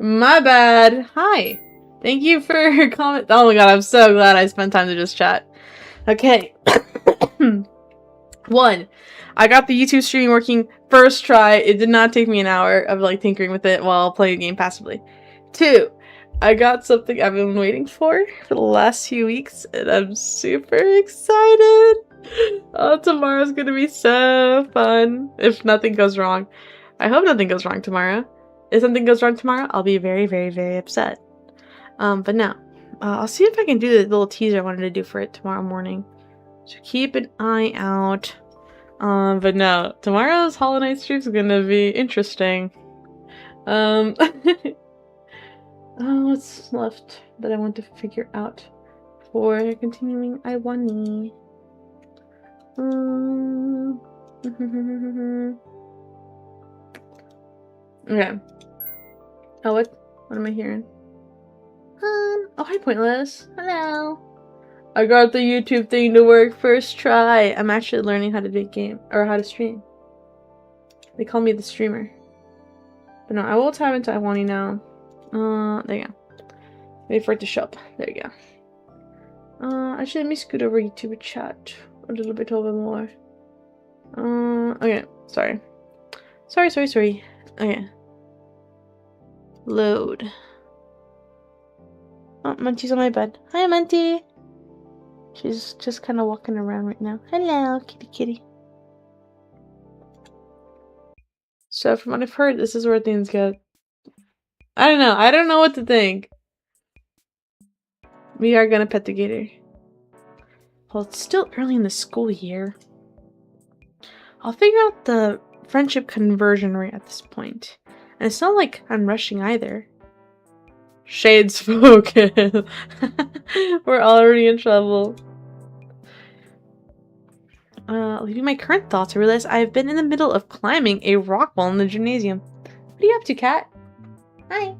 My bad. Hi. Thank you for your comment. Oh my god, I'm so glad I spent time to just chat. Okay. 1. I got the YouTube stream working first try. It did not take me an hour of like tinkering with it while playing the game passively. 2. I got something I've been waiting for the last few weeks and I'm super excited. Oh, tomorrow's gonna be so fun. If nothing goes wrong. I hope nothing goes wrong tomorrow. If something goes wrong tomorrow, I'll be very, very, very upset. But no. I'll see if I can do the little teaser I wanted to do for it tomorrow morning. So keep an eye out. But no. Tomorrow's Hollow Knight stream is gonna be interesting. What's left that I want to figure out for continuing Iwani? Okay. Oh, what am I hearing? Oh, hi, Pointless. Hello. I got the YouTube thing to work first try. I'm actually learning how to do game or how to stream. They call me the streamer. But no, I will tap into Iwani now. There you go. Wait for it to show up. There you go. Actually, let me scoot over YouTube chat a little bit more. Okay. Sorry. Sorry. Okay. Load. Oh, Munty's on my bed. Hi, Munty. She's just kind of walking around right now. Hello, kitty. So, from what I've heard, this is where things get. I don't know. I don't know what to think. We are gonna pet the gator. Well, it's still early in the school year. I'll figure out the friendship conversion rate at this point. And it's not like I'm rushing either. Shade spoken. We're already in trouble. Leaving my current thoughts, I realize I've been in the middle of climbing a rock wall in the gymnasium. What are you up to, cat? Hi.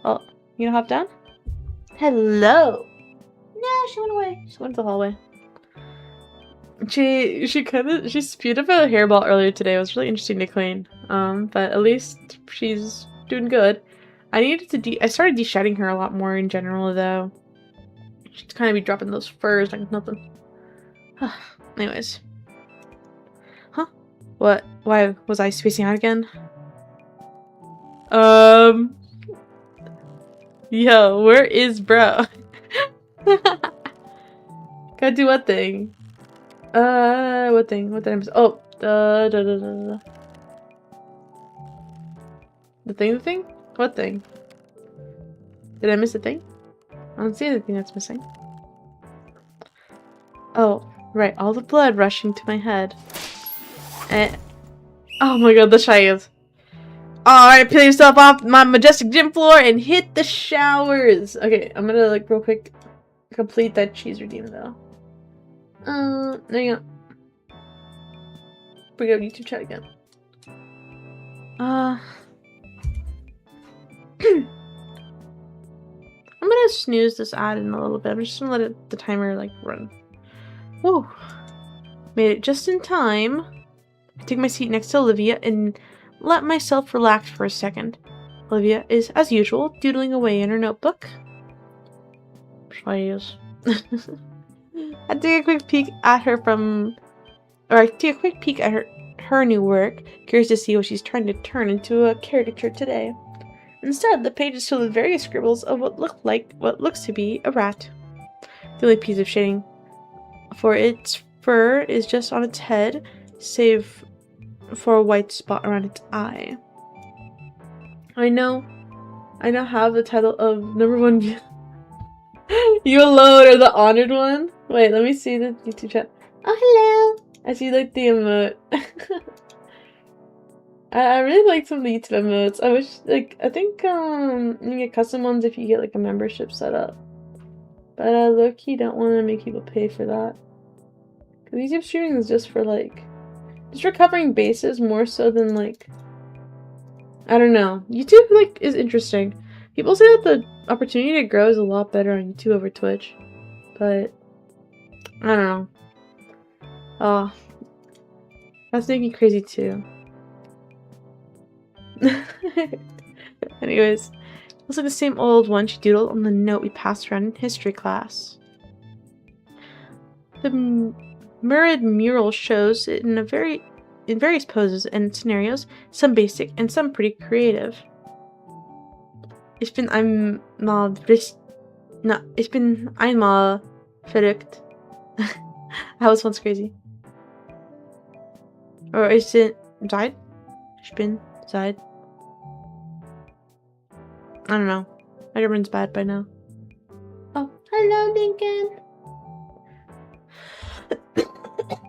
Oh, you gonna hop down? Hello. No, she went away. She went to the hallway. She spewed up a hairball earlier today. It was really interesting to clean. But at least she's doing good. I started de-shedding her a lot more in general, though. She'd kind of be dropping those furs like nothing. Anyways. Huh? What? Why was I spacing out again? Yo, where is bro? Gotta do what thing? What thing? What did I miss? Oh, the thing? What thing? Did I miss a thing? I don't see anything that's missing. Oh, right. All the blood rushing to my head. Oh my god, the shades. Alright, peel yourself off my majestic gym floor and hit the showers. Okay, I'm gonna, like, real quick complete that cheese redeem, though. There you go. Bring up YouTube chat again. I'm gonna snooze this ad in a little bit. I'm just gonna let the timer, like, run. Whoa. Made it just in time. I take my seat next to Olivia and let myself relax for a second. Olivia is, as usual, doodling away in her notebook. I take a quick peek at her her new work, curious to see what she's trying to turn into a caricature today. Instead, the page is filled with various scribbles of what looks to be a rat. The only piece of shading for its fur is just on its head, save for a white spot around its eye. I now have the title of #1. You alone are the honored one? Wait, let me see the YouTube chat. Oh, hello! I see, like, the emote. I really like some of the YouTube emotes. I wish, like, I think, you get custom ones if you get, like, a membership set up. But I low-key don't want to make people pay for that. Because YouTube streaming is just for, like, just for covering bases more so than, like, I don't know. YouTube, like, is interesting. People say that the opportunity to grow is a lot better on YouTube over Twitch. But, I don't know. Oh, that's making me crazy too. Anyways, looks like the same old one she doodled on the note we passed around in history class. The mirrored mural shows it in various poses and scenarios, some basic and some pretty creative. Ich bin einmal verrückt. I was once crazy. Or is it seit? Ich bin seit. I don't know. My German's bad by now. Oh, hello, Lincoln.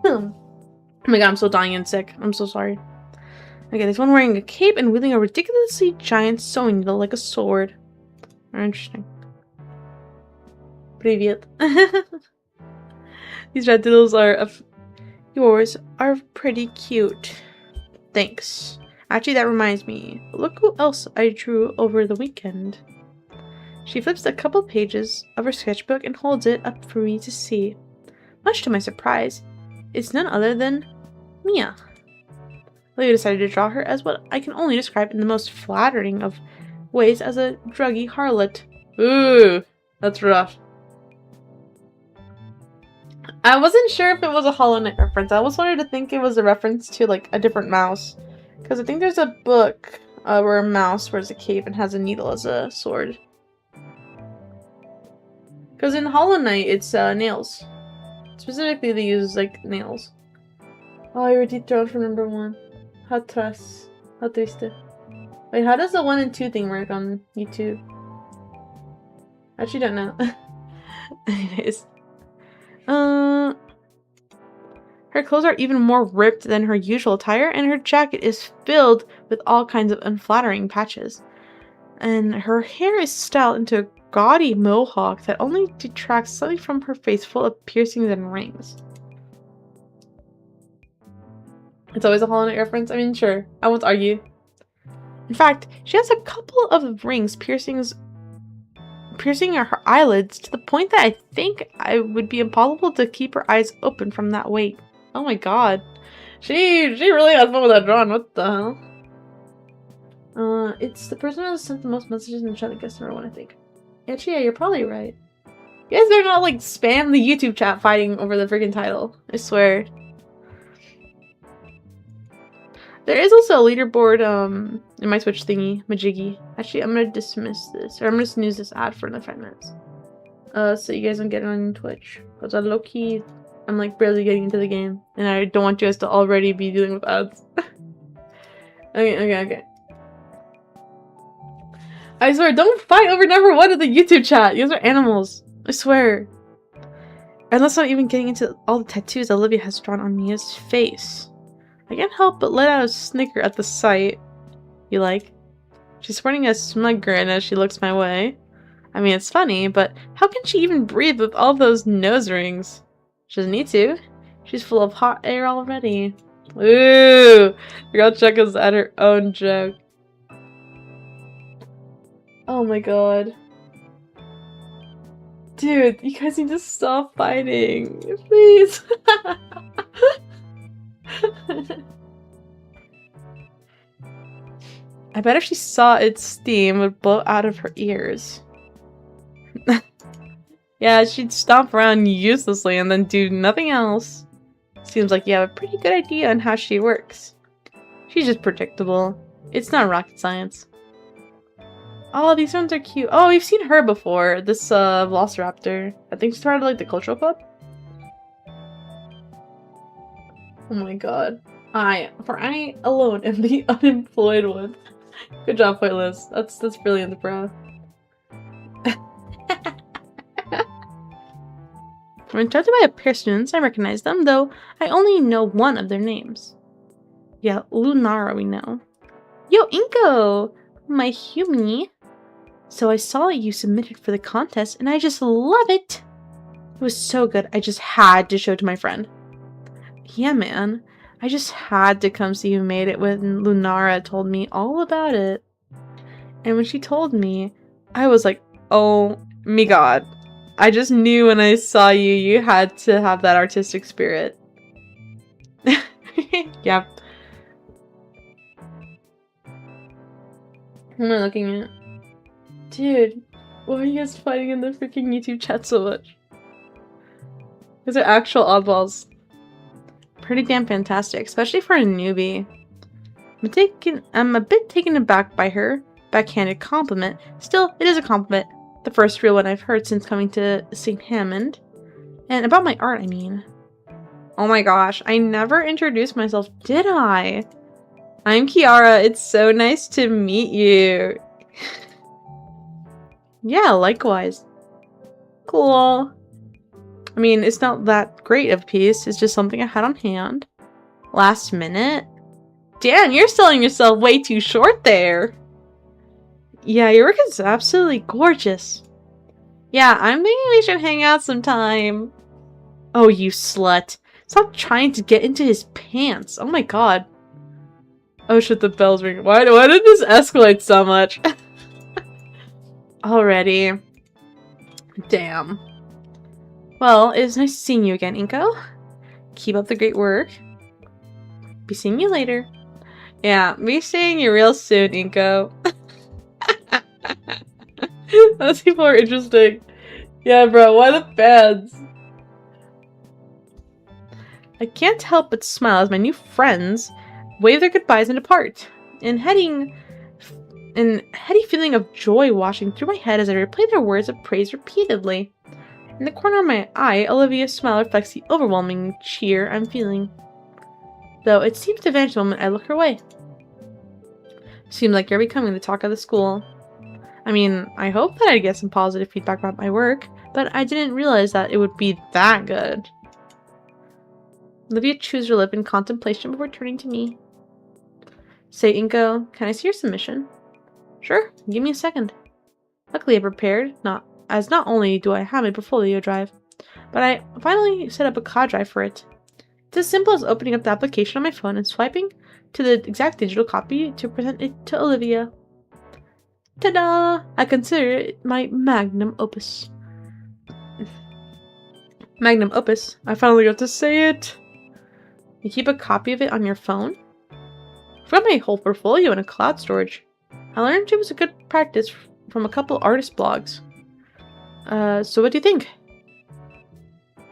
Oh my god, I'm so dying and sick. I'm so sorry. Okay, there's one wearing a cape and wielding a ridiculously giant sewing needle like a sword. Very interesting. Привет. These red doodles of yours are pretty cute. Thanks. Actually, that reminds me. Look who else I drew over the weekend. She flips a couple pages of her sketchbook and holds it up for me to see. Much to my surprise, it's none other than Mia. Leah decided to draw her as what I can only describe in the most flattering of ways as a druggy harlot. Ooh, that's rough. I wasn't sure if it was a Hollow Knight reference. I always wanted to think it was a reference to like a different mouse. Because I think there's a book where a mouse wears a cape and has a needle as a sword. Because in Hollow Knight, it's nails. Specifically, they use like nails. Oh, I already thrown for number 1. How triste. How triste. Wait, how does the 1 and 2 thing work on YouTube? I actually don't know. Anyways. Her clothes are even more ripped than her usual attire, and her jacket is filled with all kinds of unflattering patches. And her hair is styled into a gaudy mohawk that only detracts slightly from her face full of piercings and rings. It's always a Hollow Knight reference? I mean, sure. I won't argue. In fact, she has a couple of rings piercing her eyelids to the point that I think it would be impossible to keep her eyes open from that weight. Oh my god. She really has fun with that drawing. What the hell? It's the person who has sent the most messages and trying to guess number 1, I think. Actually, yeah, you're probably right. You guys better not like spam the YouTube chat fighting over the freaking title. I swear. There is also a leaderboard in my Twitch thingy, Majiggy. Actually, I'm gonna dismiss this, or I'm gonna snooze this ad for another 5 minutes. So you guys don't get it on Twitch. Because low-key, I'm like barely getting into the game, and I don't want you guys to already be dealing with ads. Okay. I swear, don't fight over number 1 of the YouTube chat. You guys are animals. I swear. And let's not even getting into all the tattoos Olivia has drawn on Mia's face. I can't help but let out a snicker at the sight. You like? She's sporting a smug grin as she looks my way. I mean, it's funny, but how can she even breathe with all those nose rings? She doesn't need to. She's full of hot air already. Ooh! The girl chuckles at her own joke. Oh my god. Dude, you guys need to stop fighting. Please. I bet if she saw its steam, it would blow out of her ears. Yeah, she'd stomp around uselessly and then do nothing else. Seems like you have a pretty good idea on how she works. She's just predictable. It's not rocket science. Oh, these ones are cute. Oh, we've seen her before. This Velociraptor. I think she's part of like the cultural club. Oh my god. I alone am the unemployed one. Good job, Pointless. That's brilliant, bro. When interrupted by a pair of students, I recognize them, though I only know one of their names. Yeah, Lunara we know. Yo, Inko! My humanie. So I saw you submitted for the contest, and I just love it! It was so good, I just had to show it to my friend. Yeah, man. I just had to come see who made it when Lunara told me all about it. And when she told me, I was like, oh my god. I just knew when I saw you, you had to have that artistic spirit. Yeah. Who am I looking at? Dude, why are you guys fighting in the freaking YouTube chat so much? These are actual oddballs. Pretty damn fantastic, especially for a newbie. I'm a bit taken aback by her backhanded compliment. Still, it is a compliment. The first real one I've heard since coming to St. Hammond. And about my art, I mean. Oh my gosh, I never introduced myself, did I? I'm Kiara. It's so nice to meet you. Yeah, likewise. Cool. I mean, it's not that great of a piece. It's just something I had on hand. Last minute? Damn, you're selling yourself way too short there. Yeah, your work is absolutely gorgeous. Yeah, I'm thinking we should hang out sometime. Oh, you slut. Stop trying to get into his pants. Oh my god. Oh shit, the bell's ringing. Why did this escalate so much? Already. Damn. Well, it was nice seeing you again, Inko. Keep up the great work. Be seeing you later. Yeah, be seeing you real soon, Inko. Those people are interesting. Yeah, bro, why the fans? I can't help but smile as my new friends wave their goodbyes and depart. And heady feeling of joy washing through my head as I replay their words of praise repeatedly. In the corner of my eye, Olivia's smile reflects the overwhelming cheer I'm feeling. Though it seems to vanish the moment I look her way. Seems like you're becoming the talk of the school. I mean, I hope that I'd get some positive feedback about my work, but I didn't realize that it would be that good. Olivia chews her lip in contemplation before turning to me. Say, Inko, can I see your submission? Sure, give me a second. Luckily I prepared, not only do I have a portfolio drive, but I finally set up a cloud drive for it. It's as simple as opening up the application on my phone and swiping to the exact digital copy to present it to Olivia. Ta-da! I consider it my magnum opus. Magnum opus? I finally got to say it! You keep a copy of it on your phone? I've got my whole portfolio in a cloud storage. I learned it was a good practice from a couple artist blogs. So what do you think?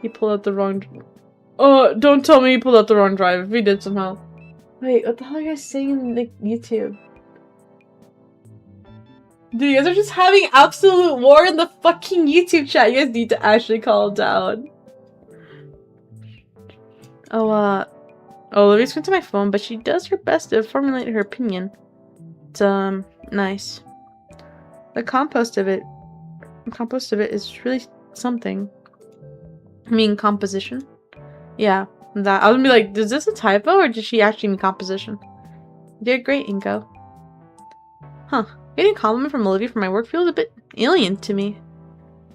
You pulled out the wrong... Oh, don't tell me you pulled out the wrong drive if he did somehow. Wait, what the hell are you guys saying in the YouTube? Dude, you guys are just having absolute war in the fucking YouTube chat. You guys need to actually calm down. Oh, Olivia's going to my phone, but she does her best to formulate her opinion. It's, nice. The compost of it is really something. I mean, composition. Yeah, that. I was gonna be like, is this a typo or did she actually mean composition? You did great, Inko. Huh. Getting a compliment from Olivia for my work feels a bit alien to me.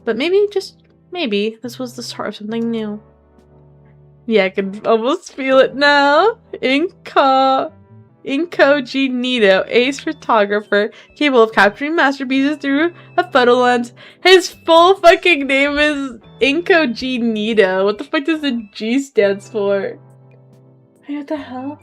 But maybe, just maybe, this was the start of something new. Yeah, I can almost feel it now. Incognito, ace photographer, capable of capturing masterpieces through a photo lens. His full fucking name is Incognito. What the fuck does the G stands for? Hey, what the hell?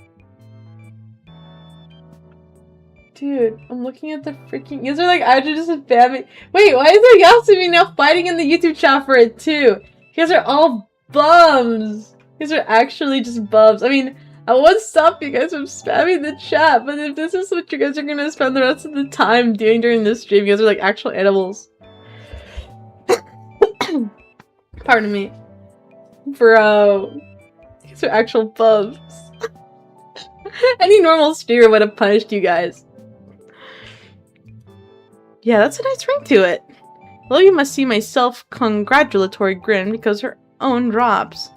Dude, I'm looking at the freaking... You guys are like, actually just spamming... Wait, why is there Yasumi now fighting in the YouTube chat for it too? You guys are all bums. You guys are actually just bums. I mean... I won't stop you guys from spamming the chat, but if this is what you guys are gonna spend the rest of the time doing during this stream, you guys are like actual animals. Pardon me. Bro. You guys are actual bums. Any normal streamer would have punished you guys. Yeah, that's a nice ring to it. Well, you must see my self-congratulatory grin because her own drops.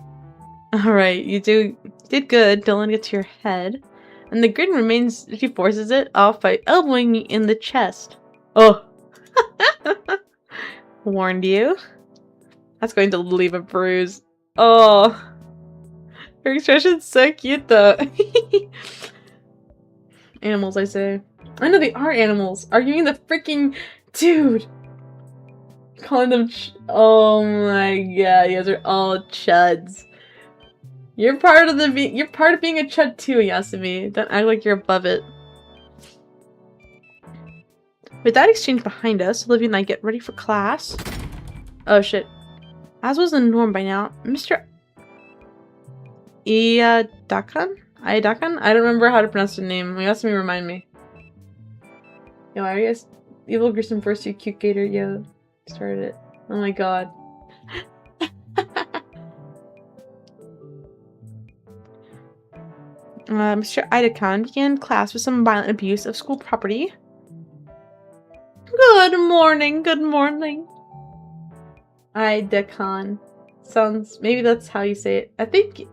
Alright, you did good, don't let it get to your head. And the grin remains, she forces it off by elbowing me in the chest. Oh. Warned you. That's going to leave a bruise. Oh. Her expression's so cute though. Animals, I say. I know they are animals. Arguing the freaking... Dude. Calling them oh my god, you guys are all chuds. You're part of being a chud too, Yasumi. Don't act like you're above it. With that exchange behind us, Olivia and I get ready for class. Oh shit. As was the norm by now, Mr. Iadakan? I don't remember how to pronounce the name. You have to remind me. Yo, I guess Evil Grissom first, you cute Gator. Yo, started it. Oh my god. Mr. Iadakan began class with some violent abuse of school property. Good morning, good morning. Iadakan. Sounds, maybe that's how you say it. I think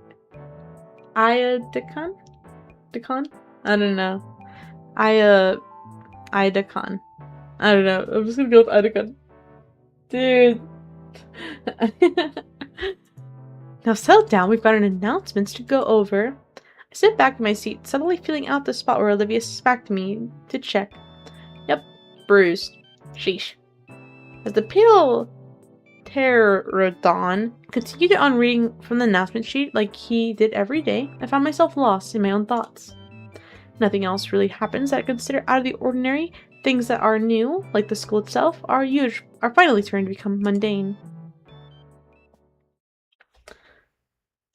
Iadakan? Dakan? I don't know. Iadakan. I don't know. I'm just gonna go with Iadakan. Dude. Now settle down, we've got an announcements to go over. I sit back in my seat, suddenly feeling out the spot where Olivia smacked me to check. Yep, bruised. Sheesh. As the pale pterodon continued on reading from the announcement sheet like he did every day, I found myself lost in my own thoughts. Nothing else really happens that I consider out of the ordinary. Things that are new, like the school itself, are finally turning to become mundane.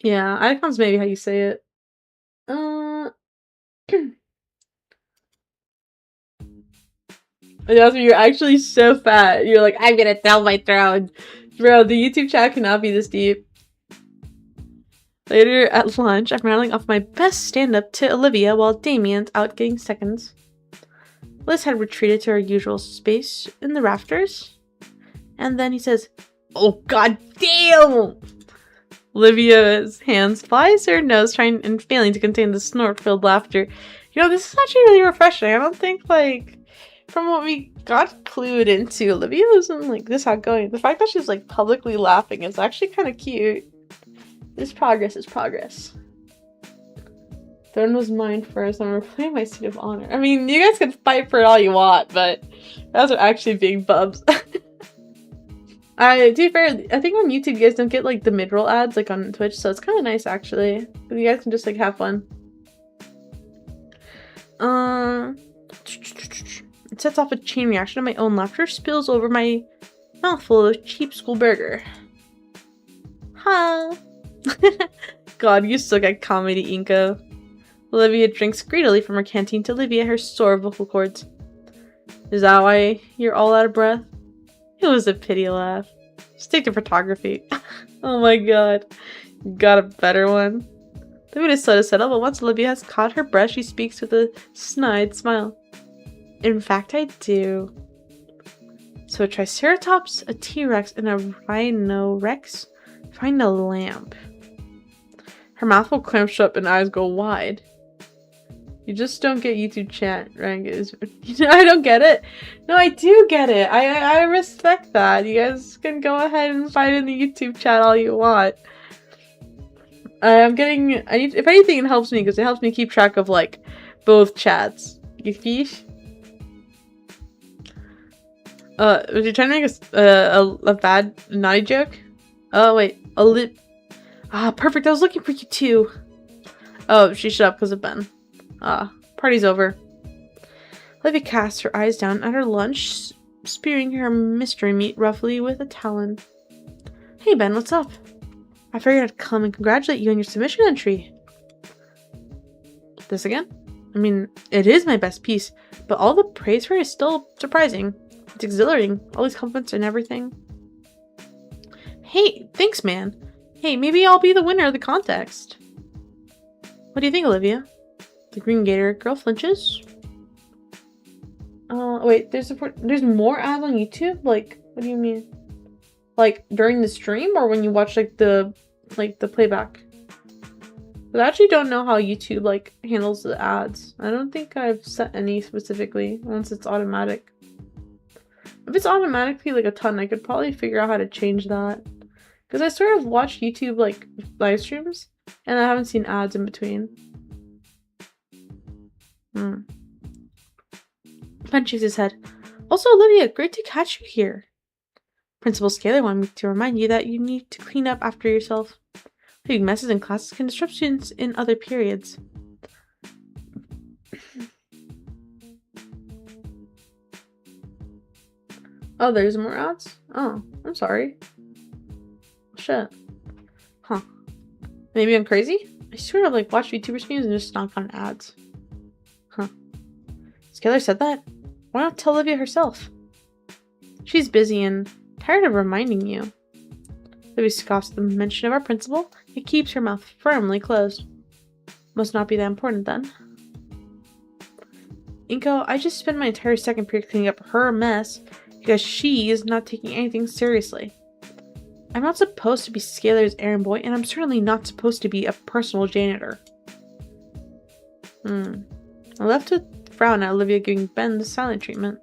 Yeah, Icon's maybe how you say it. Jasmine, you're actually so fat. You're like, I'm gonna tell my throne. Bro, the YouTube chat cannot be this deep. Later at lunch, I'm rattling off my best stand-up to Olivia while Damien's out getting seconds. Liz had retreated to her usual space in the rafters. And then he says, "Oh, god damn!" Olivia's hands flies her nose, trying and failing to contain the snort-filled laughter. You know, this is actually really refreshing. I don't think, like, from what we got clued into, Olivia wasn't, like, this outgoing. The fact that she's, like, publicly laughing is actually kind of cute. This progress is progress. Throne was mine first. I'm replaying my seat of honor. I mean, you guys can fight for it all you want, but those are actually big bubs. To be fair, I think on YouTube you guys don't get like the mid-roll ads like on Twitch, so it's kind of nice actually. You guys can just like have fun. It sets off a chain reaction of my own laughter, spills over my mouthful of cheap school burger. Huh. God, you suck at comedy, Inko. Olivia drinks greedily from her canteen to alleviate her sore vocal cords. Is that why you're all out of breath? It was a pity laugh. Stick to photography. Oh my god. Got a better one. The mood is slow to settle, but once Olivia has caught her breath, she speaks with a snide smile. In fact, I do. So a Triceratops, a T-Rex, and a Rhinorex find a lamp. Her mouth will clamp shut and eyes go wide. You just don't get YouTube chat, right? I don't get it. No, I do get it. I respect that. You guys can go ahead and fight in the YouTube chat all you want. If anything, it helps me because it helps me keep track of like both chats. You fish? Was you trying to make a bad naughty joke? Oh wait, perfect. I was looking for you too. Oh, she shut up because of Ben. Party's over. Olivia casts her eyes down at her lunch, spearing her mystery meat roughly with a talon. Hey Ben, what's up? I figured I'd come and congratulate you on your submission entry. This again? I mean, it is my best piece, but all the praise for it is still surprising. It's exhilarating, all these compliments and everything. Hey, thanks man. Hey, maybe I'll be the winner of the contest. What do you think, Olivia? The green gator girl flinches. Wait, there's more ads on YouTube? Like, what do you mean? Like, during the stream or when you watch, like, the playback? I actually don't know how YouTube, like, handles the ads. I don't think I've set any specifically, once it's automatic. If it's automatically, like, a ton, I could probably figure out how to change that. Because I sort of watch YouTube, like, live streams, and I haven't seen ads in between. Ben shakes his head. Also, Olivia, great to catch you here. Principal Scalar wanted me to remind you that you need to clean up after yourself. Big messes in classes can disrupt students in other periods. Oh, there's more ads? Oh, I'm sorry. Shit. Huh. Maybe I'm crazy? I swear I've like watched VTuber streams and just not gotten ads. Huh. Skylar said that? Why not tell Olivia herself? She's busy and tired of reminding you. Olivia scoffs at the mention of our principal and keeps her mouth firmly closed. Must not be that important then. Inko, I just spent my entire second period cleaning up her mess because she is not taking anything seriously. I'm not supposed to be Skylar's errand boy, and I'm certainly not supposed to be a personal janitor. I left to frown at Olivia giving Ben the silent treatment.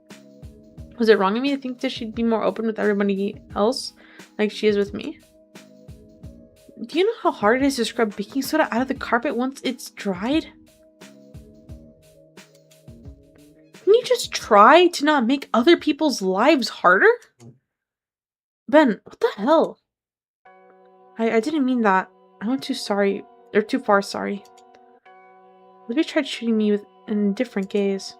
Was it wrong of me to think that she'd be more open with everybody else, like she is with me? Do you know how hard it is to scrub baking soda out of the carpet once it's dried? Can you just try to not make other people's lives harder? Ben, what the hell? I didn't mean that. I went too far sorry. Olivia tried shooting me with an indifferent gaze.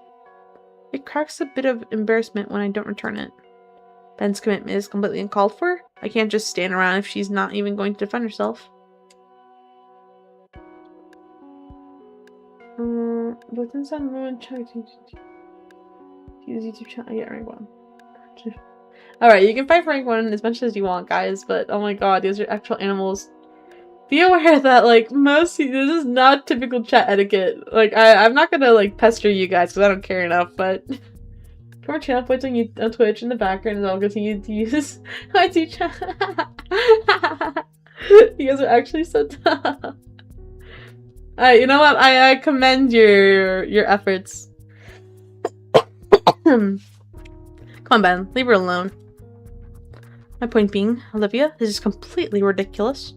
It cracks a bit of embarrassment when I don't return it. Ben's commitment is completely uncalled for. I can't just stand around if she's not even going to defend herself. But inside ruin YouTube channel. I get rank 1. Alright, you can fight for rank 1 as much as you want, guys, but oh my god, these are actual animals. Be aware that, like, this is not typical chat etiquette. Like, I'm not gonna, like, pester you guys because I don't care enough, but come on, channel points on Twitch in the background and I'll continue to use my two chat. You guys are actually so tough. Alright, you know what? I commend your efforts. Come on, Ben. Leave her alone. My point being, Olivia, this is completely ridiculous.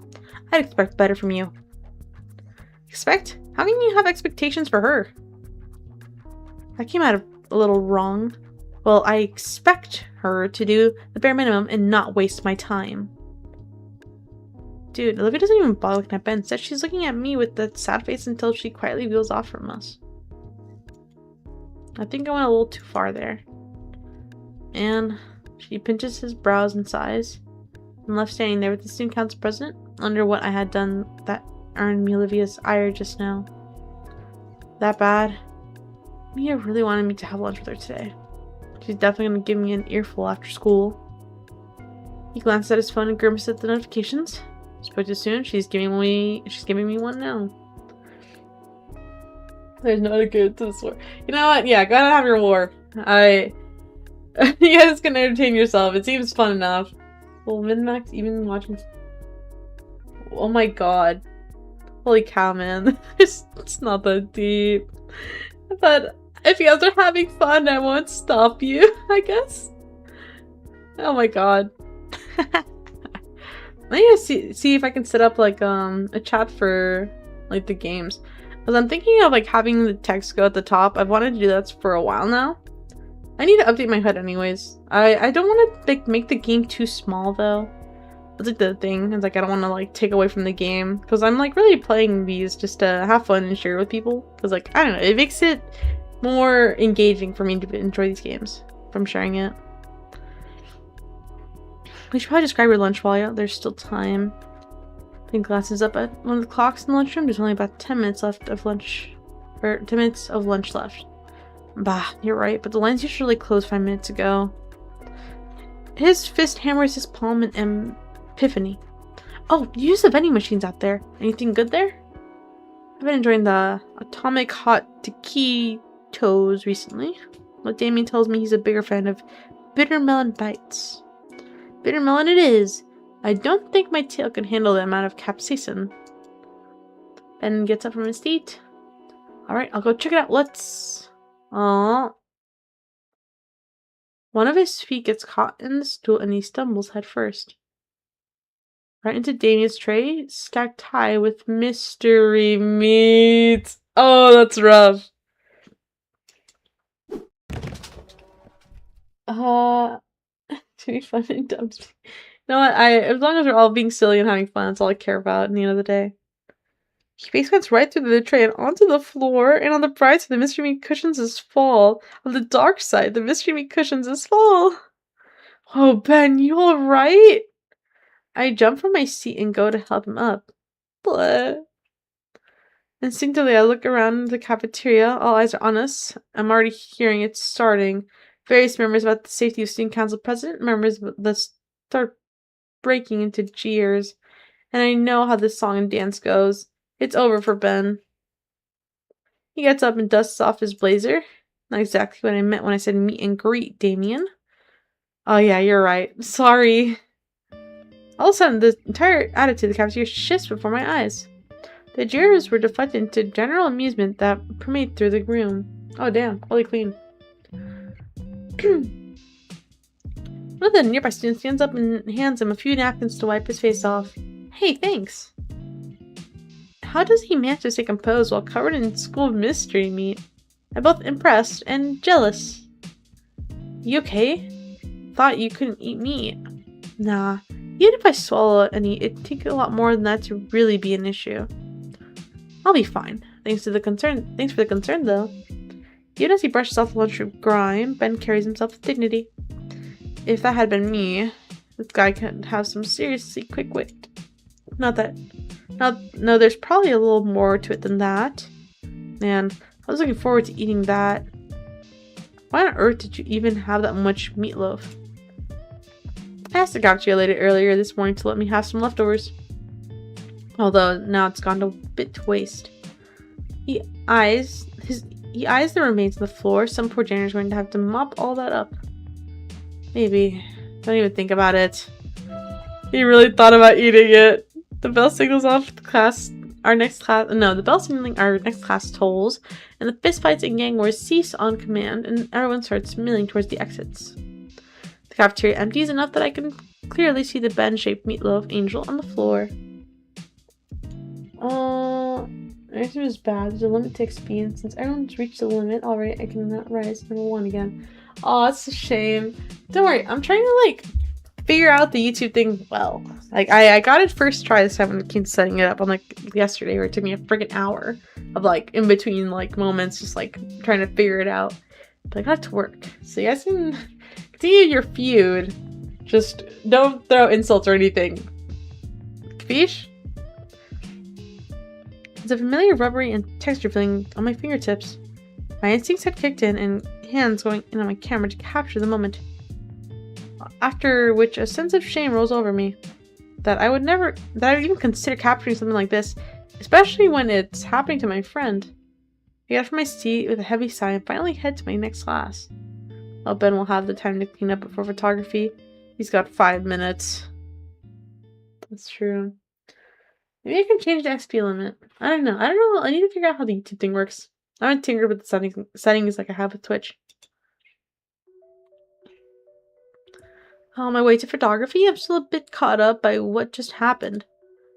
I'd expect better from you. Expect? How can you have expectations for her? That came out a little wrong. Well, I expect her to do the bare minimum and not waste my time. Dude, Olivia doesn't even bother looking at Ben. Instead, she's looking at me with that sad face until she quietly wheels off from us. I think I went a little too far there. And she pinches his brows and sighs. I'm left standing there with the student council president. Wonder what I had done that earned me Olivia's ire just now. That bad? Mia really wanted me to have lunch with her today. She's definitely gonna give me an earful after school. He glanced at his phone and grimaced at the notifications. Spoke too soon. She's giving me one now. There's no good to this war. You know what? Yeah, go ahead and have your war. You guys can entertain yourself. It seems fun enough. Well, Minmax even watching. Oh my god. Holy cow, man. It's not that deep. But if you guys are having fun, I won't stop you, I guess. Oh my god. Let me see if I can set up like a chat for like the games. Because I'm thinking of like having the text go at the top. I've wanted to do that for a while now. I need to update my HUD anyways. I don't want to like make the game too small though. That's like the thing. It's like I don't want to like take away from the game. Because I'm like really playing these just to have fun and share with people. Because like, I don't know, it makes it more engaging for me to enjoy these games from sharing it. We should probably just grab your lunch while you're out. There's still time. I think glasses up at one of the clocks in the lunchroom. There's only about 10 minutes left of lunch. Or 10 minutes of lunch left. Bah, you're right, but the lines usually closed 5 minutes ago. His fist hammers his palm in epiphany. Oh, you use the vending machines out there. Anything good there? I've been enjoying the atomic hot taquitos recently. But Damien tells me he's a bigger fan of bitter melon bites. Bitter melon it is. I don't think my tail can handle the amount of capsaicin. Ben gets up from his seat. Alright, I'll go check it out. Let's... Aww. One of his feet gets caught in the stool and he stumbles head first. Right into Damien's tray, stacked high with mystery meat. Oh, that's rough. To be fun and dumb. You know what? As long as we're all being silly and having fun, that's all I care about at the end of the day. He face cuts right through the tray and onto the floor, and on the bright side, the mystery meat cushions is fall. On the dark side, the mystery meat cushions is fall. Oh, Ben, you alright? I jump from my seat and go to help him up. Bleh. Instinctively, I look around the cafeteria. All eyes are on us. I'm already hearing it starting. Various murmurs about the safety of student council president, murmurs that start breaking into jeers. And I know how this song and dance goes. It's over for Ben. He gets up and dusts off his blazer. Not exactly what I meant when I said meet and greet, Damien. Oh yeah, you're right. Sorry. All of a sudden, the entire attitude of the cafeteria shifts before my eyes. The jeers were deflected into general amusement that permeated through the room. Oh damn, holy clean. One of the nearby students stands up and hands him a few napkins to wipe his face off. Hey, thanks. How does he manage to stay composed while covered in school mystery meat? I'm both impressed and jealous. You okay? Thought you couldn't eat meat. Nah, even if I swallow any, it'd take a lot more than that to really be an issue. I'll be fine. Thanks for the concern, though. Even as he brushes off the lunchroom grime, Ben carries himself with dignity. If that had been me, this guy could have some seriously quick wit. No, there's probably a little more to it than that. Man, I was looking forward to eating that. Why on earth did you even have that much meatloaf? I asked the cafeteria earlier this morning to let me have some leftovers. Although now it's gone a bit to waste. He eyes the remains on the floor. Some poor janitor's going to have to mop all that up. Maybe. Don't even think about it. He really thought about eating it. The bell signals off the bell signaling our next class tolls, and the fistfights and gang wars cease on command, and everyone starts milling towards the exits. The cafeteria empties enough that I can clearly see the Ben-shaped meatloaf angel on the floor. Everything is bad. There's a limit to XP, and since everyone's reached the limit already, I cannot rise number 1 again. Oh, it's a shame. Don't worry, I'm trying to, figure out the YouTube thing well. I got it first try this time when it came to setting it up on, yesterday, where it took me a friggin' hour of, in between, moments, just, trying to figure it out. But I got it to work. So you guys can continue your feud. Just don't throw insults or anything. Capiche? There's a familiar rubbery and texture feeling on my fingertips. My instincts had kicked in and hands going in on my camera to capture the moment. After which a sense of shame rose over me. That I would even consider capturing something like this, especially when it's happening to my friend. I got from my seat with a heavy sigh and finally head to my next class. Well, Ben will have the time to clean up before photography. He's got 5 minutes. That's true. Maybe I can change the XP limit. I don't know. I need to figure out how the YouTube thing works. I haven't tinkered with the settings like I have with Twitch. On my way to photography, I'm still a bit caught up by what just happened.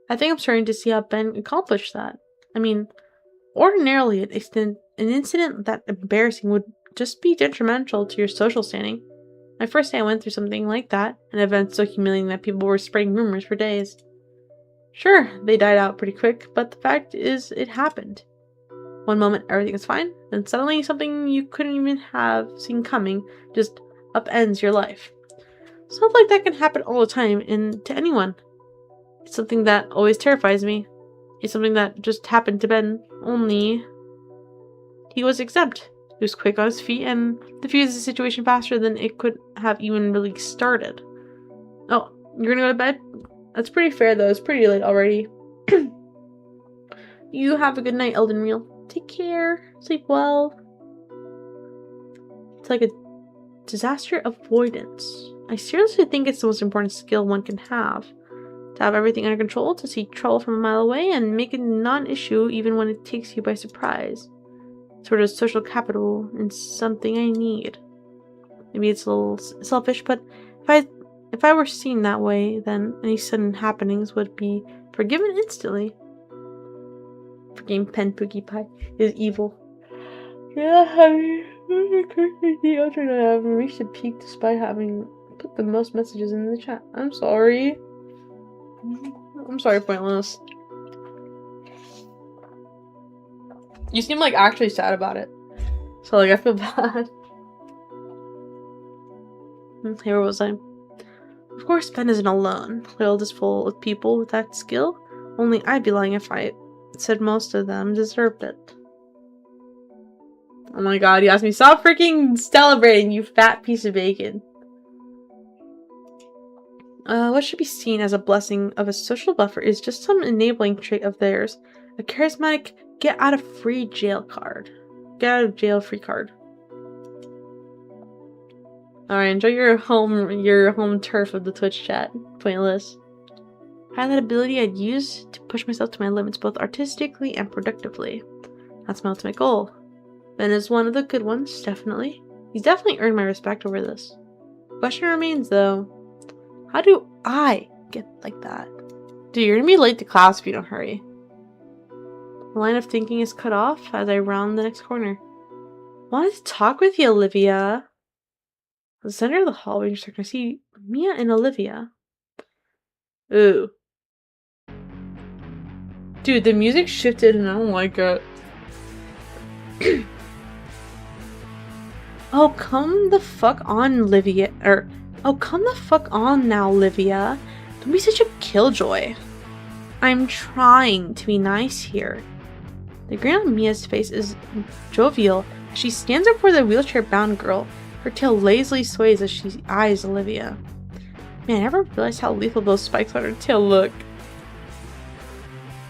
I think I'm starting to see how Ben accomplished that. I mean, ordinarily, an incident that embarrassing would just be detrimental to your social standing. My first day I went through something like that, an event so humiliating that people were spreading rumors for days. Sure, they died out pretty quick, but the fact is it happened. One moment everything is fine, then suddenly something you couldn't even have seen coming just upends your life. Stuff like that can happen all the time, and to anyone. It's something that always terrifies me. It's something that just happened to Ben, only he was exempt. He was quick on his feet and diffused the situation faster than it could have even really started. Oh, you're gonna go to bed? That's pretty fair though, it's pretty late already. You have a good night, Elden Real. Take care. Sleep well. It's like a disaster avoidance. I seriously think it's the most important skill one can have. To have everything under control, to see trouble from a mile away, and make it a non-issue even when it takes you by surprise. Sort of social capital and something I need. Maybe it's a little selfish, but if I were seen that way, then any sudden happenings would be forgiven instantly. Freaking Pen Pookie Pie is evil. Yeah, the alternate I haven't reached a peak despite having put the most messages in the chat. I'm sorry. I'm sorry, Pointless. You seem actually sad about it. So I feel bad. Here was I? Of course Ben isn't alone. The world is full of people with that skill. Only I'd be lying if I said most of them deserved it. Oh my god, you asked me, stop freaking celebrating, you fat piece of bacon. What should be seen as a blessing of a social buffer is just some enabling trait of theirs. A charismatic get out of jail free card. Alright, enjoy your home turf of the Twitch chat. Pointless. I had that ability I'd use to push myself to my limits both artistically and productively. That's my ultimate goal. Ben is one of the good ones, definitely. He's definitely earned my respect over this. Question remains though, how do I get like that? Dude, you're gonna be late to class if you don't hurry. The line of thinking is cut off as I round the next corner. Wanted to talk with you, Olivia. At the center of the hallway intersection, I see Mia and Olivia. Ooh. Dude, the music shifted and I don't like it. Oh, come the fuck on, Olivia. Oh, come the fuck on now, Olivia. Don't be such a killjoy. I'm trying to be nice here. The grin on Mia's face is jovial as she stands up for the wheelchair-bound girl. Her tail lazily sways as she eyes Olivia. Man, I never realized how lethal those spikes on her tail look.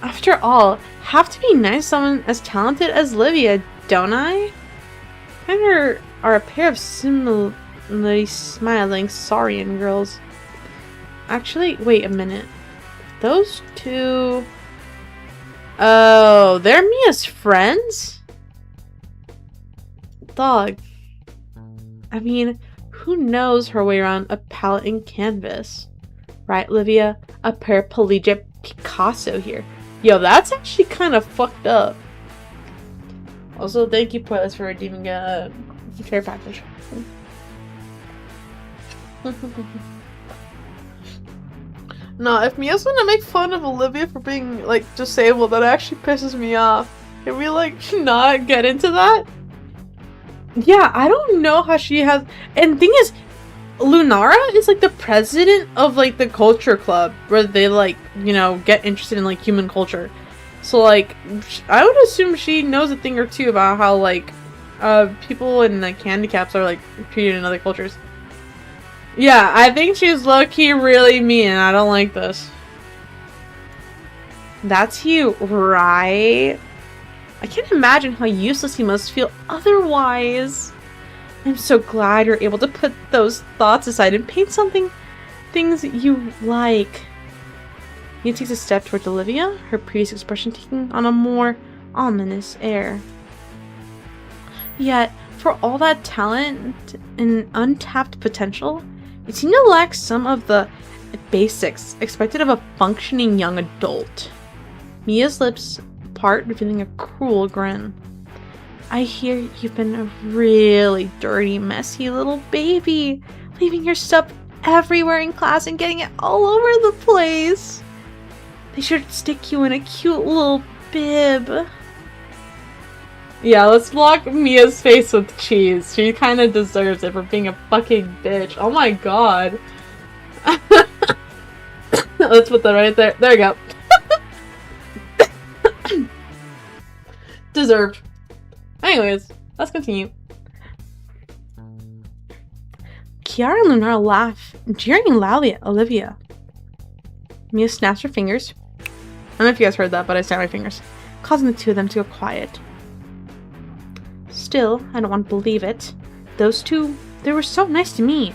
After all, have to be nice to someone as talented as Olivia, don't I? Kind of are a pair of similarly smiling saurian girls. Actually, wait a minute. Those two... Oh, they're Mia's friends? Dog. I mean, who knows her way around a palette and canvas? Right, Olivia? A paraplegic Picasso here. Yo, that's actually kind of fucked up. Also, thank you, Pointless, for redeeming a care package. No, if Mia's gonna make fun of Olivia for being, like, disabled, that actually pisses me off. Can we, like, not get into that? Yeah, I don't know how she has... And the thing is, Lunara is, like, the president of, like, the culture club, where they, like, you know, get interested in, like, human culture. So, like, I would assume she knows a thing or two about how, like, people in, like, handicaps are, like, treated in other cultures. Yeah, I think she's low-key really mean, and I don't like this. That's you, right? I can't imagine how useless you must feel otherwise. I'm so glad you're able to put those thoughts aside and paint things you like. Mia takes a step towards Olivia, her previous expression taking on a more ominous air. Yet, for all that talent and untapped potential, you seem to lack some of the basics expected of a functioning young adult. Mia's lips part, revealing a cruel grin. I hear you've been a really dirty, messy little baby, leaving your stuff everywhere in class and getting it all over the place. They should stick you in a cute little bib. Yeah, let's block Mia's face with cheese. She kind of deserves it for being a fucking bitch. Oh my god. Let's put that right there. There we go. Deserved. Anyways, let's continue. Kiara and Lunara laugh, jeering loudly at Olivia. Mia snaps her fingers. I don't know if you guys heard that, but I snapped my fingers, causing the two of them to go quiet. Still, I don't want to believe it. Those two, they were so nice to me.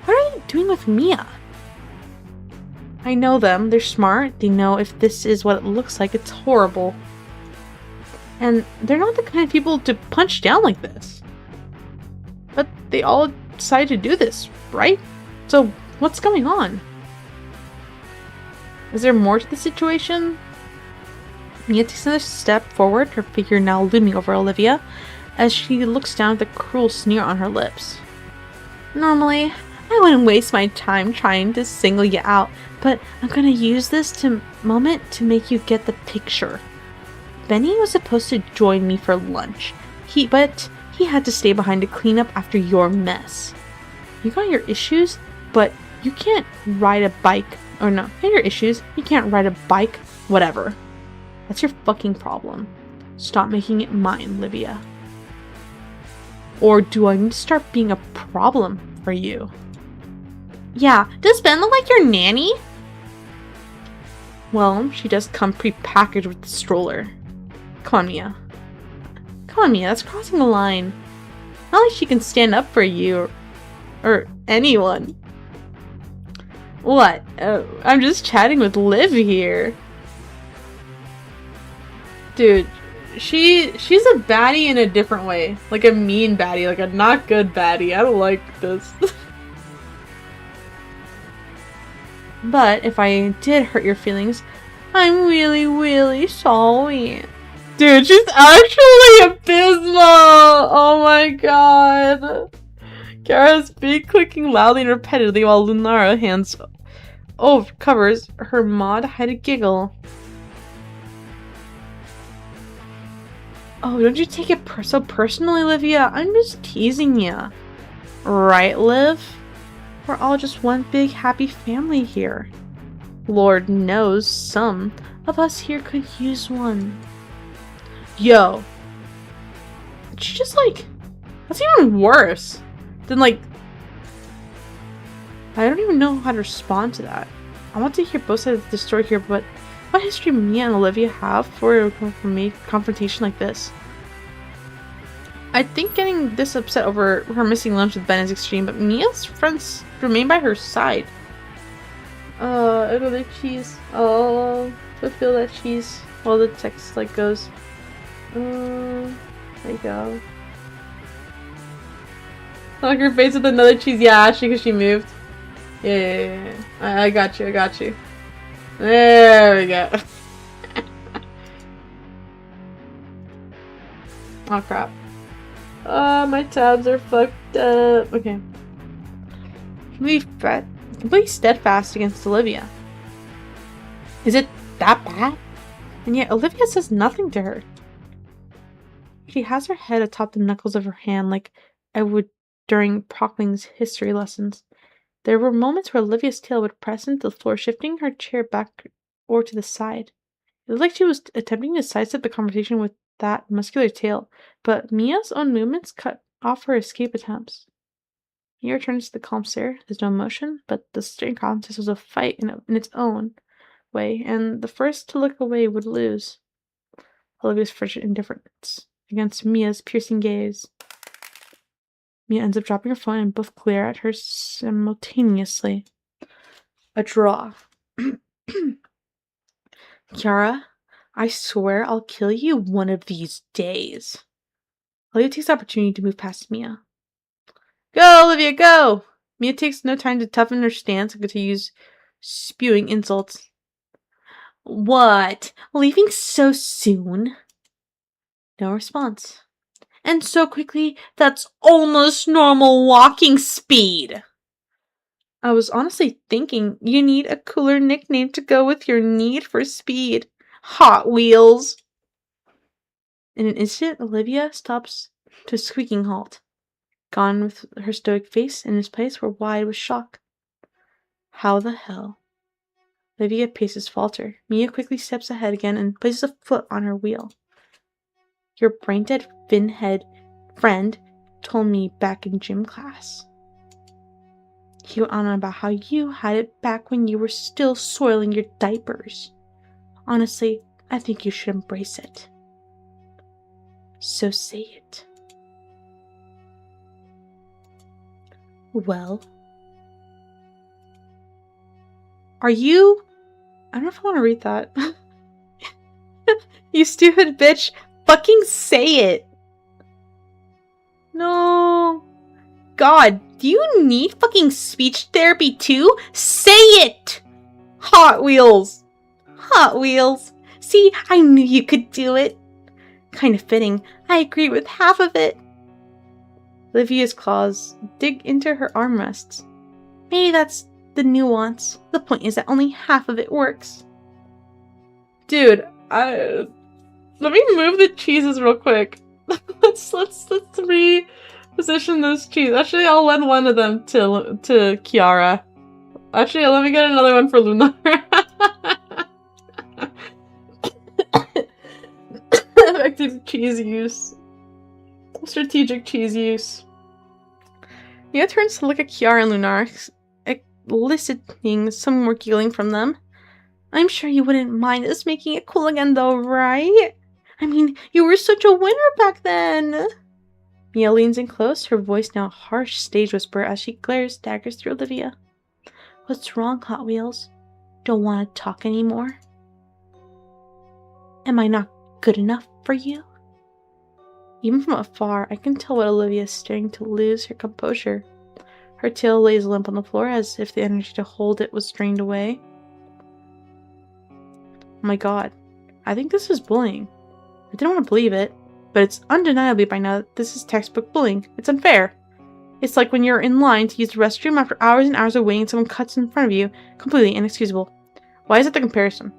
What are they doing with Mia? I know them. They're smart. They know if this is what it looks like, it's horrible. And they're not the kind of people to punch down like this. But they all decided to do this, right? So, what's going on? Is there more to the situation? Mia takes another step forward, her figure now looming over Olivia, as she looks down at the cruel sneer on her lips. Normally, I wouldn't waste my time trying to single you out, but I'm gonna use this moment to make you get the picture. Benny was supposed to join me for lunch, but he had to stay behind to clean up after your mess. You got your issues, but You can't ride a bike. Or no, here are your issues. You can't ride a bike. Whatever. That's your fucking problem. Stop making it mine, Livia. Or do I need to start being a problem for you? Yeah, does Ben look like your nanny? Well, she does come pre-packaged with the stroller. Come on, Mia. Come on, Mia, that's crossing the line. Not like she can stand up for you or anyone. What? I'm just chatting with Liv here. Dude, she's a baddie in a different way. Like a mean baddie, like a not good baddie. I don't like this. But if I did hurt your feelings, I'm really, really sorry. Dude, she's actually abysmal! Oh my god. Kara's feet clicking loudly and repetitively while Lunara hands covers her mod hide a giggle. Oh, don't you take it so personally, Olivia? I'm just teasing ya. Right, Liv? We're all just one big happy family here. Lord knows some of us here could use one. Yo. She just like... That's even worse than like... I don't even know how to respond to that. I want to hear both sides of the story here, but what history Mia and Olivia have for a confrontation like this? I think getting this upset over her missing lunch with Ben is extreme, but Mia's friends remain by her side. Another cheese. Oh, fulfill that cheese while the text like goes. There you go. Like her face with another cheese. Yeah, actually, because she moved. Yeah. I got you. I got you. There we go. Oh crap. My tabs are fucked up. Okay. Completely steadfast against Olivia. Is it that bad? And yet Olivia says nothing to her. She has her head atop the knuckles of her hand like I would during Prockling's history lessons. There were moments where Olivia's tail would press into the floor, shifting her chair back or to the side. It looked like she was attempting to sidestep the conversation with that muscular tail, but Mia's own movements cut off her escape attempts. Mia returns to the calm stare. There's no emotion, but the staring contest was a fight in its own way, and the first to look away would lose. Olivia's frigid indifference against Mia's piercing gaze. Mia ends up dropping her phone and both glare at her simultaneously. A draw. Kiara, I swear I'll kill you one of these days. Olivia takes the opportunity to move past Mia. Go, Olivia, go! Mia takes no time to toughen her stance and continues spewing insults. What? Leaving so soon? No response. And so quickly, that's almost normal walking speed. I was honestly thinking you need a cooler nickname to go with your need for speed. Hot Wheels. In an instant, Olivia stops to a squeaking halt. Gone with her stoic face, and his face were wide with shock. How the hell? Olivia paces falter. Mia quickly steps ahead again and places a foot on her wheel. Your brain-dead fin-head friend told me back in gym class. He went on about how you had it back when you were still soiling your diapers. Honestly, I think you should embrace it. So say it. Well. Are you... I don't know if I want to read that. You stupid bitch. Fucking say it. No. God, do you need fucking speech therapy too? Say it! Hot Wheels. Hot Wheels. See, I knew you could do it. Kind of fitting. I agree with half of it. Olivia's claws dig into her armrests. Maybe that's the nuance. The point is that only half of it works. Dude, let me move the cheeses real quick. let's reposition those cheeses. Actually, I'll lend one of them to Kiara. Actually, let me get another one for Lunar. Effective cheese use. Strategic cheese use. Mia turns to look at Kiara and Lunar, eliciting some more giggling from them. I'm sure you wouldn't mind us making it cool again though, right? I mean, you were such a winner back then! Mia leans in close, her voice now a harsh stage whisper as she daggers through Olivia. What's wrong, Hot Wheels? Don't want to talk anymore? Am I not good enough for you? Even from afar, I can tell what Olivia is starting to lose her composure. Her tail lays limp on the floor as if the energy to hold it was drained away. Oh my god, I think this is bullying. I didn't want to believe it, but it's undeniably by now that this is textbook bullying. It's unfair. It's like when you're in line to use the restroom after hours and hours of waiting and someone cuts in front of you. Completely inexcusable. Why is it the comparison?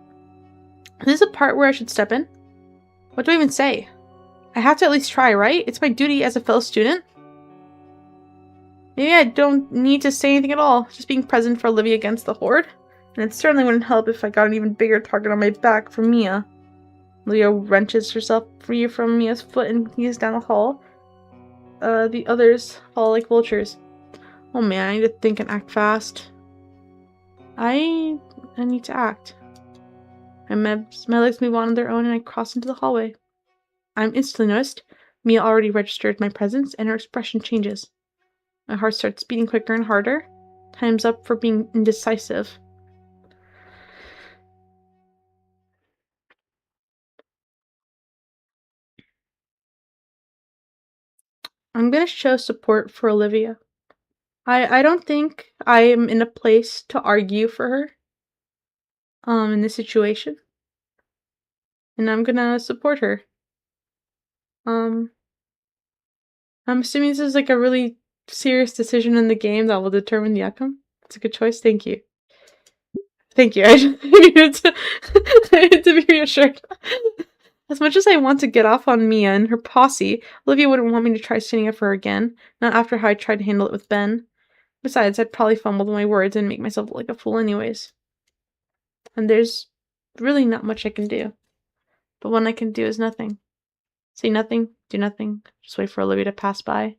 Is this a part where I should step in? What do I even say? I have to at least try, right? It's my duty as a fellow student. Maybe I don't need to say anything at all. Just being present for Olivia against the horde. And it certainly wouldn't help if I got an even bigger target on my back from Mia. Olivia wrenches herself free from Mia's foot and continues down the hall. The others fall like vultures. Oh man, I need to think and act fast. I need to act. My legs move on their own and I cross into the hallway. I'm instantly noticed. Mia already registered my presence and her expression changes. My heart starts beating quicker and harder. Time's up for being indecisive. I'm gonna show support for Olivia. I don't think I am in a place to argue for her. In this situation. And I'm gonna support her. I'm assuming this is like a really serious decision in the game that will determine the outcome. It's a good choice. Thank you. Thank you. I needed to be reassured. As much as I want to get off on Mia and her posse, Olivia wouldn't want me to try standing up for her again. Not after how I tried to handle it with Ben. Besides, I'd probably fumble my words and make myself look like a fool anyways. And there's really not much I can do. But what I can do is nothing. Say nothing, do nothing, just wait for Olivia to pass by.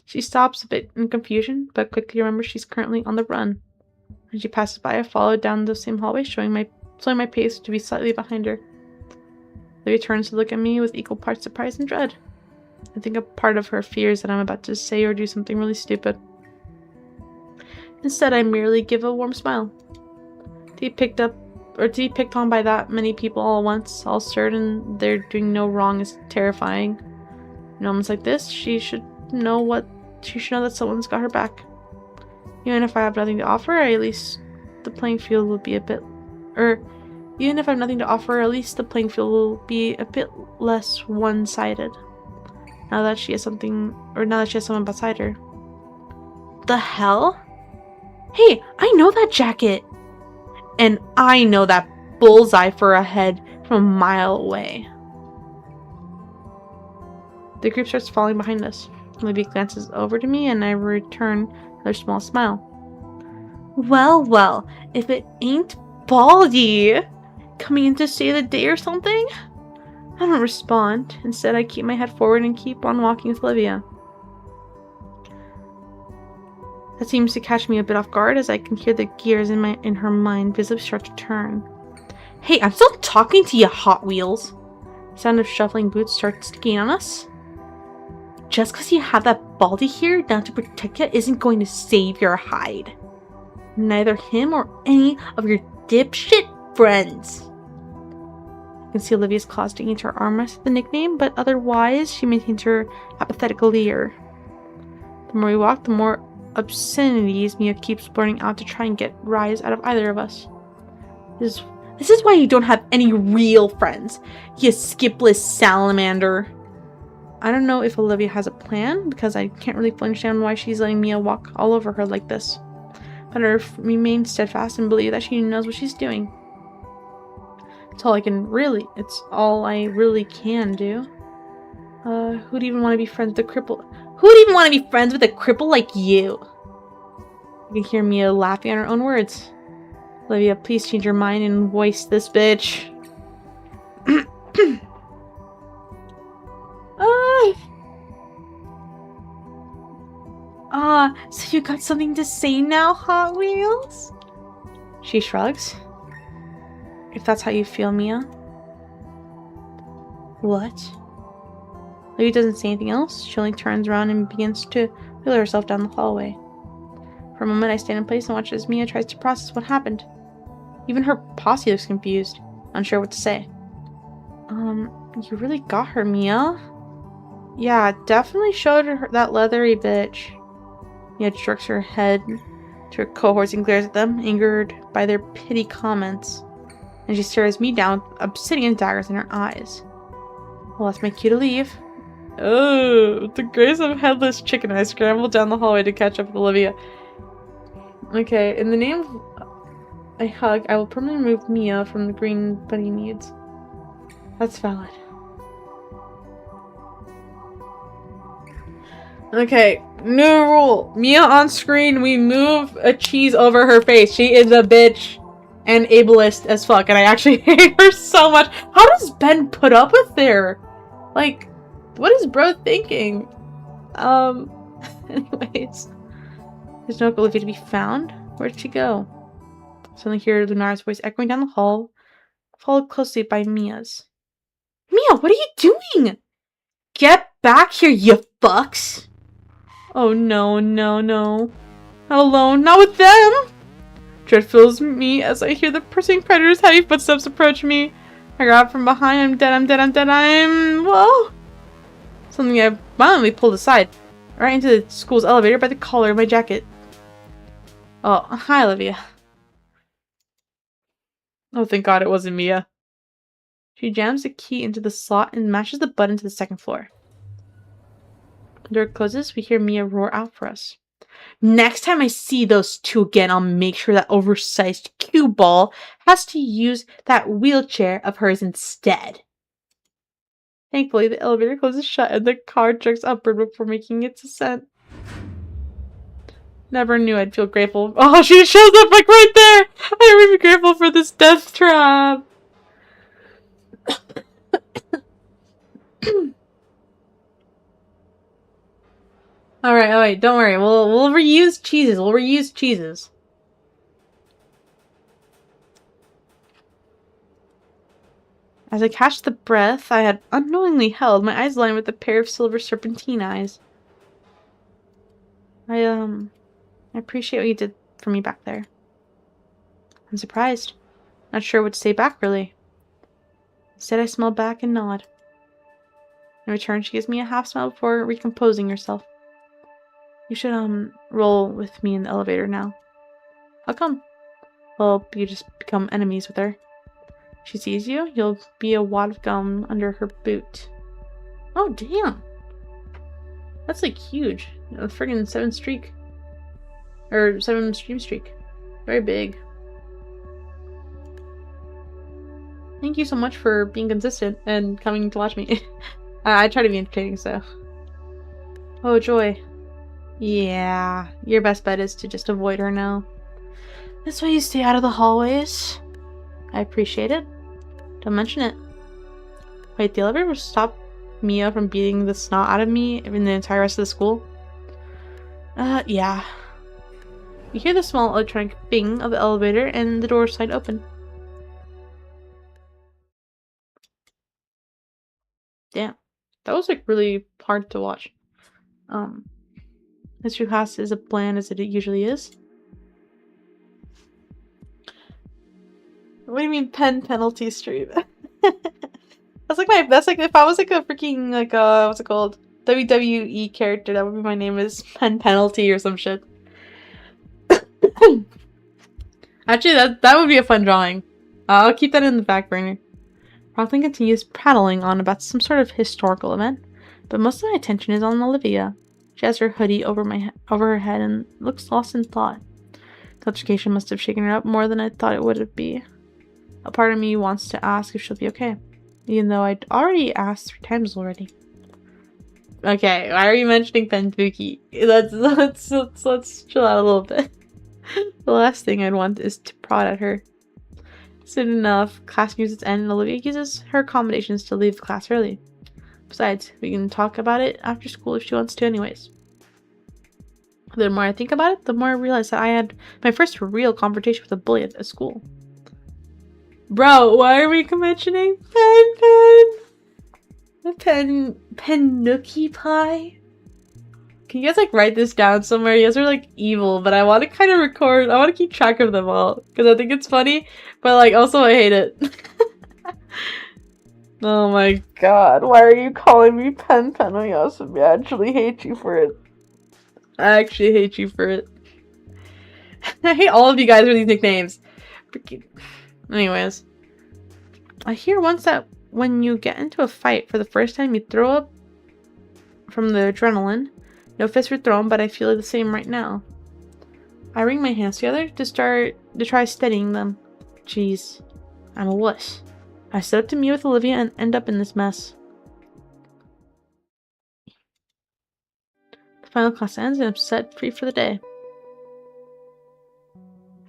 She stops a bit in confusion, but quickly remembers she's currently on the run. When she passes by, I follow down the same hallway, slowing my pace to be slightly behind her. Olivia turns to look at me with equal parts surprise and dread. I think a part of her fears that I'm about to say or do something really stupid. Instead, I merely give a warm smile. To be picked on by that many people all at once, all certain they're doing no wrong, is terrifying. In moments like this, she should know that someone's got her back. Even if I have nothing to offer, at least the playing field will be a bit less one-sided. Now that she has someone beside her. The hell? Hey, I know that jacket! And I know that bullseye for a head from a mile away. The group starts falling behind us. Olivia glances over to me and I return another small smile. Well, if it ain't Baldy! Coming in to save the day or something? I don't respond. Instead, I keep my head forward and keep on walking with Olivia. That seems to catch me a bit off guard as I can hear the gears in her mind visibly start to turn. Hey, I'm still talking to you, Hot Wheels! The sound of shuffling boots starts sticking on us. Just because you have that Baldy here down to protect you isn't going to save your hide. Neither him or any of your dipshit friends. I can see Olivia's claws digging into her armrest at the nickname, but otherwise she maintains her apathetic leer. The more we walk, the more obscenities Mia keeps blurting out to try and get rise out of either of us. This is why you don't have any real friends, you skipless salamander. I don't know if Olivia has a plan, because I can't really fully understand why she's letting Mia walk all over her like this. But I remain steadfast and believe that she knows what she's doing. It's all I really can do. Who'd even want to be friends with a cripple? Who'd even want to be friends with a cripple like you? You can hear Mia laughing at her own words. Olivia, please change your mind and voice this bitch. So you got something to say now, Hot Wheels? She shrugs. If that's how you feel, Mia. What? Olivia doesn't say anything else. She only turns around and begins to wheel herself down the hallway. For a moment, I stand in place and watch as Mia tries to process what happened. Even her posse looks confused, unsure what to say. You really got her, Mia. Yeah, definitely showed her that leathery bitch. Mia jerks her head to her cohorts and glares at them, angered by their petty comments. And she stares me down with obsidian daggers in her eyes. Well, that's my cue to leave. Oh, with the grace of headless chicken, I scramble down the hallway to catch up with Olivia. Okay, in the name of a hug, I will permanently remove Mia from the green bunny needs. That's valid. Okay, new rule. Mia on screen, we move a cheese over her face. She is a bitch and ableist as fuck, and I actually hate her so much. How does Ben put up with her? Like, what is bro thinking? Anyways. There's no Olivia to be found. Where'd she go? Suddenly hear Lunara's voice echoing down the hall, followed closely by Mia's. Mia, what are you doing? Get back here, you fucks! Oh no, no, no. Not alone, not with them! Dread fills me as I hear the pursuing predator's heavy footsteps approach me. I grab from behind, I'm dead, I'm dead, I'm dead, well... Something I violently pulled aside, right into the school's elevator by the collar of my jacket. Oh, hi, Olivia. Oh, thank God it wasn't Mia. She jams the key into the slot and mashes the button to the second floor. The door closes, we hear Mia roar out for us. Next time I see those two again, I'll make sure that oversized cue ball has to use that wheelchair of hers instead. Thankfully, the elevator closes shut and the car jerks upward before making its ascent. Never knew I'd feel grateful. Oh, she shows up like right there! I would be grateful for this death trap. Alright, don't worry. We'll reuse cheeses. We'll reuse cheeses. As I catch the breath I had unknowingly held, my eyes align with a pair of silver serpentine eyes. I appreciate what you did for me back there. I'm surprised. Not sure what to say back, really. Instead, I smile back and nod. In return, she gives me a half smile before recomposing herself. You should, roll with me in the elevator now. How come? Well, you just become enemies with her. If she sees you, you'll be a wad of gum under her boot. Oh, damn! That's, like, huge. A friggin' 7 streak. Or 7 stream streak. Very big. Thank you so much for being consistent and coming to watch me. I try to be entertaining, so. Oh, joy. Yeah, your best bet is to just avoid her now. This way you stay out of the hallways. I appreciate it. Don't mention it. Wait, the elevator will stop Mia from beating the snot out of me in the entire rest of the school? Yeah. You hear the small electronic bing of the elevator and the door slide open. Damn. That was like really hard to watch. History class is as bland as it usually is. What do you mean pen penalty stream? That's like if I was like a freaking like what's it called? WWE character, that would be my name is Pen Penalty or some shit. Actually that would be a fun drawing. I'll keep that in the back burner. Rockland continues prattling on about some sort of historical event, but most of my attention is on Olivia. She has her hoodie over her head and looks lost in thought. The altercation must have shaken her up more than I thought it would be. A part of me wants to ask if she'll be okay, even though I'd already asked 3 times already. Okay, why are you mentioning Penbuki? Let's chill out a little bit. The last thing I'd want is to prod at her. Soon enough, class nears its end and Olivia uses her accommodations to leave class early. Besides, we can talk about it after school if she wants to anyways. The more I think about it, the more I realize that I had my first real confrontation with a bully at school. Bro, why are we mentioning Pennuki Pie? Can you guys like write this down somewhere? You guys are like evil, but I want to kind of record. I want to keep track of them all because I think it's funny, but like also I hate it. Oh my god, why are you calling me Pen? I actually hate you for it. I actually hate you for it. I hate all of you guys for these nicknames. Anyways, I hear once that when you get into a fight for the first time, you throw up from the adrenaline. No fists were thrown, but I feel the same right now. I wring my hands together to try steadying them. Jeez, I'm a wuss. I set up to meet with Olivia and end up in this mess. The final class ends and I'm set free for the day.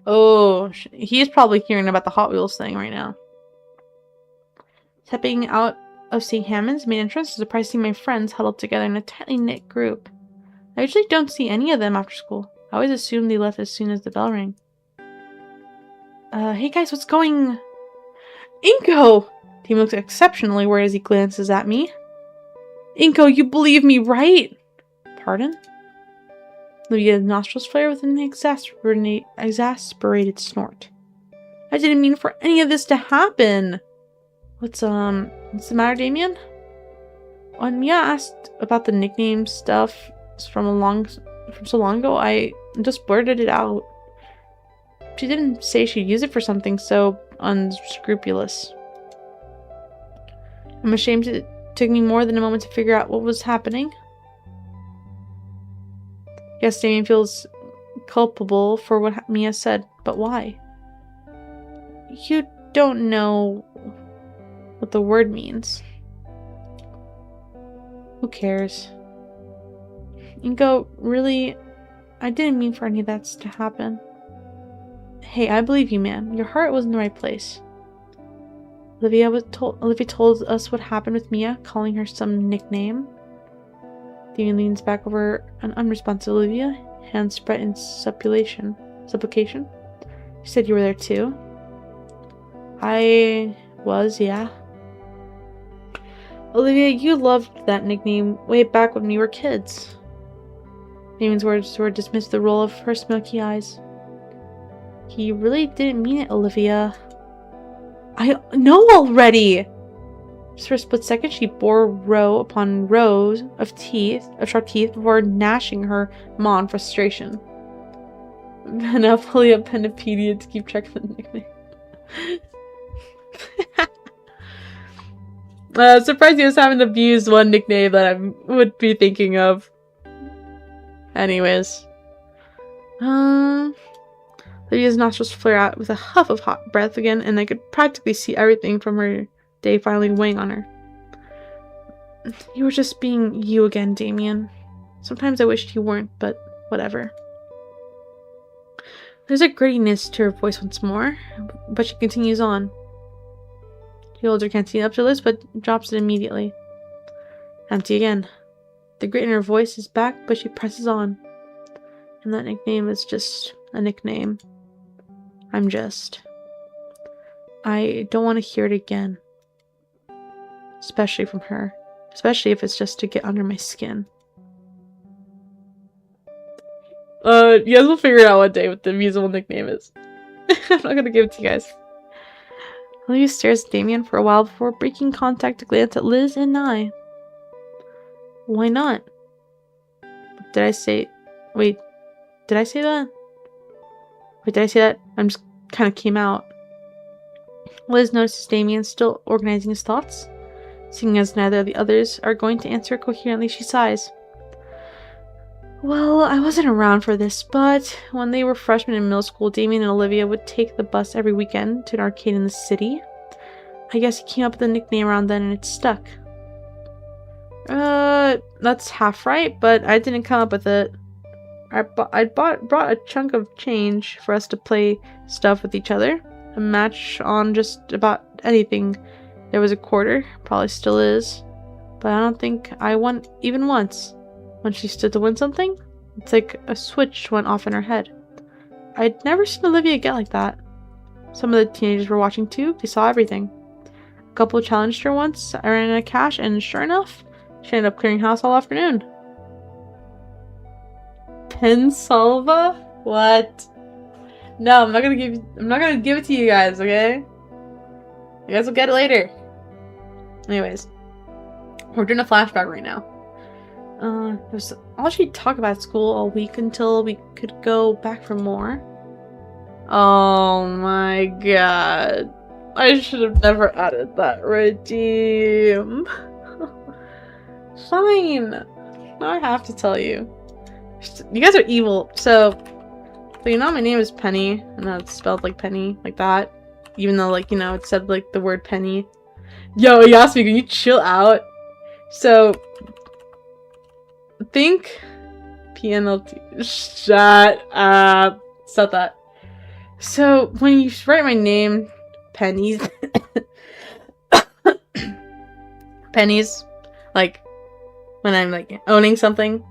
Oh, he's probably hearing about the Hot Wheels thing right now. Stepping out of St. Hammond's main entrance, surprised to see my friends huddled together in a tightly knit group. I usually don't see any of them after school. I always assume they left as soon as the bell rang. Hey guys, what's going... Inko! Tim looks exceptionally worried as he glances at me. Inko, you believe me, right? Pardon? Olivia's nostrils flare with an exasperated snort. I didn't mean for any of this to happen. What's the matter, Damien? When Mia asked about the nickname stuff from so long ago, I just blurted it out. She didn't say she'd use it for something so unscrupulous. I'm ashamed it took me more than a moment to figure out what was happening. Yes, Damien feels culpable for what Mia said, but why? You don't know what the word means. Who cares? Inko, really, I didn't mean for any of that to happen. Hey, I believe you, man. Your heart was in the right place. Olivia told us what happened with Mia, calling her some nickname. Damien leans back over an unresponsive Olivia, hands spread in supplication. You said you were there too? I was, yeah. Olivia, you loved that nickname way back when we were kids. Damien's words were dismissed the roll of her smoky eyes. He really didn't mean it, Olivia. I know already! Just for a split second, she bore row upon rows of sharp teeth before gnashing her maw in frustration. Monopoly of Pennipedia to keep track of the nickname. Surprised you just haven't abused one nickname that I would be thinking of. Anyways. Olivia's nostrils flare out with a huff of hot breath again, and I could practically see everything from her day finally weighing on her. You were just being you again, Damien. Sometimes I wished you weren't, but whatever. There's a grittiness to her voice once more, but she continues on. She holds her canteen up to her lips, but drops it immediately. Empty again. The grit in her voice is back, but she presses on. And that nickname is just a nickname. I don't want to hear it again. Especially from her. Especially if it's just to get under my skin. You guys will figure it out one day what the musical nickname is. I'm not gonna give it to you guys. Olivia stares at Damien for a while before breaking contact to glance at Liz and I. Why not? Did I say... Wait, did I say that? Wait, did I say that? I'm just kind of came out. Liz notices Damien still organizing his thoughts. Seeing as neither of the others are going to answer coherently, she sighs. Well, I wasn't around for this, but when they were freshmen in middle school, Damien and Olivia would take the bus every weekend to an arcade in the city. I guess he came up with a nickname around then and it stuck. That's half right, but I didn't come up with it. brought a chunk of change for us to play stuff with each other. A match on just about anything. There was a quarter, probably still is, but I don't think I won even once. When she stood to win something, it's like a switch went off in her head. I'd never seen Olivia get like that. Some of the teenagers were watching too. They saw everything. A couple challenged her once. I ran out of cash, and sure enough, she ended up clearing house all afternoon. Pensalva? What? No, I'm not gonna give it to you guys, okay? You guys will get it later. Anyways, we're doing a flashback right now. It was all she'd talk about school all week until we could go back for more. Oh my god. I should have never added that redeem. Fine. Now I have to tell you. You guys are evil. So you know my name is Penny, and that's spelled like penny, like that. Even though, like, you know, it said like the word penny. Yo, Yasmi, can you chill out? So think PNLT. Shut up. Stop that. So when you write my name, pennies, pennies, like when I'm like owning something,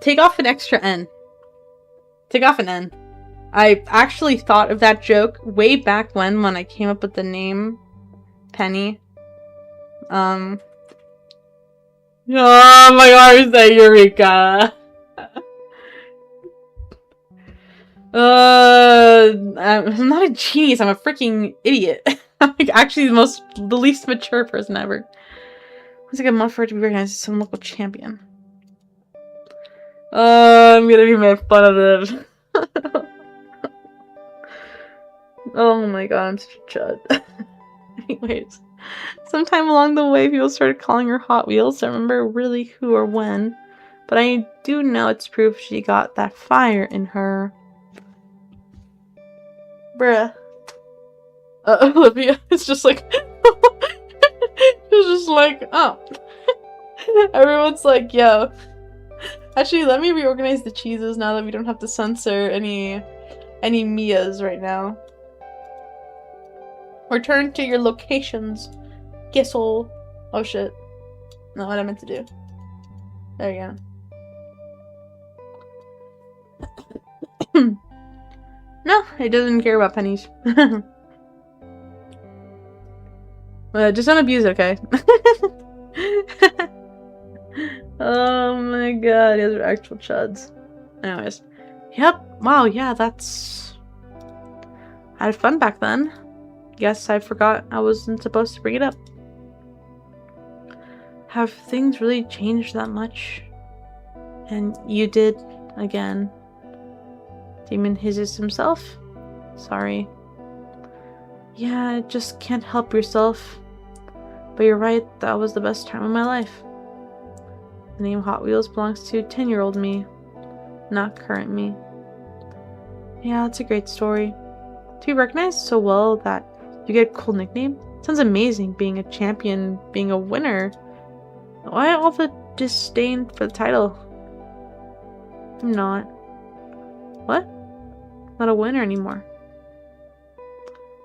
take off an extra N. Take off an N. I actually thought of that joke way back when I came up with the name Penny. Oh my god, is that Eureka? I'm not a genius, I'm a freaking idiot. I'm like actually the least mature person ever. It's like a month for it to be recognized as some local champion. I'm gonna be made fun of them. Oh my god, I'm such a chud. Anyways, sometime along the way, people started calling her Hot Wheels. I don't remember really who or when, but I do know it's proof she got that fire in her. Bruh. Olivia is just like, it's just like, oh. Everyone's like, yo. Actually, let me reorganize the cheeses now that we don't have to censor any Mias right now. Return to your locations. Gissel. Oh shit. Not what I meant to do. There you go. No, it doesn't care about pennies. Just don't abuse it, okay? Oh my god, these are actual chuds. Anyways. Yep. Wow, yeah, that's... I had fun back then. Guess I forgot I wasn't supposed to bring it up. Have things really changed that much? And you did, again. Demon Hizzes himself? Sorry. Yeah, just can't help yourself. But you're right, that was the best time of my life. The name Hot Wheels belongs to 10-year-old me, not current me. Yeah, that's a great story. To be recognized so well that you get a cool nickname? Sounds amazing, being a champion, being a winner. Why all the disdain for the title? I'm not. What? Not a winner anymore.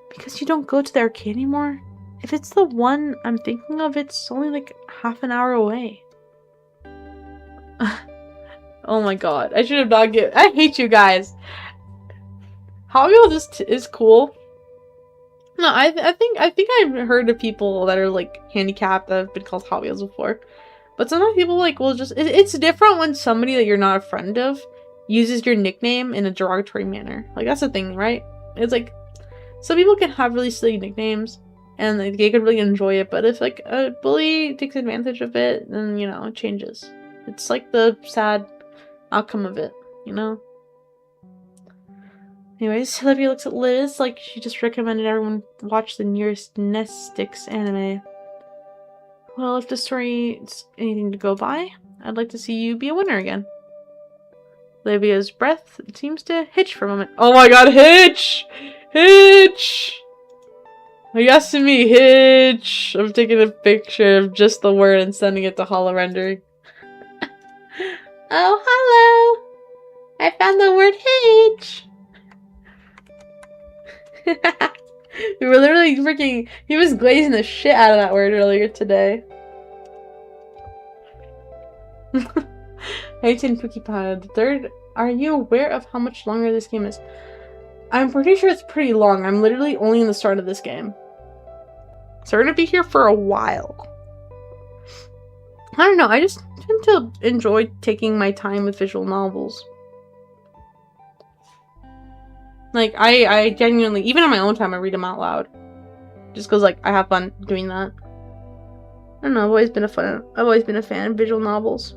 Because you don't go to the arcade anymore? If it's the one I'm thinking of, it's only like half an hour away. Oh my god, I should have not given. I hate you guys. Hot Wheels is cool. No, I think I've heard of people that are like handicapped that have been called Hot Wheels before. But sometimes people like will just it's different when somebody that you're not a friend of uses your nickname in a derogatory manner. Like that's the thing, right? It's like some people can have really silly nicknames and like, they could really enjoy it, but if like a bully takes advantage of it, then you know, it changes. It's like the sad outcome of it, you know? Anyways, Olivia looks at Liz like she just recommended everyone watch the nearest Nestix anime. Well, if the story's anything to go by, I'd like to see you be a winner again. Olivia's breath seems to hitch for a moment. Oh my god, hitch! Hitch! Are you asking me hitch? I'm taking a picture of just the word and sending it to holo rendering. Oh, hello! I found the word H! We were literally freaking... He was glazing the shit out of that word earlier today. 18 Cookie Pie. The third. Are you aware of how much longer this game is? I'm pretty sure it's pretty long. I'm literally only in the start of this game. So we're gonna be here for a while. I don't know, I just tend to enjoy taking my time with visual novels. Like, I genuinely, even on my own time, I read them out loud. Just because, like, I have fun doing that. I don't know, I've always been a fan of visual novels.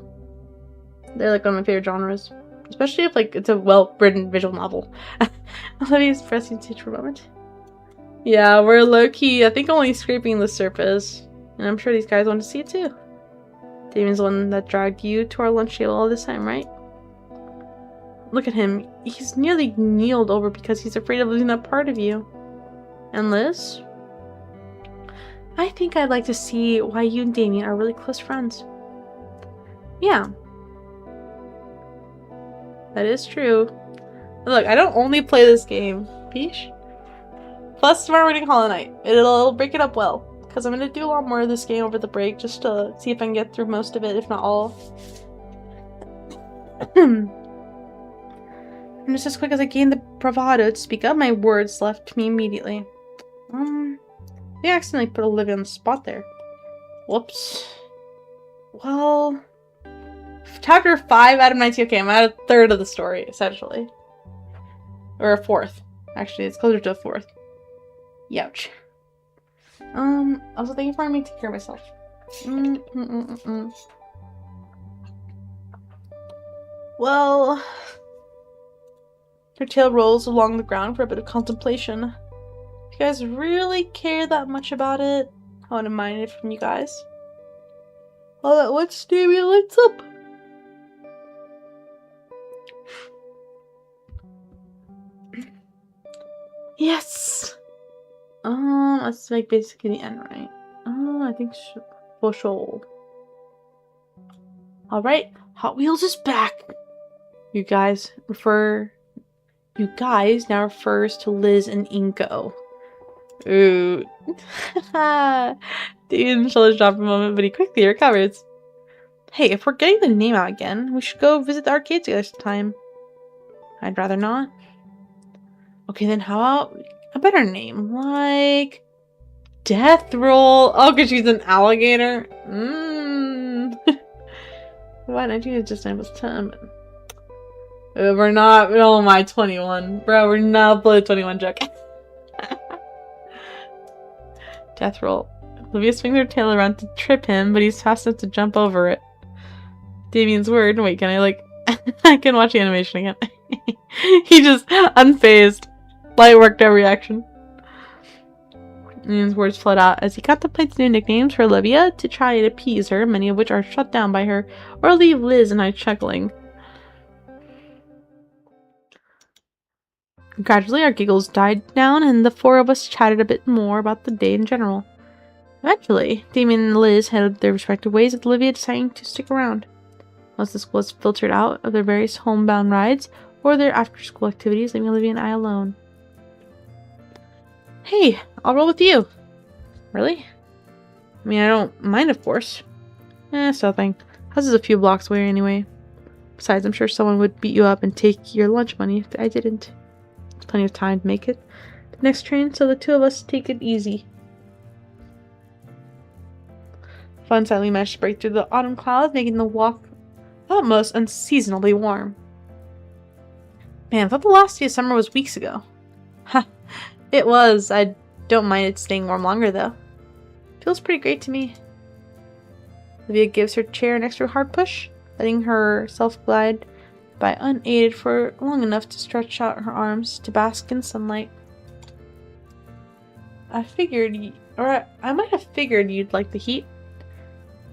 They're, like, one of my favorite genres. Especially if, like, it's a well-written visual novel. Let me just press you for a moment. Yeah, we're low-key, I think, only scraping the surface. And I'm sure these guys want to see it, too. Damon's the one that dragged you to our lunch table all this time, right? Look at him. He's nearly kneeled over because he's afraid of losing that part of you. And Liz? I think I'd like to see why you and Damien are really close friends. Yeah. That is true. Look, I don't only play this game. Peesh. Plus, tomorrow we're doing Hollow Knight. It'll break it up well. Because I'm going to do a lot more of this game over the break. Just to see if I can get through most of it, if not all. And just as quick as I gained the bravado to speak up, my words left me immediately. They accidentally put Olivia on the spot there. Whoops. Well... Chapter 5 out of 19. Okay, I'm at a third of the story, essentially. Or a fourth. Actually, it's closer to a fourth. Youch. Also, thank you for letting me take care of myself. Well... Her tail rolls along the ground for a bit of contemplation. If you guys really care that much about it, I wouldn't mind it from you guys. All that one Damien lights up. Yes! Let's make basically the end, right? I think for sure. Alright, Hot Wheels is back! You guys now refers to Liz and Inko. Ooh. Damon's shoulders dropped for a moment, but he quickly recovers. Hey, if we're getting the name out again, we should go visit the arcade together sometime. I'd rather not. Okay, then how about a better name? Like... Death Roll. Oh, because she's an alligator? Why didn't you just name us 10? We're not... Oh my, 21. Bro, we're not below 21 joke. Death Roll. Olivia swings her tail around to trip him, but he's fast enough to jump over it. Damien's word. Wait, can I, like... I can watch the animation again. He just unfazed. Light worked every reaction. Damien's words flowed out as he contemplates new nicknames for Olivia to try to appease her, many of which are shut down by her, or leave Liz and I chuckling. Gradually, our giggles died down, and the four of us chatted a bit more about the day in general. Eventually, Damien and Liz headed their respective ways, with Olivia deciding to stick around. Once the school was filtered out of their various homebound rides or their after-school activities, leaving Olivia and I alone. Hey, I'll roll with you. Really? I mean, I don't mind, of course. Something. House is a few blocks away anyway. Besides, I'm sure someone would beat you up and take your lunch money if I didn't. There's plenty of time to make it. The next train, so the two of us take it easy. Fun silently managed to break through the autumn clouds, making the walk almost unseasonably warm. Man, I thought the last day of summer was weeks ago. Ha, it was. I don't mind it staying warm longer, though. Feels pretty great to me. Olivia gives her chair an extra hard push, letting herself glide by unaided for long enough to stretch out her arms to bask in sunlight. I might have figured you'd like the heat.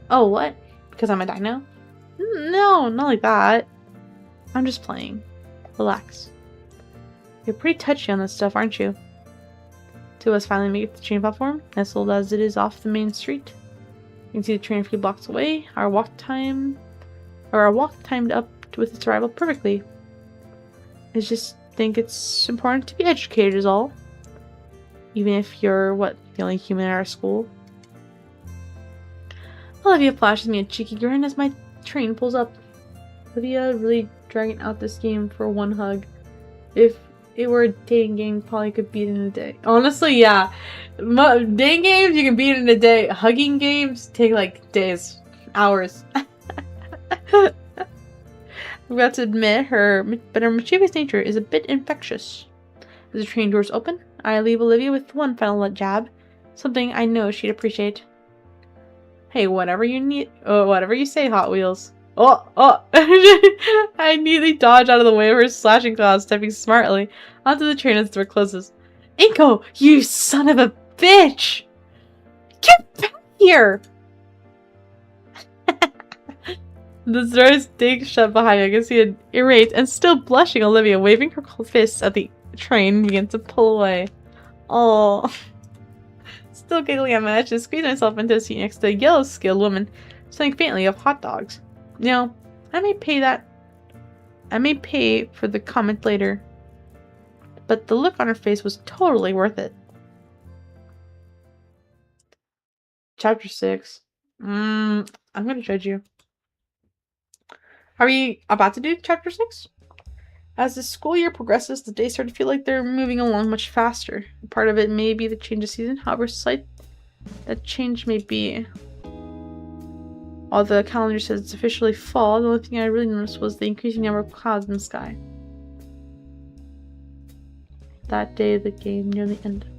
Oh, what? Because I'm a dino? No, not like that. I'm just playing. Relax. You're pretty touchy on this stuff, aren't you? Two of us finally make it to the train platform, nestled as it is off the main street. You can see the train a few blocks away. Our walk time or a walk timed up with its arrival perfectly. I just think it's important to be educated is all. Even if you're, the only human at our school. Olivia flashes me a cheeky grin as my train pulls up. Olivia really dragging out this game for one hug. If it were a dating game, probably could beat it in a day. Honestly, yeah. Dating games, you can beat it in a day. Hugging games take like days, hours. I've got to admit, her mischievous nature is a bit infectious. As the train doors open, I leave Olivia with one final jab. Something I know she'd appreciate. Hey, whatever you need. Oh, whatever you say, Hot Wheels. Oh! I neatly dodge out of the way of her slashing claws, stepping smartly onto the train as the door closes. Inko, you son of a bitch! Get back here! The doors ding shut behind me. I can see an irate and still blushing Olivia waving her cold fists at the train and begin to pull away. Oh. Still giggling, I managed to squeeze myself into a seat next to a yellow-skilled woman, smelling faintly of hot dogs. Now, I may pay for the comment later, but the look on her face was totally worth it. Chapter 6. I'm gonna judge you. Are we about to do Chapter 6? As the school year progresses, the days start to feel like they're moving along much faster. Part of it may be the change of season, however slight that change may be. While the calendar says it's officially fall, the only thing I really noticed was the increasing number of clouds in the sky. That day the game nearly ended.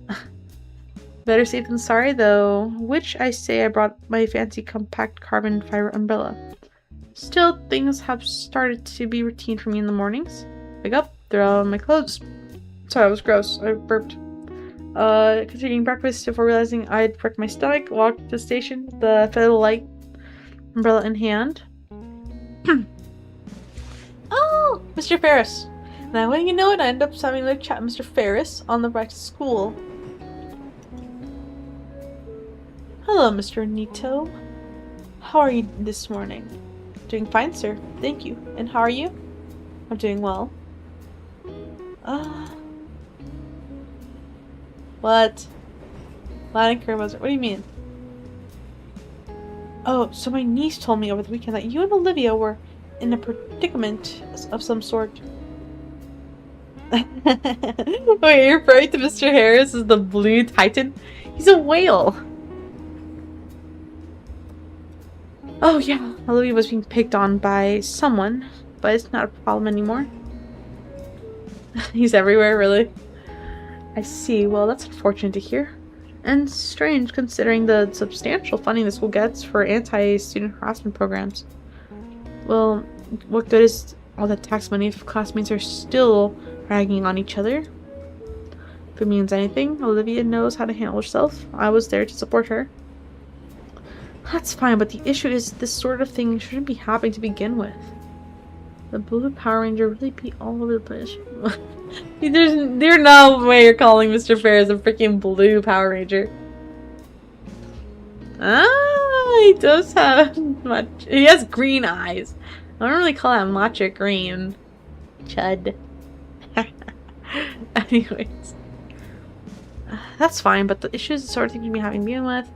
Better safe than sorry though, which I say I brought my fancy compact carbon fiber umbrella. Still, things have started to be routine for me in the mornings. Wake up, throw on my clothes. Sorry, that was gross. I burped. Continuing breakfast before realizing I'd wrecked my stomach, walked to the station, the feather light umbrella in hand. Oh, Mr. Ferris. Now, when you know it, I end up having a chat with Mr. Ferris on the way to school. Hello, Mr. Nito. How are you this morning? Doing fine, sir. Thank you. And how are you? I'm doing well. What? Latin Kermos. What do you mean? Oh, so my niece told me over the weekend that you and Olivia were in a predicament of some sort. Wait, you're referring to Mr. Harris as the Blue Titan? He's a whale! Oh yeah, Olivia was being picked on by someone, but it's not a problem anymore. He's everywhere, really? I see. Well, that's unfortunate to hear. And strange, considering the substantial funding the school gets for anti-student harassment programs. Well, what good is all that tax money if classmates are still ragging on each other? If it means anything, Olivia knows how to handle herself. I was there to support her. That's fine, but the issue is this sort of thing shouldn't be happening to begin with. The Blue Power Ranger really be all over the place. There's no way you're calling Mr. Ferris a freaking Blue Power Ranger. Ah, he does have much. He has green eyes. I don't really call that matcha green. Chud. Anyways. That's fine, but the issue is the sort of thing you'd be having to begin with.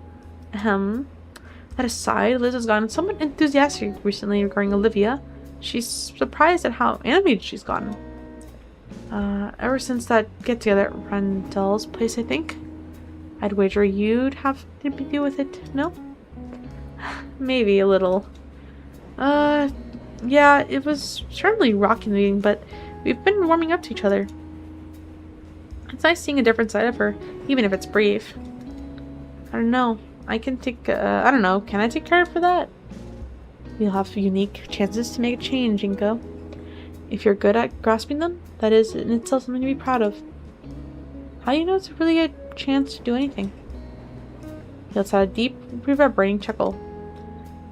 That aside, Liz has gotten somewhat enthusiastic recently regarding Olivia. She's surprised at how animated she's gotten. Ever since that get-together at Randall's place, I think. I'd wager you'd have to deal with it, no? Maybe a little. Yeah, it was certainly rocking the meeting, but we've been warming up to each other. It's nice seeing a different side of her, even if it's brief. I don't know. I can take, I don't know, can I take credit for that? You'll have unique chances to make a change, Inko. If you're good at grasping them, that is in itself something to be proud of. How do you know it's a really good chance to do anything? He lets out a deep, reverberating chuckle.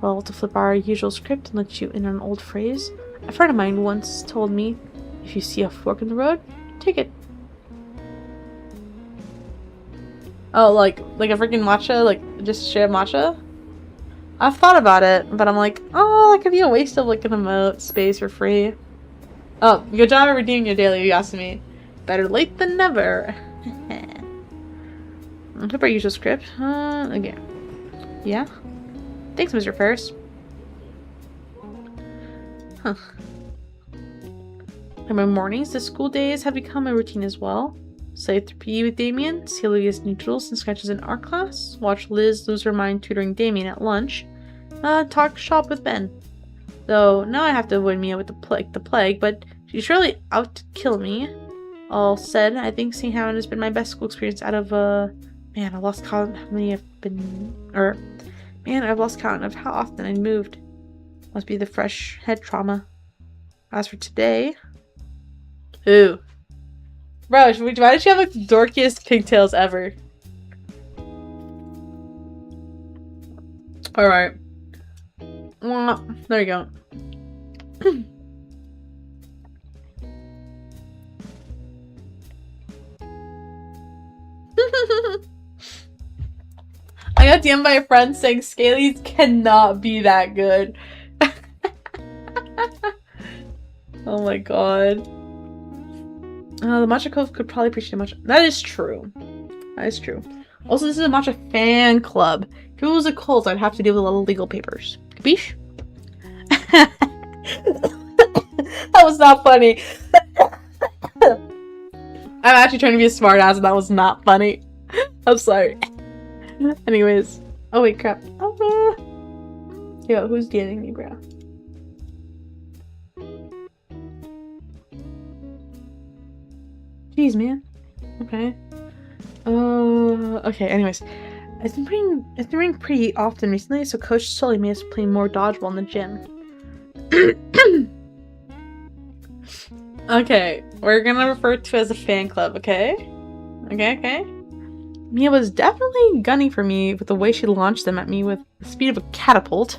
Well, to flip our usual script and let you in on an old phrase, a friend of mine once told me, if you see a fork in the road, take it. Oh, like a freaking matcha? Like, just straight up matcha? I've thought about it, but I'm like, oh, that could be a waste of like an emote space for free. Oh, good job at redeeming your daily, you asked me. Better late than never. I hope I use your script. Again. Yeah? Thanks, Mr. Ferris. Huh. In my mornings, the school days have become a routine as well. Study 3P with Damien, see Olivia's neutrals and sketches in art class, watch Liz lose her mind tutoring Damien at lunch, talk shop with Ben. Though now I have to avoid Mia with the plague, but she's surely out to kill me. All said, I think St. Haven has been my best school experience out of, man, I've lost count how many I've been, I've lost count of how often I moved. Must be the fresh head trauma. As for today... Ooh. Bro, why did you have like the dorkiest pigtails ever? Alright. There you go. I got DM'd by a friend saying Scalies cannot be that good. Oh my god. The matcha cove could probably appreciate matcha. That is true. That is true. Also, this is a matcha fan club. If it was a cult, I'd have to deal with a lot of legal papers. Capiche? That was not funny. I'm actually trying to be a smartass and that was not funny. I'm sorry. Anyways. Oh wait, crap. Yo, who's DMing me, bro? Jeez, man. Okay. Okay, anyways. It's been raining pretty often recently, so Coach Sully made us play more dodgeball in the gym. Okay, we're gonna refer to it as a fan club, okay? Okay. Mia was definitely gunning for me with the way she launched them at me with the speed of a catapult.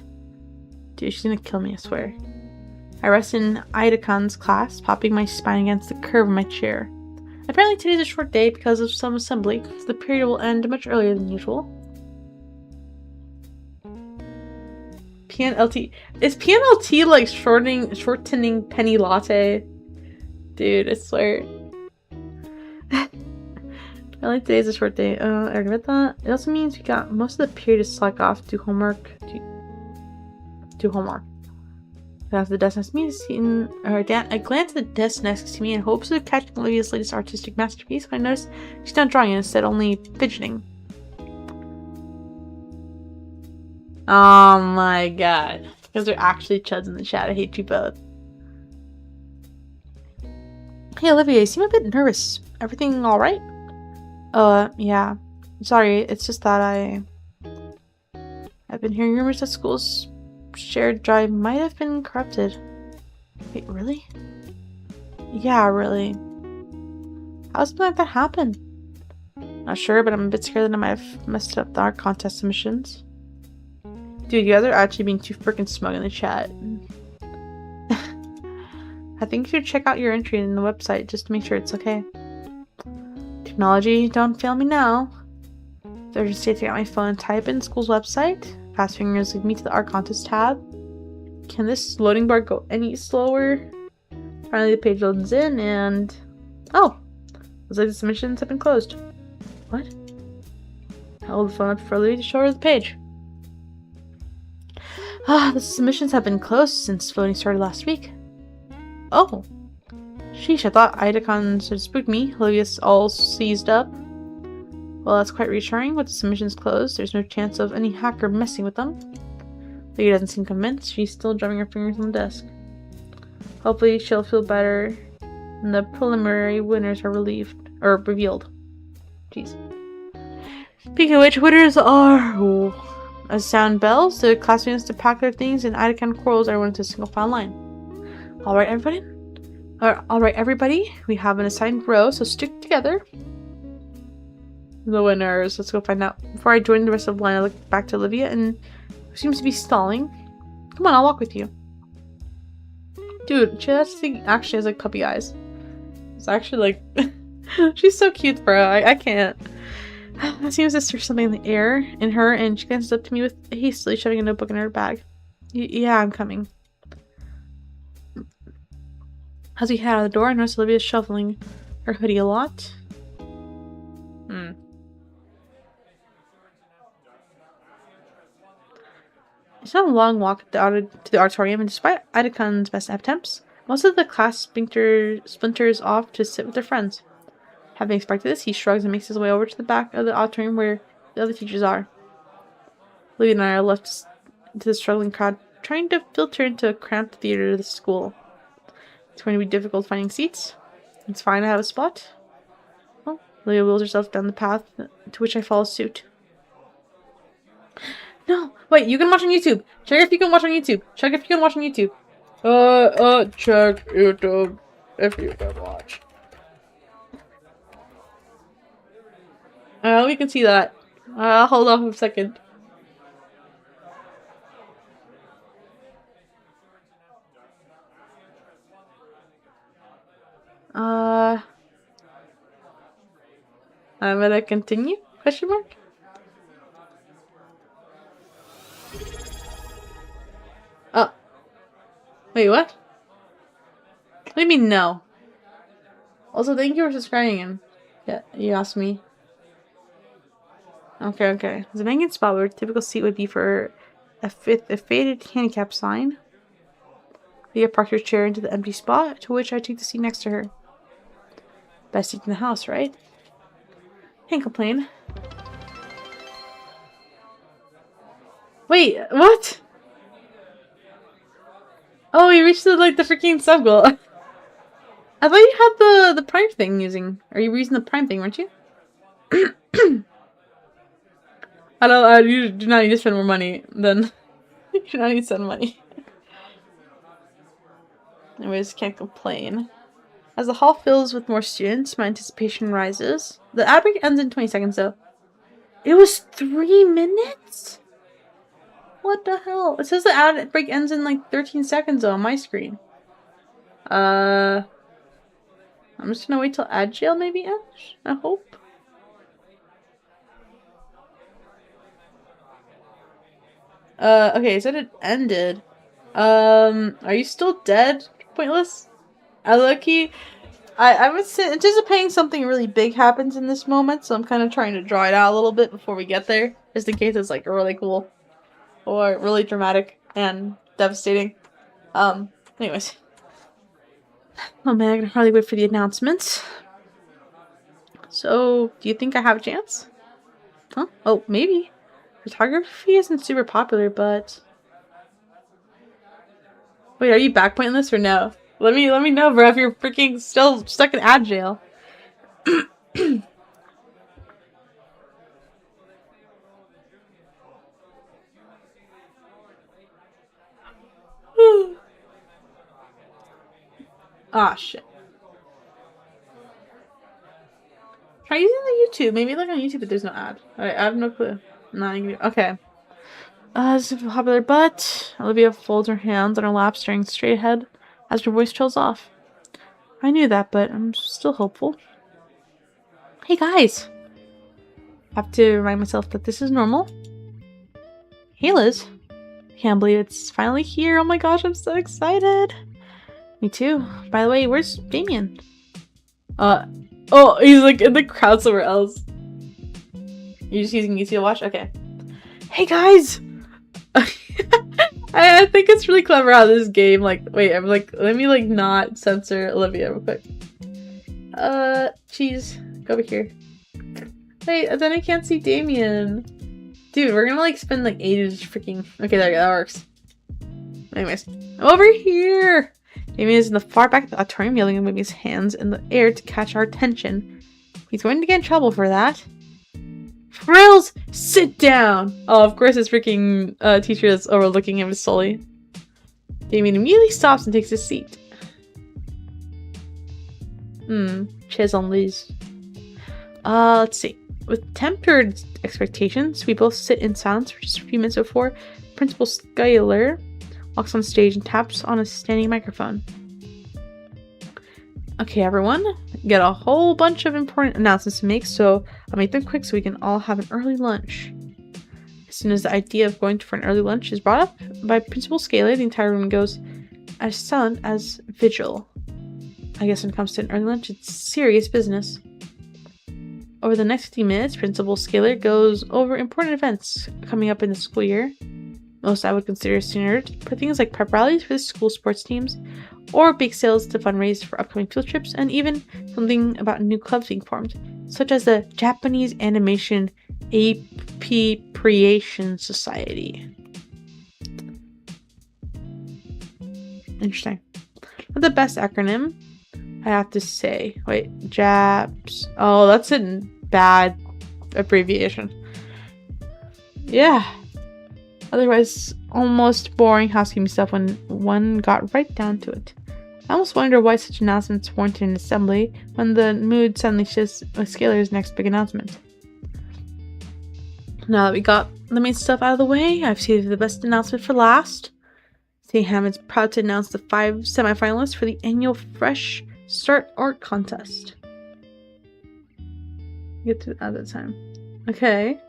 Dude, she's gonna kill me, I swear. I rest in Idacon's class, popping my spine against the curve of my chair. Apparently today's a short day because of some assembly, so the period will end much earlier than usual. PNLT. Is PNLT like shortening Penni Latte? Dude, I swear. Apparently today's a short day. I read that. It also means we got most of the period to slack off, do homework. Do homework. After the desk next to me, I glance at the desk next to me in hopes of catching Olivia's latest artistic masterpiece. I notice she's not drawing and instead only fidgeting. Oh my god. Because they're actually chuds in the chat. I hate you both. Hey Olivia, you seem a bit nervous. Everything alright? Yeah. Sorry, it's just that I've been hearing rumors that school's shared drive might have been corrupted. Wait, really? Yeah, really. How something like that happen? Not sure, but I'm a bit scared that I might have messed up our contest submissions. Dude, you guys are actually being too freaking smug in the chat. I think you should check out your entry in the website just to make sure it's okay. Technology, don't fail me now. So I just take out my phone and type in school's website. Fast fingers lead me to the art contest tab. Can this loading bar go any slower? Finally the page loads in and... Oh! Looks like the submissions have been closed. What? I hold the phone up for Louie to show her the page. The submissions have been closed since voting started last week. Oh! Sheesh, I thought Idacon had spooked me. Olivia's all seized up. Well, that's quite reassuring. With the submissions closed, there's no chance of any hacker messing with them. Olivia doesn't seem convinced. She's still drumming her fingers on the desk. Hopefully, she'll feel better when the preliminary winners are revealed. Jeez. Speaking of which, winners are... As sound bells, the class begins to pack their things, and Idacon quarrels everyone into a single file line. Alright, everybody. We have an assigned row, so stick together. The winners. Let's go find out. Before I join the rest of the line, I look back to Olivia and who seems to be stalling. Come on, I'll walk with you. Dude, she actually has like puppy eyes. It's actually like she's so cute, bro. I can't. It seems as if there's something in the air in her, and she glances up to me with hastily shoving a notebook in her bag. Yeah, I'm coming. As we head out of the door, I noticed Olivia shuffling her hoodie a lot. It's not a long walk to the auditorium, and despite Idacon's best attempts, most of the class splinters off to sit with their friends. Having expected this, he shrugs and makes his way over to the back of the auditorium where the other teachers are. Louie and I are left to the struggling crowd, trying to filter into a cramped theater of the school. It's going to be difficult finding seats. It's fine to have a spot. Well, Leah wheels herself down the path, to which I follow suit. No! Wait, you can watch on YouTube! Check if you can watch on YouTube! Check if you can watch on YouTube! Check YouTube if you can watch. We can see that. Hold on a second. I'm gonna continue? Question mark? Oh. Wait, what? What do you mean no? Also, thank you for subscribing and yeah, you asked me. Okay. There's a vacant spot where a typical seat would be for a faded handicap sign. Leah parked her chair into the empty spot, to which I take the seat next to her. Best seat in the house, right? Can't complain. Wait, what? Oh, you reached the freaking sub goal. I thought you had the prime thing using. Are you using the prime thing, weren't you? You do not need to spend more money than you do not need to spend money. Anyways, can't complain. As the hall fills with more students, my anticipation rises. The ad break ends in 20 seconds though. It was 3 minutes? What the hell? It says the ad break ends in like 13 seconds though on my screen. I'm just gonna wait till ad jail maybe ends, I hope. Okay, so it ended. Are you still dead? Pointless? I'm anticipating something really big happens in this moment, so I'm kind of trying to draw it out a little bit before we get there, just in case it's like really cool or really dramatic and devastating. Anyways. Oh man, I can hardly wait for the announcements. So, do you think I have a chance? Huh? Oh, maybe. Photography isn't super popular, but... Wait, are you backpointing this or no? Let me know, bro, if you're freaking still stuck in ad jail. Ah, shit. Try using the YouTube. Maybe look on YouTube if there's no ad. Alright, I have no clue. Okay. This is popular, but Olivia folds her hands on her lap, staring straight ahead as her voice trails off. I knew that, but I'm still hopeful. Hey guys! I have to remind myself that this is normal. Hey Liz. I can't believe it's finally here. Oh my gosh, I'm so excited. Me too. By the way, where's Damien? Oh, he's like in the crowd somewhere else. You're just using YouTube to watch? Okay. Hey guys! I think it's really clever how this game, wait, I'm let me not censor Olivia real quick. Cheese. Go over here. Wait, then I can't see Damien. Dude, we're gonna spend ages freaking... Okay, there you go, that works. Anyways, I'm over here! Damien is in the far back of the auditorium, yelling and waving his hands in the air to catch our attention. He's going to get in trouble for that. Frills, sit down! Oh, of course his freaking teacher is overlooking him solely. Damien immediately stops and takes his seat. Chaise on Liz. Let's see. With tempered expectations, we both sit in silence for just a few minutes before Principal Schuyler walks on stage and taps on a standing microphone. Okay, everyone, get a whole bunch of important announcements to make, so I'll make them quick so we can all have an early lunch. As soon as the idea of going for an early lunch is brought up by Principal Scaler, the entire room goes as silent as vigil. I guess when it comes to an early lunch, it's serious business. Over the next 15 minutes, Principal Scaler goes over important events coming up in the school year. Most I would consider standard for things like prep rallies for the school sports teams, or bake sales to fundraise for upcoming field trips, and even something about new clubs being formed, such as the Japanese Animation Appropriation Society. Interesting. Not the best acronym, I have to say. Wait, JAPS. Oh, that's a bad abbreviation. Yeah. Otherwise, almost boring housekeeping stuff when one got right down to it. I almost wonder why such announcements weren't in an assembly when the mood suddenly shifts with Scaler's next big announcement. Now that we got the main stuff out of the way, I've saved the best announcement for last. St. Hammond's proud to announce the 5 semifinalists for the annual Fresh Start Art Contest. Get to at that time. Okay.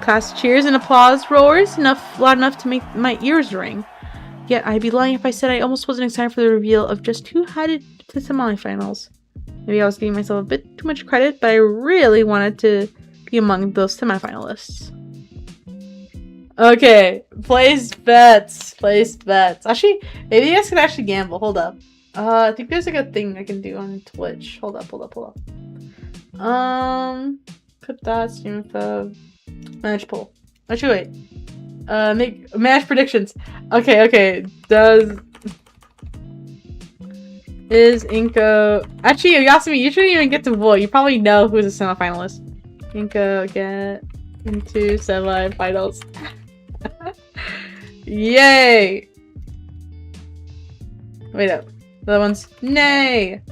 Class cheers and applause roars loud enough to make my ears ring. Yet I'd be lying if I said I almost wasn't excited for the reveal of just who headed to the semifinals. Maybe I was giving myself a bit too much credit, but I really wanted to be among those semifinalists. Okay, place bets. Actually, maybe you guys can actually gamble. Hold up. I think there's like a thing I can do on Twitch. Hold up. Put that stream info. Manage poll. Actually, wait. Make match predictions. Okay. Is Inko... Actually, if you ask me, you shouldn't even get to vote. You probably know who's a semifinalist. Inko, get into semifinals. Yay! Wait up. The other one's nay!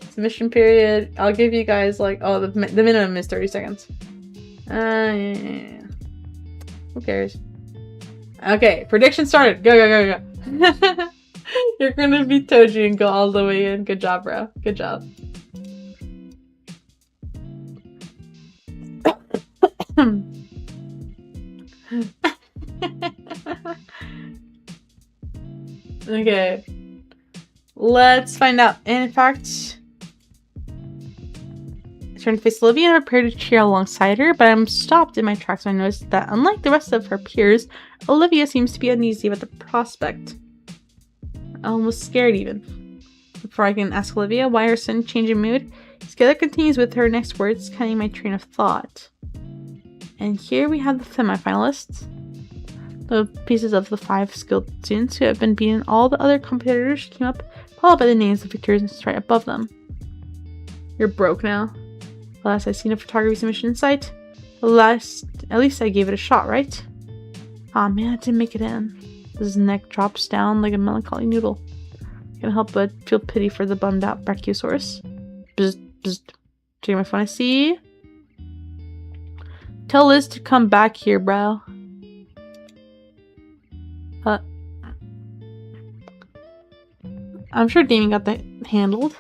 Submission period. I'll give you guys like... Oh, the minimum is 30 seconds. Yeah. Who cares? Okay, prediction started. Go. You're gonna beat Toji and go all the way in. Good job, bro. Good job. Okay. Let's find out. In fact, I turned to face Olivia and I prepared to cheer alongside her, but I'm stopped in my tracks when I noticed that, unlike the rest of her peers, Olivia seems to be uneasy about the prospect. Almost scared, even. Before I can ask Olivia why her sudden change in mood, Scalar continues with her next words, cutting my train of thought. And here we have the semifinalists. The pieces of the 5 skilled students who have been beaten. All the other competitors came up, followed by the names of victors right above them. You're broke now. Last I seen a photography submission in sight. At least I gave it a shot, right? Aw man, I didn't make it in. His neck drops down like a melancholy noodle. I can't help but feel pity for the bummed out Brachiosaurus. Bzz. Checking my phone, I see. Tell Liz to come back here, bro. I'm sure Damien got that handled.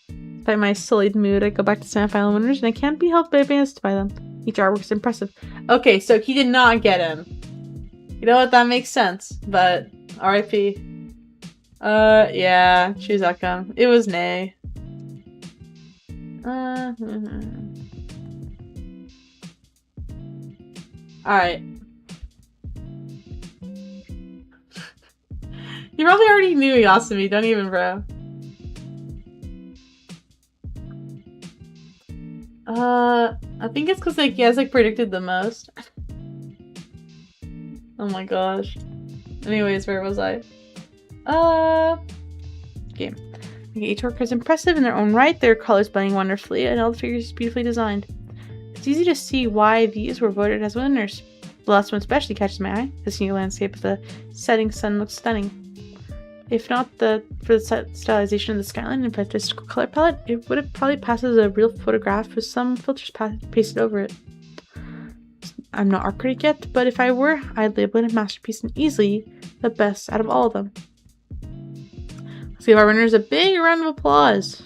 Despite my sullied mood, I go back to semifinal winners, and I can't be helped but advanced by them. Each artwork is impressive. Okay, so he did not get him. You know what? That makes sense, but R.I.P. Yeah, choose outcome. It was nay. Alright. You probably already knew Yasumi, don't even, bro. I think it's because like he has like predicted the most. Oh my gosh. Anyways, where was I? Game. Okay, each work is impressive in their own right. Their colors blending wonderfully, and all the figures beautifully designed. It's easy to see why these were voted as winners. The last one especially catches my eye. The scenery landscape of the setting sun looks stunning. If not for the stylization of the skyline and artistical color palette, it would have probably passed as a real photograph with some filters pasted over it. I'm not art critic yet, but if I were, I'd label it a masterpiece and easily the best out of all of them. Let's give our winners a big round of applause.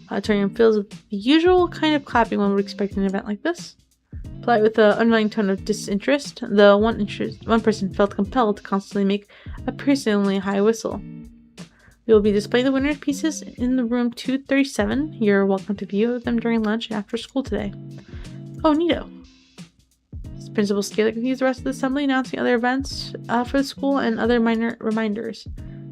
Auditorium fills with the usual kind of clapping one would expect in an event like this. Polite with an underlying tone of disinterest, the one person felt compelled to constantly make a piercingly high whistle. We will be displaying the winners' pieces in the room 237. You're welcome to view them during lunch and after school today. Oh, neato. Principal Scaler continues the rest of the assembly, announcing other events for the school and other minor reminders.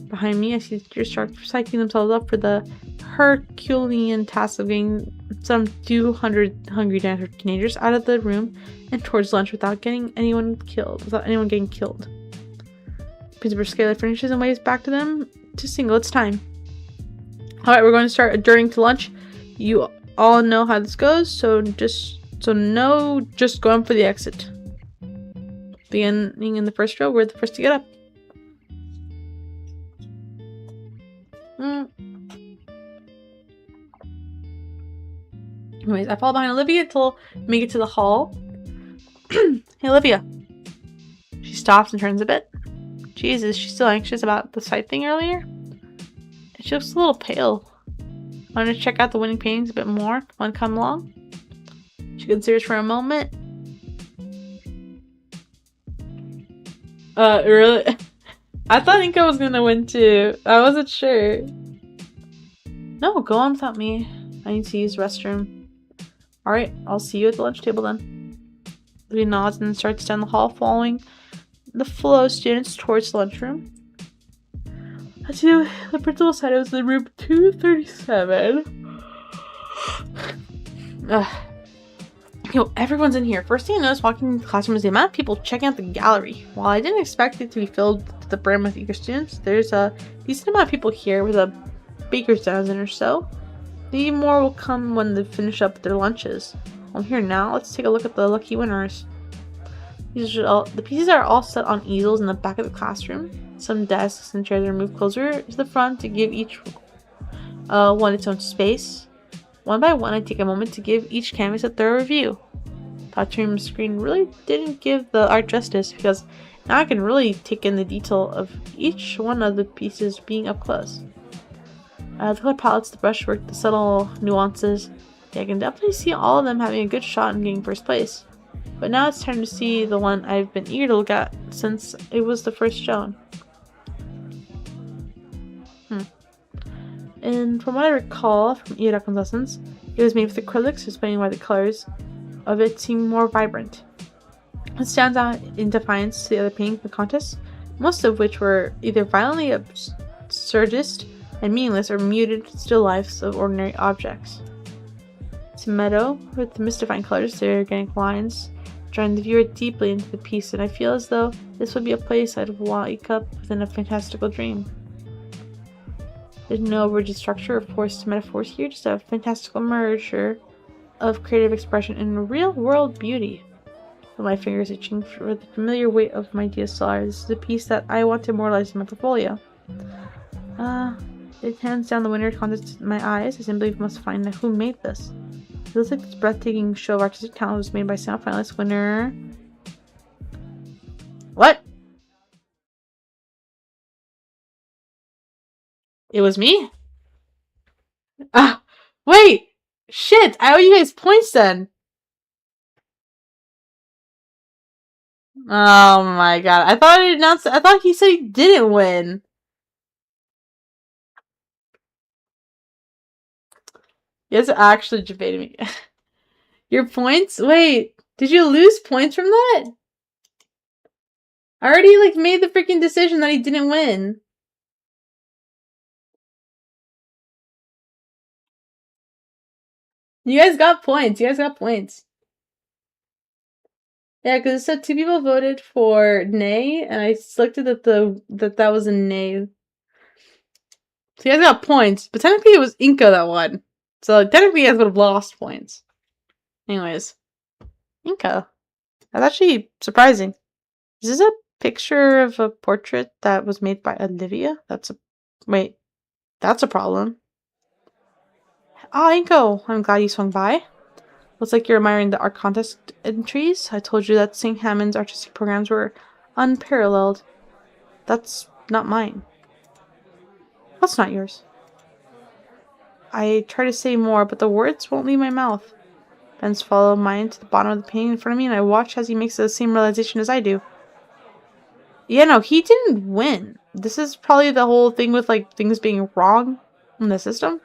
Behind me, I see the teachers start psyching themselves up for the Herculean task of getting some 200 hungry teenagers out of the room and towards lunch without anyone getting killed. Principal Scaler finishes and waves back to them to signal it's time. Alright, we're going to start adjourning to lunch. You all know how this goes, so just going for the exit. Beginning in the first row, we're the first to get up. Anyways, I follow behind Olivia until we make it to the hall. Hey, Olivia. She stops and turns a bit. Jesus, she's still anxious about the sight thing earlier? She looks a little pale. Want to check out the winning paintings a bit more? Want to come along? She considers for a moment. Really? I thought Inka was gonna win too. I wasn't sure. No, go on without me. I need to use the restroom. Alright, I'll see you at the lunch table then. Lee nods and starts down the hall, following the flow of students towards the lunchroom. I see the principal said it was in room 237. Yo, everyone's in here. First thing I noticed walking into the classroom is the amount of people checking out the gallery. While I didn't expect it to be filled to the brim with eager students, there's a decent amount of people here with a baker's dozen or so. Maybe more will come when they finish up their lunches. I'm here now. Let's take a look at the lucky winners. The pieces are all set on easels in the back of the classroom. Some desks and chairs are moved closer to the front to give each one its own space. One by one, I take a moment to give each canvas a thorough review. The auditorium screen really didn't give the art justice, because now I can really take in the detail of each one of the pieces being up close. The color palettes, the brushwork, the subtle nuances. Yeah, I can definitely see all of them having a good shot in getting first place. But now it's time to see the one I've been eager to look at since it was the first shown. And from what I recall from Irakun's lessons, it was made with acrylics, explaining why the colors of it seem more vibrant. It stands out in defiance to the other paintings in the contest, most of which were either violently absurdist and meaningless or muted still lifes of ordinary objects. It's a meadow with mystifying colors, the organic lines, drawing the viewer deeply into the piece, and I feel as though this would be a place I'd wake up within a fantastical dream. There's no rigid structure or forced metaphors here, just a fantastical merger of creative expression and real-world beauty. With my fingers itching for the familiar weight of my DSLR, this is a piece that I want to immortalize in my portfolio. It hands down the winner contest in my eyes. I simply must find out who made this. It looks like this breathtaking show of artistic talent was made by semi-finalist winner. What? It was me? Wait! Shit! I owe you guys points then! Oh my god. I thought he said he didn't win. You guys actually debated me. Your points? Wait, did you lose points from that? I already made the freaking decision that he didn't win. You guys got points. Yeah, because it said 2 people voted for nay, and I selected that was a nay. So you guys got points, but technically it was Inka that won. So technically you guys would have lost points. Anyways, Inka. That's actually surprising. Is this a picture of a portrait that was made by Olivia? That's a problem. Ah, Inko, I'm glad you swung by. Looks like you're admiring the art contest entries. I told you that St. Hammond's artistic programs were unparalleled. That's not mine. That's not yours. I try to say more, but the words won't leave my mouth. Ben's followed mine to the bottom of the painting in front of me, and I watch as he makes the same realization as I do. Yeah, no, he didn't win. This is probably the whole thing with, like, things being wrong in the system.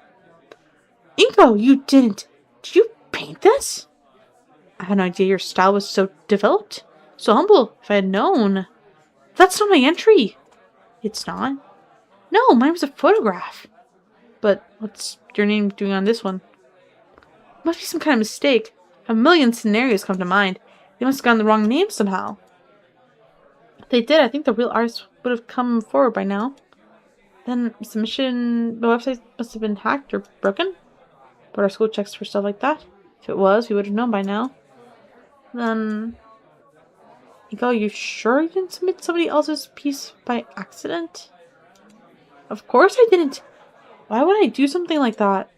Inko, you didn't. Did you paint this? I had no idea your style was so developed. So humble. If I had known. That's not my entry. It's not. No, mine was a photograph. But what's your name doing on this one? Must be some kind of mistake. A million scenarios come to mind. They must have gotten the wrong name somehow. If they did, I think the real artist would have come forward by now. Then the website must have been hacked or broken. But our school checks for stuff like that. If it was, we would have known by now. Then... Ego, you sure you didn't submit somebody else's piece by accident? Of course I didn't. Why would I do something like that?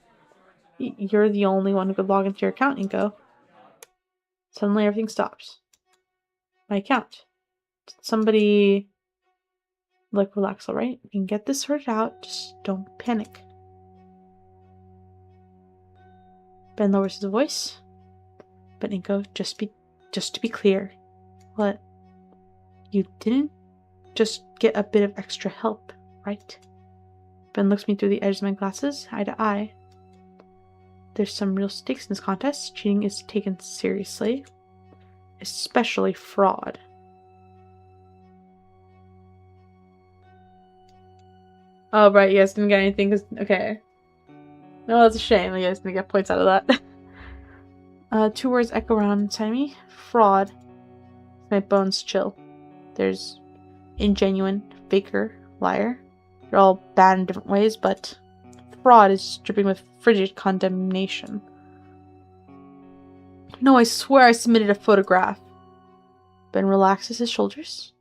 You're the only one who could log into your account, Inko. Suddenly everything stops. My account. Did somebody... Like, relax, alright? You can get this sorted out. Just don't panic. Ben lowers his voice. But Inko, just to be clear. What? You didn't just get a bit of extra help, right? Ben looks me through the edge of my glasses, eye to eye. There's some real stakes in this contest. Cheating is taken seriously. Especially fraud. Oh, right, you guys didn't get anything because... Okay. No, that's a shame. You guys didn't get points out of that. 2 words echo around inside me. Fraud. My bones chill. There's ingenuine, faker, liar. They're all bad in different ways, but fraud is dripping with frigid condemnation. No, I swear I submitted a photograph. Ben relaxes his shoulders.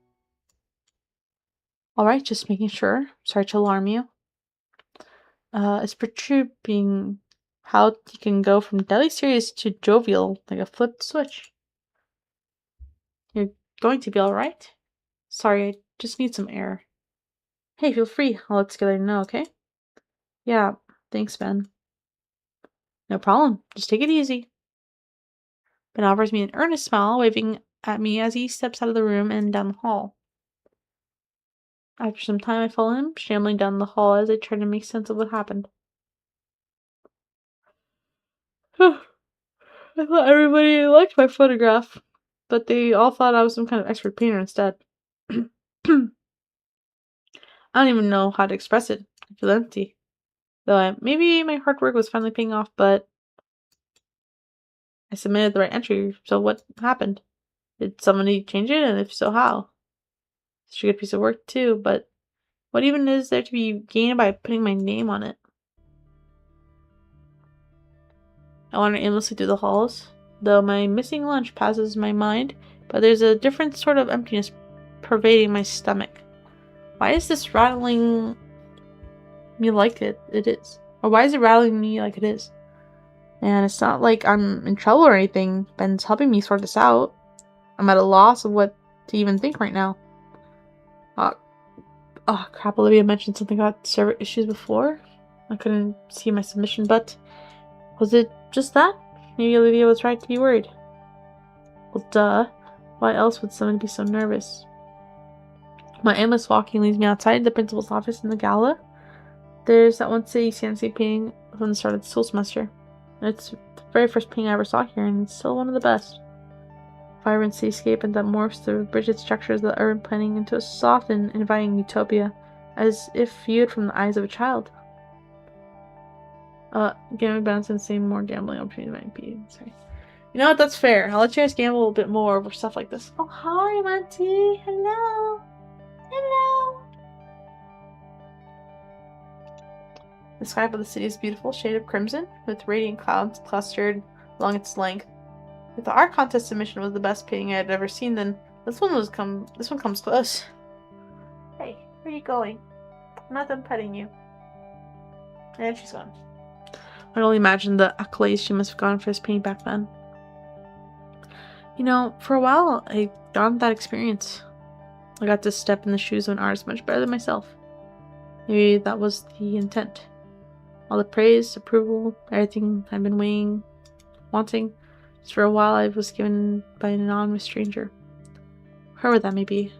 Alright, just making sure. Sorry to alarm you. It's perturbing how you can go from deadly serious to jovial like a flipped switch. You're going to be alright? Sorry, I just need some air. Hey, feel free. I'll let Skylar know, okay? Yeah, thanks, Ben. No problem. Just take it easy. Ben offers me an earnest smile, waving at me as he steps out of the room and down the hall. After some time, I follow him, shambling down the hall as I try to make sense of what happened. I thought everybody liked my photograph, but they all thought I was some kind of expert painter instead. I don't even know how to express it. I feel empty. Though maybe my hard work was finally paying off, but I submitted the right entry, so what happened? Did somebody change it, and if so, how? It's a good piece of work too, but what even is there to be gained by putting my name on it? I wander aimlessly through the halls, though my missing lunch passes my mind, but there's a different sort of emptiness pervading my stomach. Why is this rattling me like it is? Or why is it rattling me like it is? And it's not like I'm in trouble or anything. Ben's helping me sort this out. I'm at a loss of what to even think right now. Oh crap, Olivia mentioned something about server issues before. I couldn't see my submission, but was it just that? Maybe Olivia was right to be worried. Well, duh. Why else would someone be so nervous? My aimless walking leads me outside the principal's office in the gala. There's that one city CNC painting from the start of the school semester. It's the very first painting I ever saw here, and it's still one of the best. Vibrant cityscape and that morphs the rigid structures of the urban planning into a soft and inviting utopia, as if viewed from the eyes of a child. Gambling balance and seeing more gambling opportunities might be. Sorry. You know what? That's fair. I'll let you guys gamble a little bit more over stuff like this. Oh, hi, Monty. Hello. Hello. The sky above the city is beautiful, shade of crimson, with radiant clouds clustered along its length. If the art contest submission was the best painting I had ever seen, then this one comes close. Hey, where are you going? I'm not done petting you. And she's gone. I can only imagine the accolades she must have gotten for this painting back then. You know, for a while, I got that experience. I got to step in the shoes of an artist much better than myself. Maybe that was the intent. All the praise, approval, everything I've been wanting. Just for a while I was given by an anonymous stranger. Whoever that may be.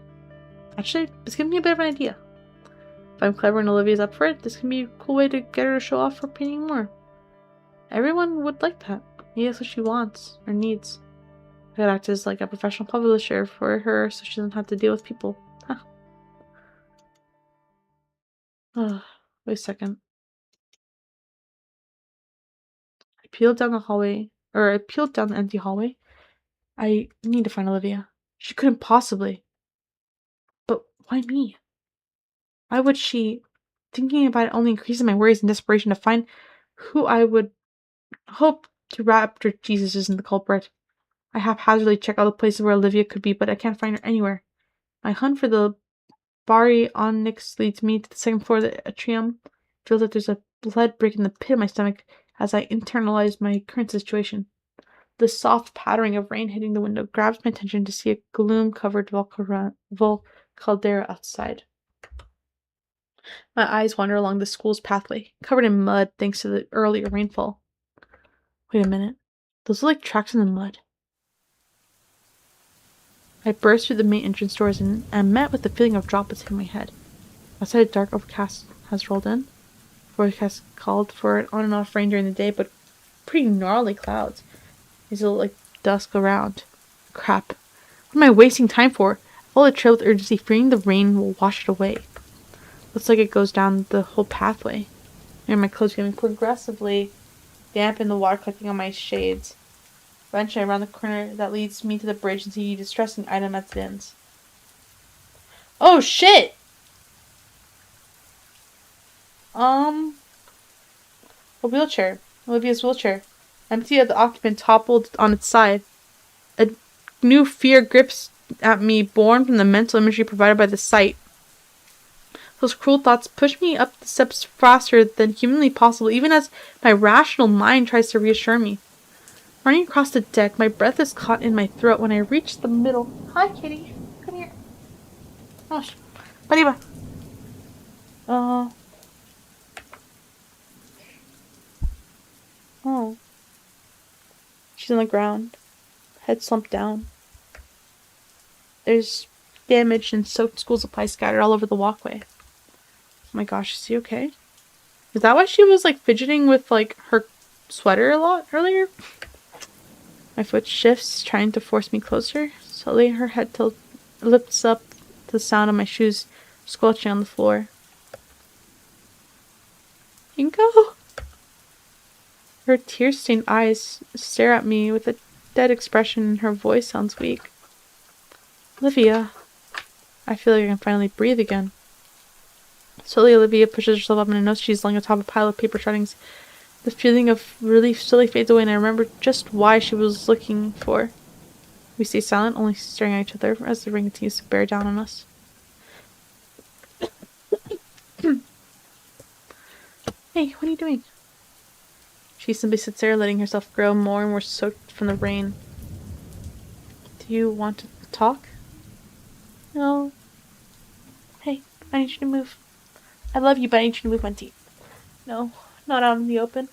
Actually, it's giving me a bit of an idea. If I'm clever and Olivia's up for it, this can be a cool way to get her to show off for painting more. Everyone would like that. Maybe that's what she wants or needs. I could act as like a professional publisher for her so she doesn't have to deal with people. Huh. Wait a second. I peeled down the empty hallway. I need to find Olivia. She couldn't possibly. But why me? Why would she? Thinking about it only increases my worries and desperation to find who I would hope to rapture Jesus isn't the culprit. I haphazardly check all the places where Olivia could be, but I can't find her anywhere. My hunt for the baryonyx leads me to the second floor of the atrium. Feels like there's a lead brick in the pit of my stomach as I internalize my current situation. The soft pattering of rain hitting the window grabs my attention to see a gloom-covered caldera outside. My eyes wander along the school's pathway, covered in mud thanks to the earlier rainfall. Wait a minute. Those are like tracks in the mud. I burst through the main entrance doors and am met with the feeling of droplets hitting my head. Outside, a dark overcast has rolled in. Forecast called for an on and off rain during the day, but pretty gnarly clouds. There's a like dusk around. Crap. What am I wasting time for? I follow the trail with urgency, fearing the rain will wash it away. Looks like it goes down the whole pathway. And my clothes getting progressively damp and the water collecting on my shades. Eventually, I round the corner that leads me to the bridge and see a distressing item at the ends. Oh shit! A wheelchair. Olivia's wheelchair. Empty of the occupant toppled on its side. A new fear grips at me, born from the mental imagery provided by the sight. Those cruel thoughts push me up the steps faster than humanly possible, even as my rational mind tries to reassure me. Running across the deck, my breath is caught in my throat when I reach the middle. Hi, kitty. Come here. Oh, buddy, bye. Oh. She's on the ground, head slumped down. There's damaged and soaked school supplies scattered all over the walkway. Oh my gosh, is she okay? Is that why she was like fidgeting with like her sweater a lot earlier? My foot shifts, trying to force me closer. Slowly her head lifts up to the sound of my shoes squelching on the floor. Ingo? Her tear-stained eyes stare at me with a dead expression and her voice sounds weak. Olivia. I feel like I can finally breathe again. Slowly, Olivia pushes herself up and I notice she's lying atop a pile of paper shreddings. The feeling of relief slowly fades away and I remember just why she was looking for. We stay silent, only staring at each other as the rain continues to bear down on us. Hey, what are you doing? She simply sits there, letting herself grow more and more soaked from the rain. Do you want to talk? No. Hey, I need you to move. I love you, but I need you to move my teeth. No, not out in the open.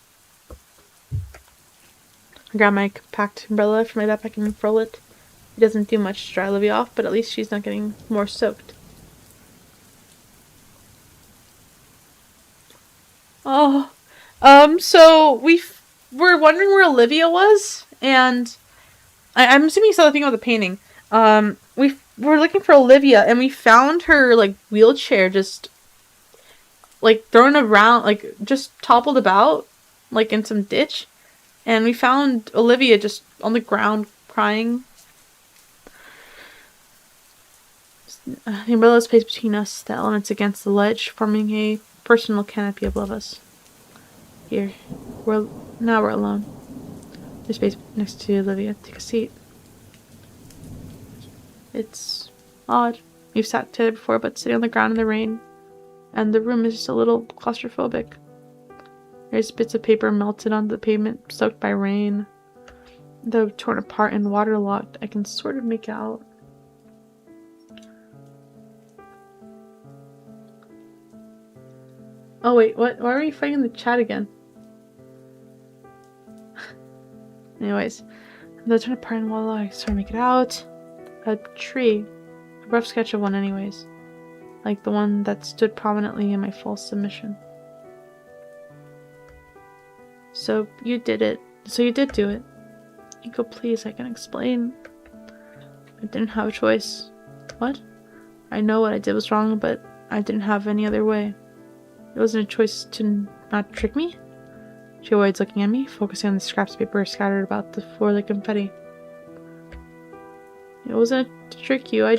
I grab my compact umbrella from my backpack and unfurl it. It doesn't do much to dry Olivia off, but at least she's not getting more soaked. Oh, so we were wondering where Olivia was, and I'm assuming you saw the thing about the painting. We were looking for Olivia, and we found her, like, wheelchair just, like, thrown around, like, just toppled about, like, in some ditch. And we found Olivia just on the ground, crying. The umbrella is placed between us, the elements against the ledge, forming a personal canopy above us. Here. Now we're alone. There's space next to Olivia. Take a seat. It's odd. We've sat together before, but sitting on the ground in the rain. And the room is just a little claustrophobic. There's bits of paper melted onto the pavement, soaked by rain. Though torn apart and waterlogged, I can sort of make out. Oh wait, what? Why are we fighting in the chat again? Anyways, they're trying to pardon while I sort of make it out. A tree. A rough sketch of one anyways. Like the one that stood prominently in my false submission. So you did it. So you did do it. Ego, please, I can explain. I didn't have a choice. What? I know what I did was wrong, but I didn't have any other way. It wasn't a choice to not trick me. She avoids looking at me, focusing on the scraps of paper scattered about the floor like confetti. It wasn't to trick you, I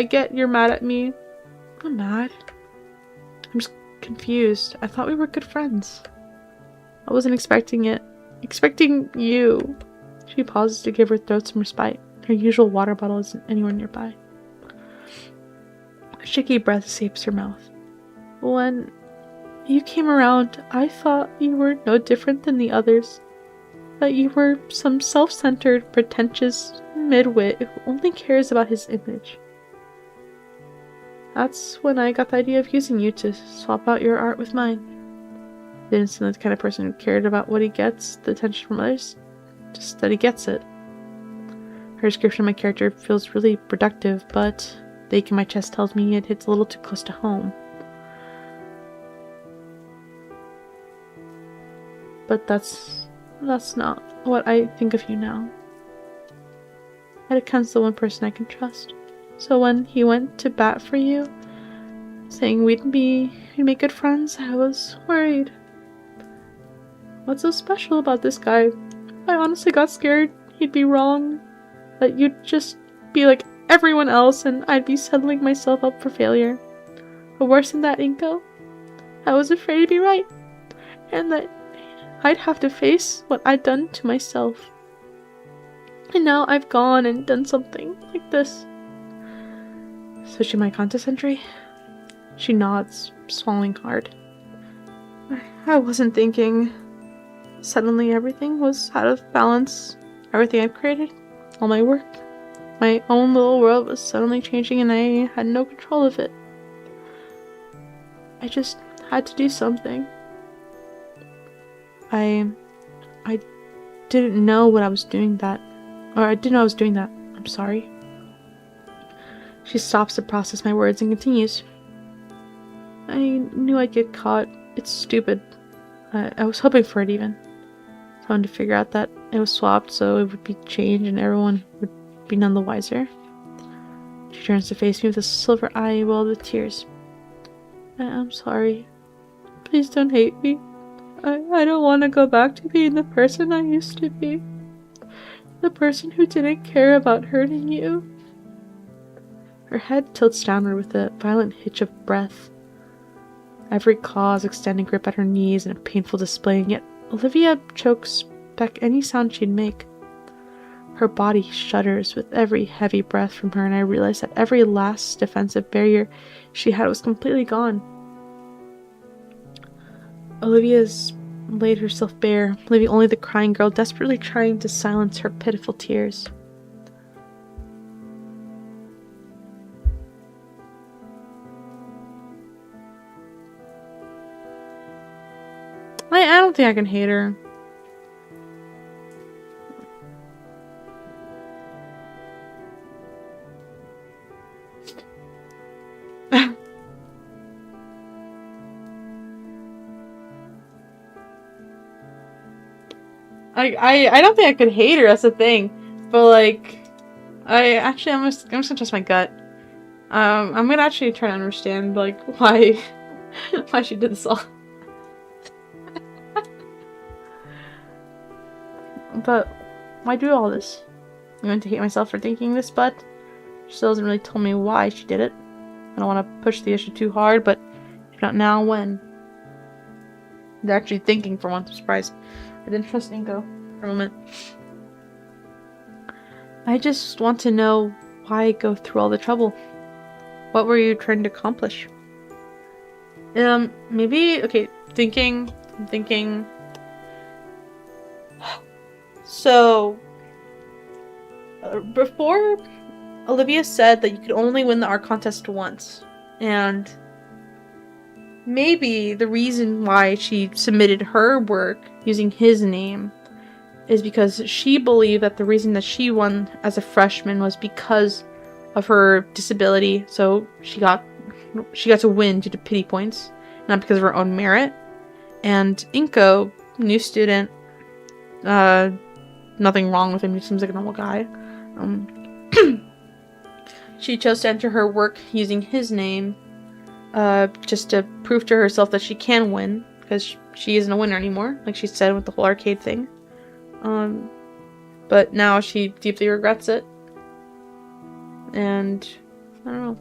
get you're mad at me. I'm not mad. I'm just confused. I thought we were good friends. I wasn't expecting it. Expecting you. She pauses to give her throat some respite. Her usual water bottle isn't anywhere nearby. A shaky breath escapes her mouth. When you came around, I thought you were no different than the others. That you were some self-centered, pretentious midwit who only cares about his image. That's when I got the idea of using you to swap out your art with mine. Didn't seem like the kind of person who cared about what he gets, the attention from others, just that he gets it. Her description of my character feels really productive, but the ache in my chest tells me it hits a little too close to home. But that's not what I think of you now. Edekin's the one person I can trust. So when he went to bat for you, saying we'd make good friends, I was worried. What's so special about this guy? I honestly got scared he'd be wrong. That you'd just be like everyone else and I'd be settling myself up for failure. But worse than that, Inko, I was afraid to be right. And that I'd have to face what I'd done to myself. And now I've gone and done something like this. Switching my contest entry? She nods, swallowing hard. I wasn't thinking. Suddenly everything was out of balance. Everything I've created, all my work, my own little world was suddenly changing and I had no control of it. I just had to do something. I didn't know what I was doing that. Or I didn't know I was doing that. I'm sorry. She stops to process my words and continues. I knew I'd get caught. It's stupid. I was hoping for it even. Someone to figure out that it was swapped so it would be changed and everyone would be none the wiser. She turns to face me with a silver eye welled with tears. I'm sorry. Please don't hate me. I don't want to go back to being the person I used to be. The person who didn't care about hurting you. Her head tilts downward with a violent hitch of breath. Every claw's extending grip at her knees in a painful display, and yet Olivia chokes back any sound she'd make. Her body shudders with every heavy breath from her, and I realize that every last defensive barrier she had was completely gone. Olivia's laid herself bare, leaving only the crying girl desperately trying to silence her pitiful tears. I don't think I can hate her. I don't think I could hate her, that's the thing. But like I'm just gonna trust my gut. I'm gonna actually try to understand like why she did this all. But why do all this? I'm going to hate myself for thinking this, but she still hasn't really told me why she did it. I don't want to push the issue too hard, but if not now, when? They're actually thinking for once. I'm surprised. I didn't trust Inko for a moment. I just want to know why go through all the trouble. What were you trying to accomplish? Maybe, okay, I'm thinking. So, before, Olivia said that you could only win the art contest once, and maybe the reason why she submitted her work using his name is because she believed that the reason that she won as a freshman was because of her disability. So she got to win due to pity points, not because of her own merit. And Inko, new student, nothing wrong with him. He seems like a normal guy. She chose to enter her work using his name, just to prove to herself that she can win, because she isn't a winner anymore, like she said with the whole arcade thing. But now she deeply regrets it. And I don't know.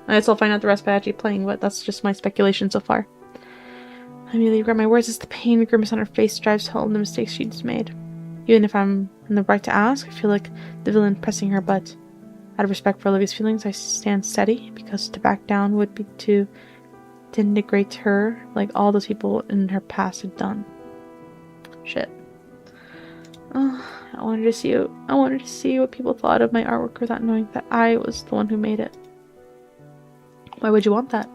I guess I'll find out the rest by actually playing, but that's just my speculation so far. I immediately regret my words as the pain and grimace on her face drives home the mistakes she's made. Even if I'm in the right to ask, I feel like the villain pressing her butt. Out of respect for Olivia's feelings, I stand steady, because to back down would be to denigrate her like all those people in her past had done. Shit. Oh, I wanted to see what people thought of my artwork without knowing that I was the one who made it. Why would you want that?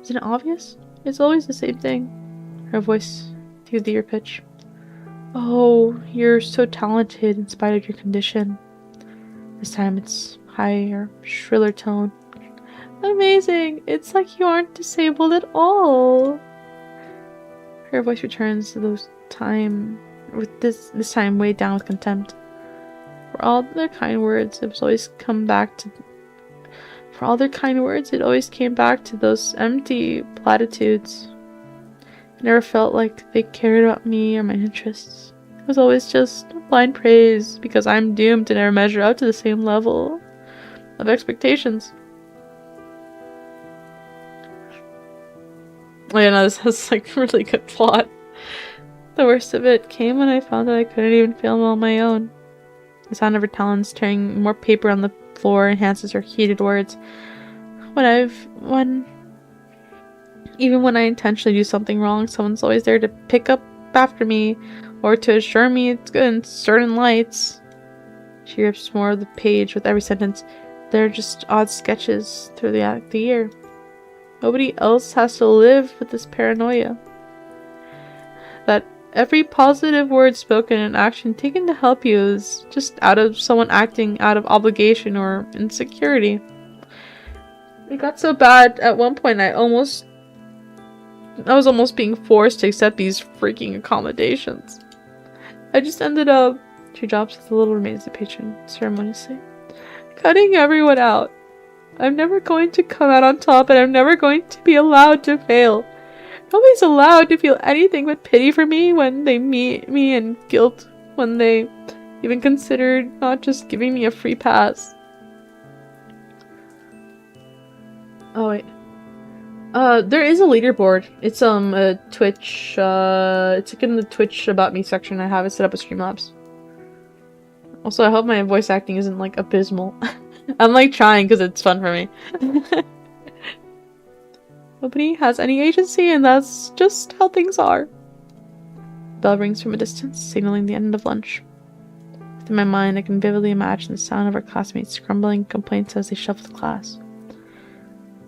Isn't it obvious? It's always the same thing. Her voice to the ear pitch. Oh, you're so talented in spite of your condition. This time it's higher, shriller tone. Amazing! It's like you aren't disabled at all. Her voice returns to those time, with this time weighed down with contempt. For all their kind words, it always came back to those empty platitudes. I never felt like they cared about me or my interests. It was always just blind praise, because I'm doomed to never measure up to the same level of expectations. Oh yeah, no, this has like really good plot. The worst of it came when I found that I couldn't even film on my own. The sound of her talons tearing more paper on the floor enhances her heated words. Even when I intentionally do something wrong, someone's always there to pick up after me, or to assure me it's good in certain lights. She rips more of the page with every sentence. They're just odd sketches through the year. Nobody else has to live with this paranoia. That every positive word spoken and action taken to help you is just out of someone acting out of obligation or insecurity. It got so bad at one point I was almost being forced to accept these freaking accommodations. I just ended up, she drops with the little remains of the patron ceremoniously, cutting everyone out. I'm never going to come out on top, and I'm never going to be allowed to fail. Nobody's allowed to feel anything but pity for me when they meet me, and guilt when they even considered not just giving me a free pass. Oh wait. There is a leaderboard. It's a Twitch, it's like in the Twitch About Me section. I have it set up with Streamlabs. Also, I hope my voice acting isn't like abysmal. I'm like trying because it's fun for me. Nobody has any agency, and that's just how things are. The bell rings from a distance, signaling the end of lunch. Within my mind, I can vividly imagine the sound of our classmates grumbling complaints as they shuffle the class.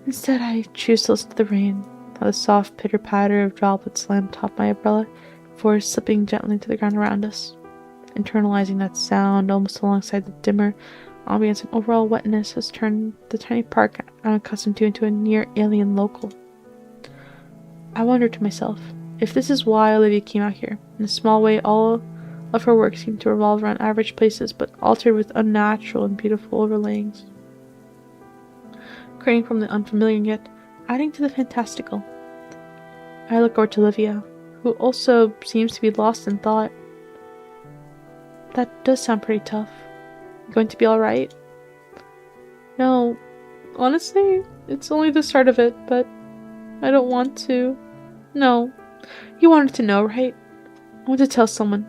Instead, I choose to listen to the rain, how the soft pitter-patter of droplets land atop my umbrella before slipping gently to the ground around us. Internalizing that sound almost alongside the dimmer ambience and overall wetness has turned the tiny park I'm accustomed to into a near-alien local. I wonder to myself, if this is why Olivia came out here. In a small way, all of her work seemed to revolve around average places, but altered with unnatural and beautiful overlayings. Creating from the unfamiliar yet adding to the fantastical. I look over to Olivia, who also seems to be lost in thought. That does sound pretty tough. You going to be alright? No, honestly, it's only the start of it, but I don't want to. No, you wanted to know, right? I want to tell someone.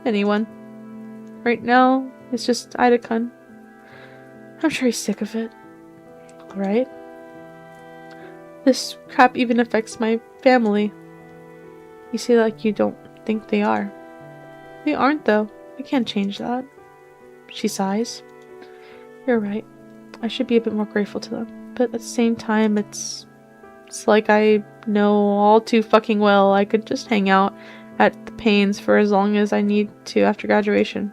Anyone. Right now, it's just Ida-kun. I'm sure he's sick of it. Alright? This crap even affects my family. You say like you don't think they are. They aren't though. I can't change that. She sighs. You're right. I should be a bit more grateful to them. But at the same time, it's It's like I know all too fucking well I could just hang out at the Paynes for as long as I need to after graduation.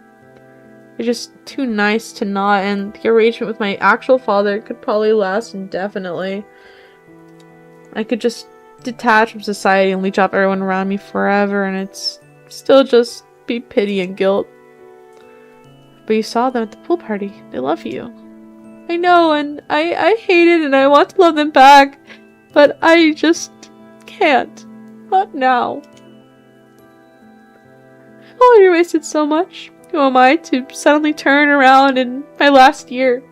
It's just too nice to not, and the arrangement with my actual father could probably last indefinitely. I could just detach from society and leech off everyone around me forever, and it's still just be pity and guilt. But you saw them at the pool party. They love you. I know, and I hate it, and I want to love them back, but I just can't. Not now. Oh, you wasted so much. Who am I to suddenly turn around in my last year?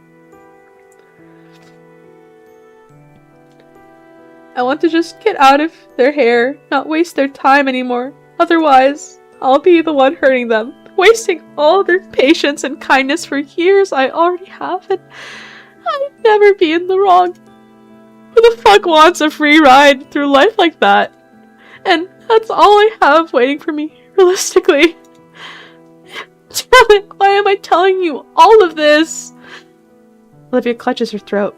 I want to just get out of their hair, not waste their time anymore. Otherwise, I'll be the one hurting them, wasting all their patience and kindness for years I already have, and I'd never be in the wrong. Who the fuck wants a free ride through life like that? And that's all I have waiting for me, realistically. Damn it, why am I telling you all of this? Olivia clutches her throat.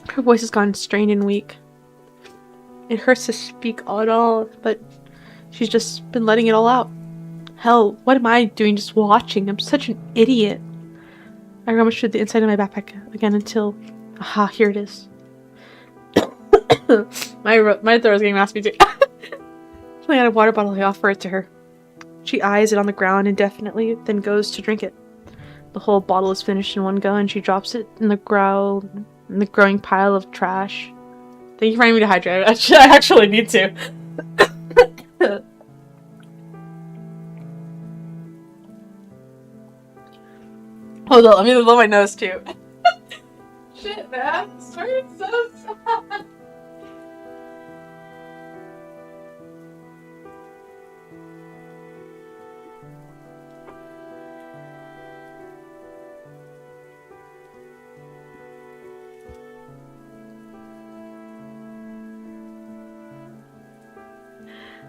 Her voice has gone strained and weak. It hurts to speak at all, but she's just been letting it all out. Hell, what am I doing just watching? I'm such an idiot. I rummaged through the inside of my backpack again until... Aha, here it is. my throat is getting raspy too. Pulling out a water bottle, I offer it to her. She eyes it on the ground indefinitely, then goes to drink it. The whole bottle is finished in one go, and she drops it in the growing pile of trash. Thank you for reminding me to hydrate. I actually need to. Hold on, let me blow my nose too. Shit, man. Sorry, it's so sad.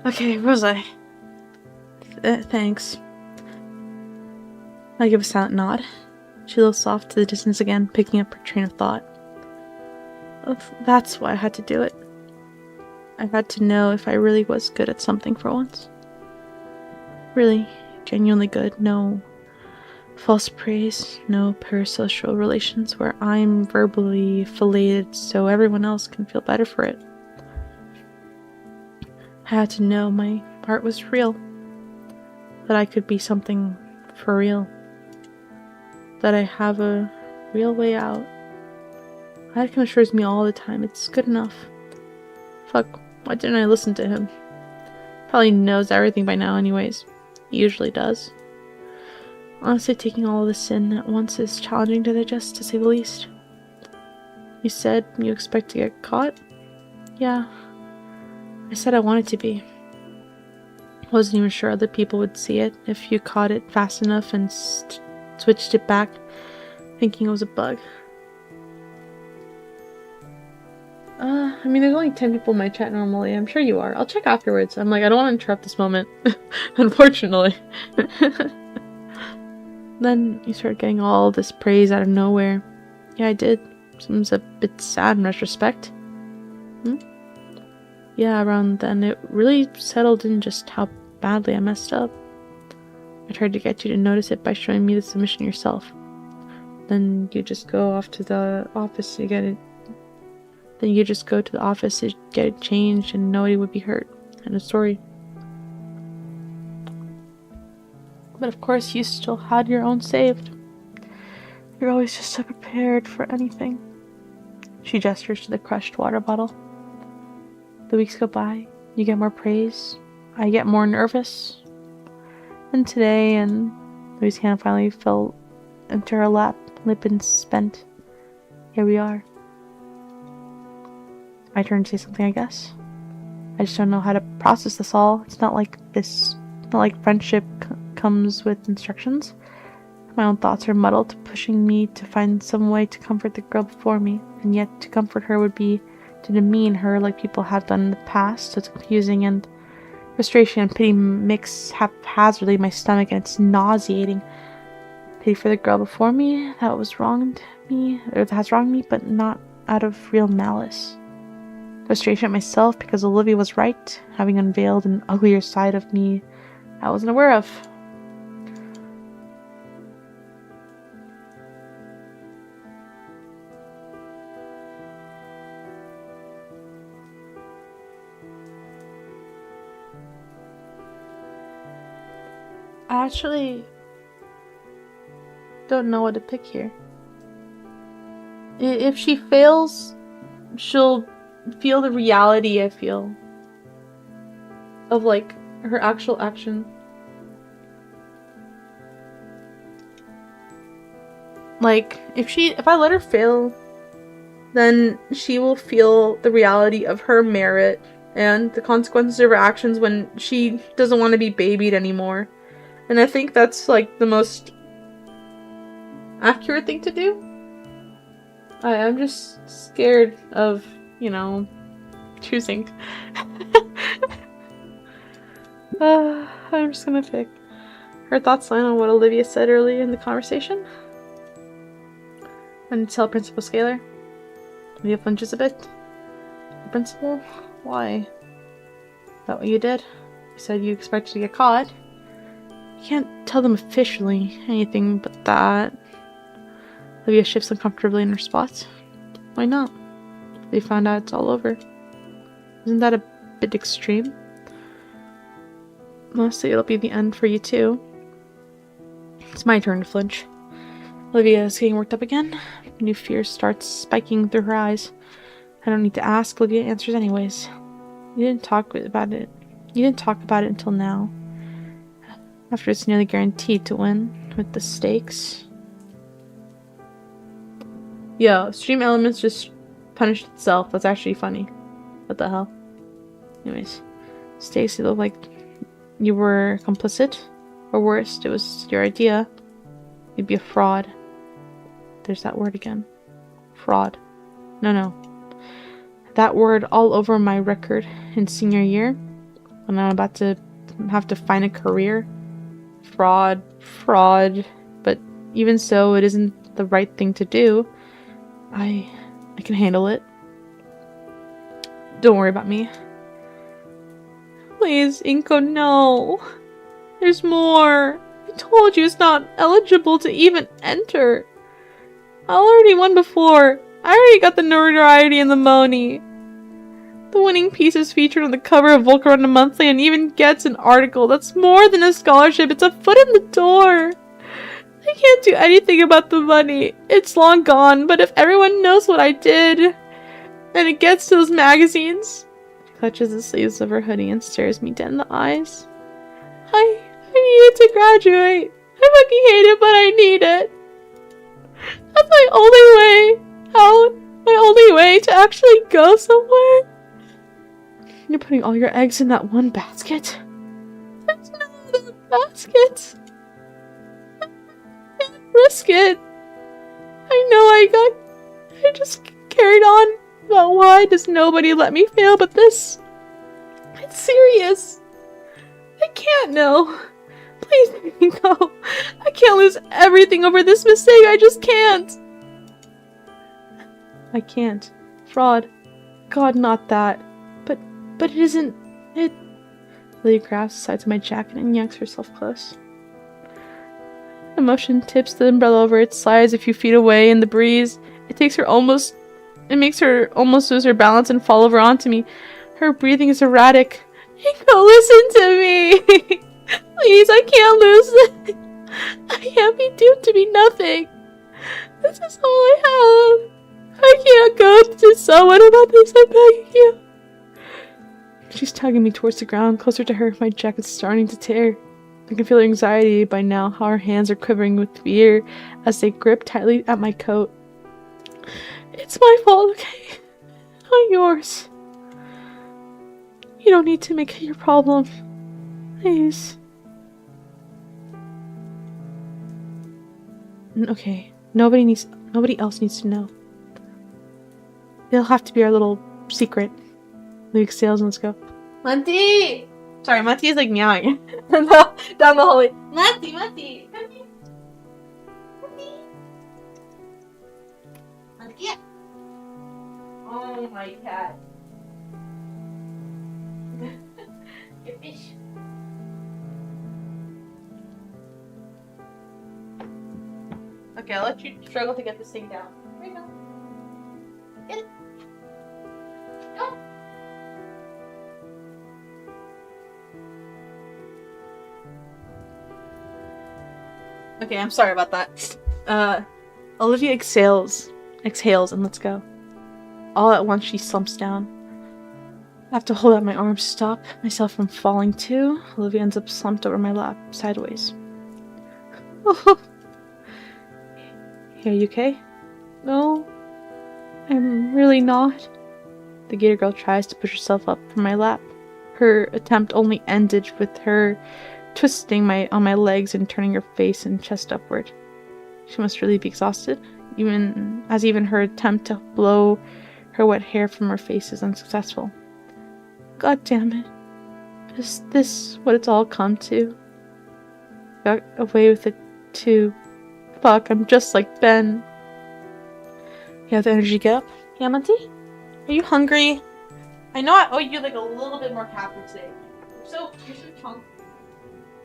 Okay, where was I? Thanks. I give a silent nod. She looks off to the distance again, picking up her train of thought. That's why I had to do it. I had to know if I really was good at something for once. Really, genuinely good. No false praise, no parasocial relations where I'm verbally filleted so everyone else can feel better for it. I had to know my art was real. That I could be something for real. That I have a real way out. Atkin assures me all the time it's good enough. Fuck, why didn't I listen to him? Probably knows everything by now anyways. He usually does. Honestly, taking all of this in at once is challenging to digest, to say the least. You said you expect to get caught? Yeah. I said I wanted to be. Wasn't even sure other people would see it if you caught it fast enough and switched it back, thinking it was a bug. I mean, there's only 10 people in my chat normally. I'm sure you are. I'll check afterwards. I'm like, I don't want to interrupt this moment. Unfortunately. Then you start getting all this praise out of nowhere. Yeah, I did. Seems a bit sad in retrospect. Yeah, around then it really settled in just how badly I messed up. I tried to get you to notice it by showing me the submission yourself. Then you just go off to the office to get it. Then you just go to the office to get it changed and nobody would be hurt. End of story. But of course you still had your own saved. You're always just so prepared for anything. She gestures to the crushed water bottle. The weeks go by, you get more praise, I get more nervous. And today, and Louis' hand finally fell into her lap, limp and spent. Here we are. My turn to say something, I guess. I just don't know how to process this all. It's not like this, not like friendship comes with instructions. My own thoughts are muddled, pushing me to find some way to comfort the girl before me, and yet to comfort her would be to demean her like people have done in the past, so it's confusing, and frustration and pity mix haphazardly in my stomach, and it's nauseating. Pity for the girl before me that was wronged me, or that has wronged me, but not out of real malice. frustration at myself because Olivia was right, having unveiled an uglier side of me I wasn't aware of. I actually don't know what to pick here. If she fails, she'll feel the reality, I feel, of like her actual action. Like, if I let her fail, then she will feel the reality of her merit and the consequences of her actions when she doesn't want to be babied anymore. And I think that's like the most accurate thing to do. I'm just scared of, choosing. I'm just gonna pick. Her thoughts line on what Olivia said earlier in the conversation. I'm gonna tell Principal Scalar. Olivia flinches a bit. Principal? Why? Is that what you did? You said you expected to get caught. You can't tell them officially anything but that. Olivia shifts uncomfortably in her spot. Why not? They found out it's all over. Isn't that a bit extreme? Mostly it'll be the end for you too. It's my turn to flinch. Olivia is getting worked up again. New fear starts spiking through her eyes. I don't need to ask. Olivia answers anyways. You didn't talk about it until now. After it's nearly guaranteed to win with the stakes. Yo, Stream Elements just punished itself. That's actually funny. What the hell? Anyways. Stakes, you look like you were complicit. Or worse, it was your idea. You'd be a fraud. There's that word again. Fraud. No. That word all over my record in senior year. When I'm about to have to find a career. Fraud. But even so, it isn't the right thing to do. I can handle it. Don't worry about me. Please, Inko, no. There's more. I told you it's not eligible to even enter. I already won before. I already got the notoriety and the money. The winning piece is featured on the cover of Volcarona Monthly and even gets an article. That's more than a scholarship. It's a foot in the door. I can't do anything about the money. It's long gone, but if everyone knows what I did, and it gets to those magazines. She clutches the sleeves of her hoodie and stares me dead in the eyes. I needed to graduate. I fucking hate it, but I need it. That's my only way out. My only way to actually go somewhere. You're putting all your eggs in that one basket? There's no other basket. I can't risk it. I just carried on about why does nobody let me fail but this. It's serious. I can't know. Please let me go. I can't lose everything over this mistake. I just can't. I can't. Fraud. God, not that. But it isn't. It. Lily grabs the sides of my jacket and yanks herself close. Emotion tips the umbrella over. It slides a few feet away in the breeze. It makes her almost lose her balance and fall over onto me. Her breathing is erratic. Nico, listen to me! Please, I can't lose this. I can't be doomed to be nothing. This is all I have. I can't go to someone about this. I'm begging you. She's tugging me towards the ground, closer to her. My jacket's starting to tear. I can feel her anxiety by now, how her hands are quivering with fear as they grip tightly at my coat. It's my fault, okay? Not yours. You don't need to make it your problem. Please. Okay. Nobody else needs to know. It'll have to be our little secret. We exhales and let's go. Monty! Sorry, Monty is like meowing down the hallway. Monty! Come here. Monty! Oh my cat. Okay, I'll let you struggle to get this thing down. There you go. Get it. Go. Okay, I'm sorry about that. Olivia exhales, and lets go. All at once, she slumps down. I have to hold out my arms to stop myself from falling too. Olivia ends up slumped over my lap, sideways. Hey, are you okay? No, I'm really not. The Gator girl tries to push herself up from my lap. Her attempt only ended with her twisting on my legs and turning her face and chest upward. She must really be exhausted, even her attempt to blow her wet hair from her face is unsuccessful. God damn it. Is this what it's all come to? Got away with it too. Fuck, I'm just like Ben. You have the energy to get up? Yeah, Monty? Are you hungry? I know I owe you like a little bit more caffeine today. You're so chunky.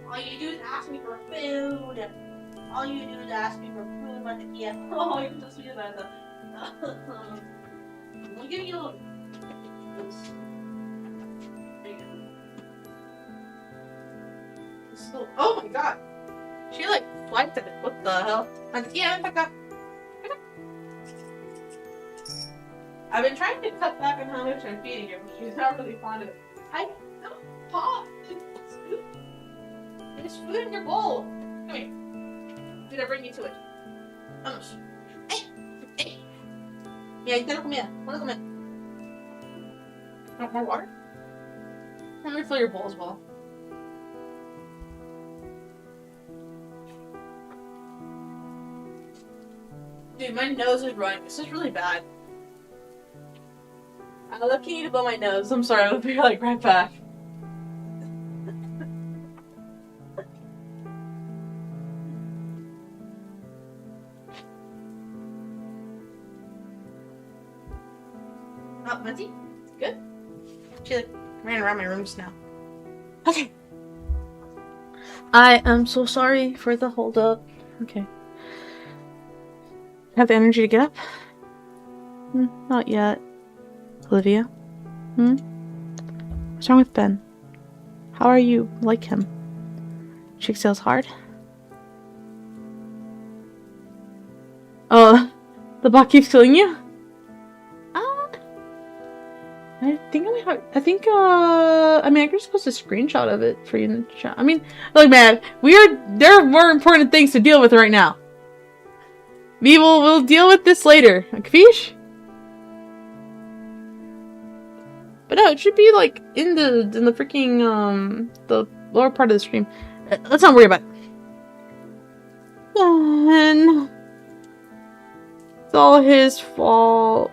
All you do is ask me for food. All you do is ask me for food, Monty. Yeah. Oh, you're so sweet about that. I'll give you a little. There you go. Oh my god. She like swiped at it. What the hell? Yeah, back up. I've been trying to cut back on how much I'm feeding her, but she's not really fond of it. Don't talk. There's food in your bowl. Come here. Did I bring you to it? Vamos. Hey. Yeah, you gotta come here. Wanna come in? Want more water? Let me refill your bowl as well. Dude, my nose is running. This is really bad. I'm looking you to blow my nose. I'm sorry, I'll be like right back. Oh, Monty? Good? She like ran around my room just now. Okay. I am so sorry for the hold up. Okay. Have the energy to get up? Not yet. Olivia? What's wrong with Ben? How are you like him? She exhales hard. Oh, the bot keeps killing you? I think I mean, I can just post a screenshot of it for you in the chat. I mean, look, man, there are more important things to deal with right now. We'll deal with this later. Capiche? But no, it should be like in the freaking the lower part of the stream. Let's not worry about it. And it's all his fault.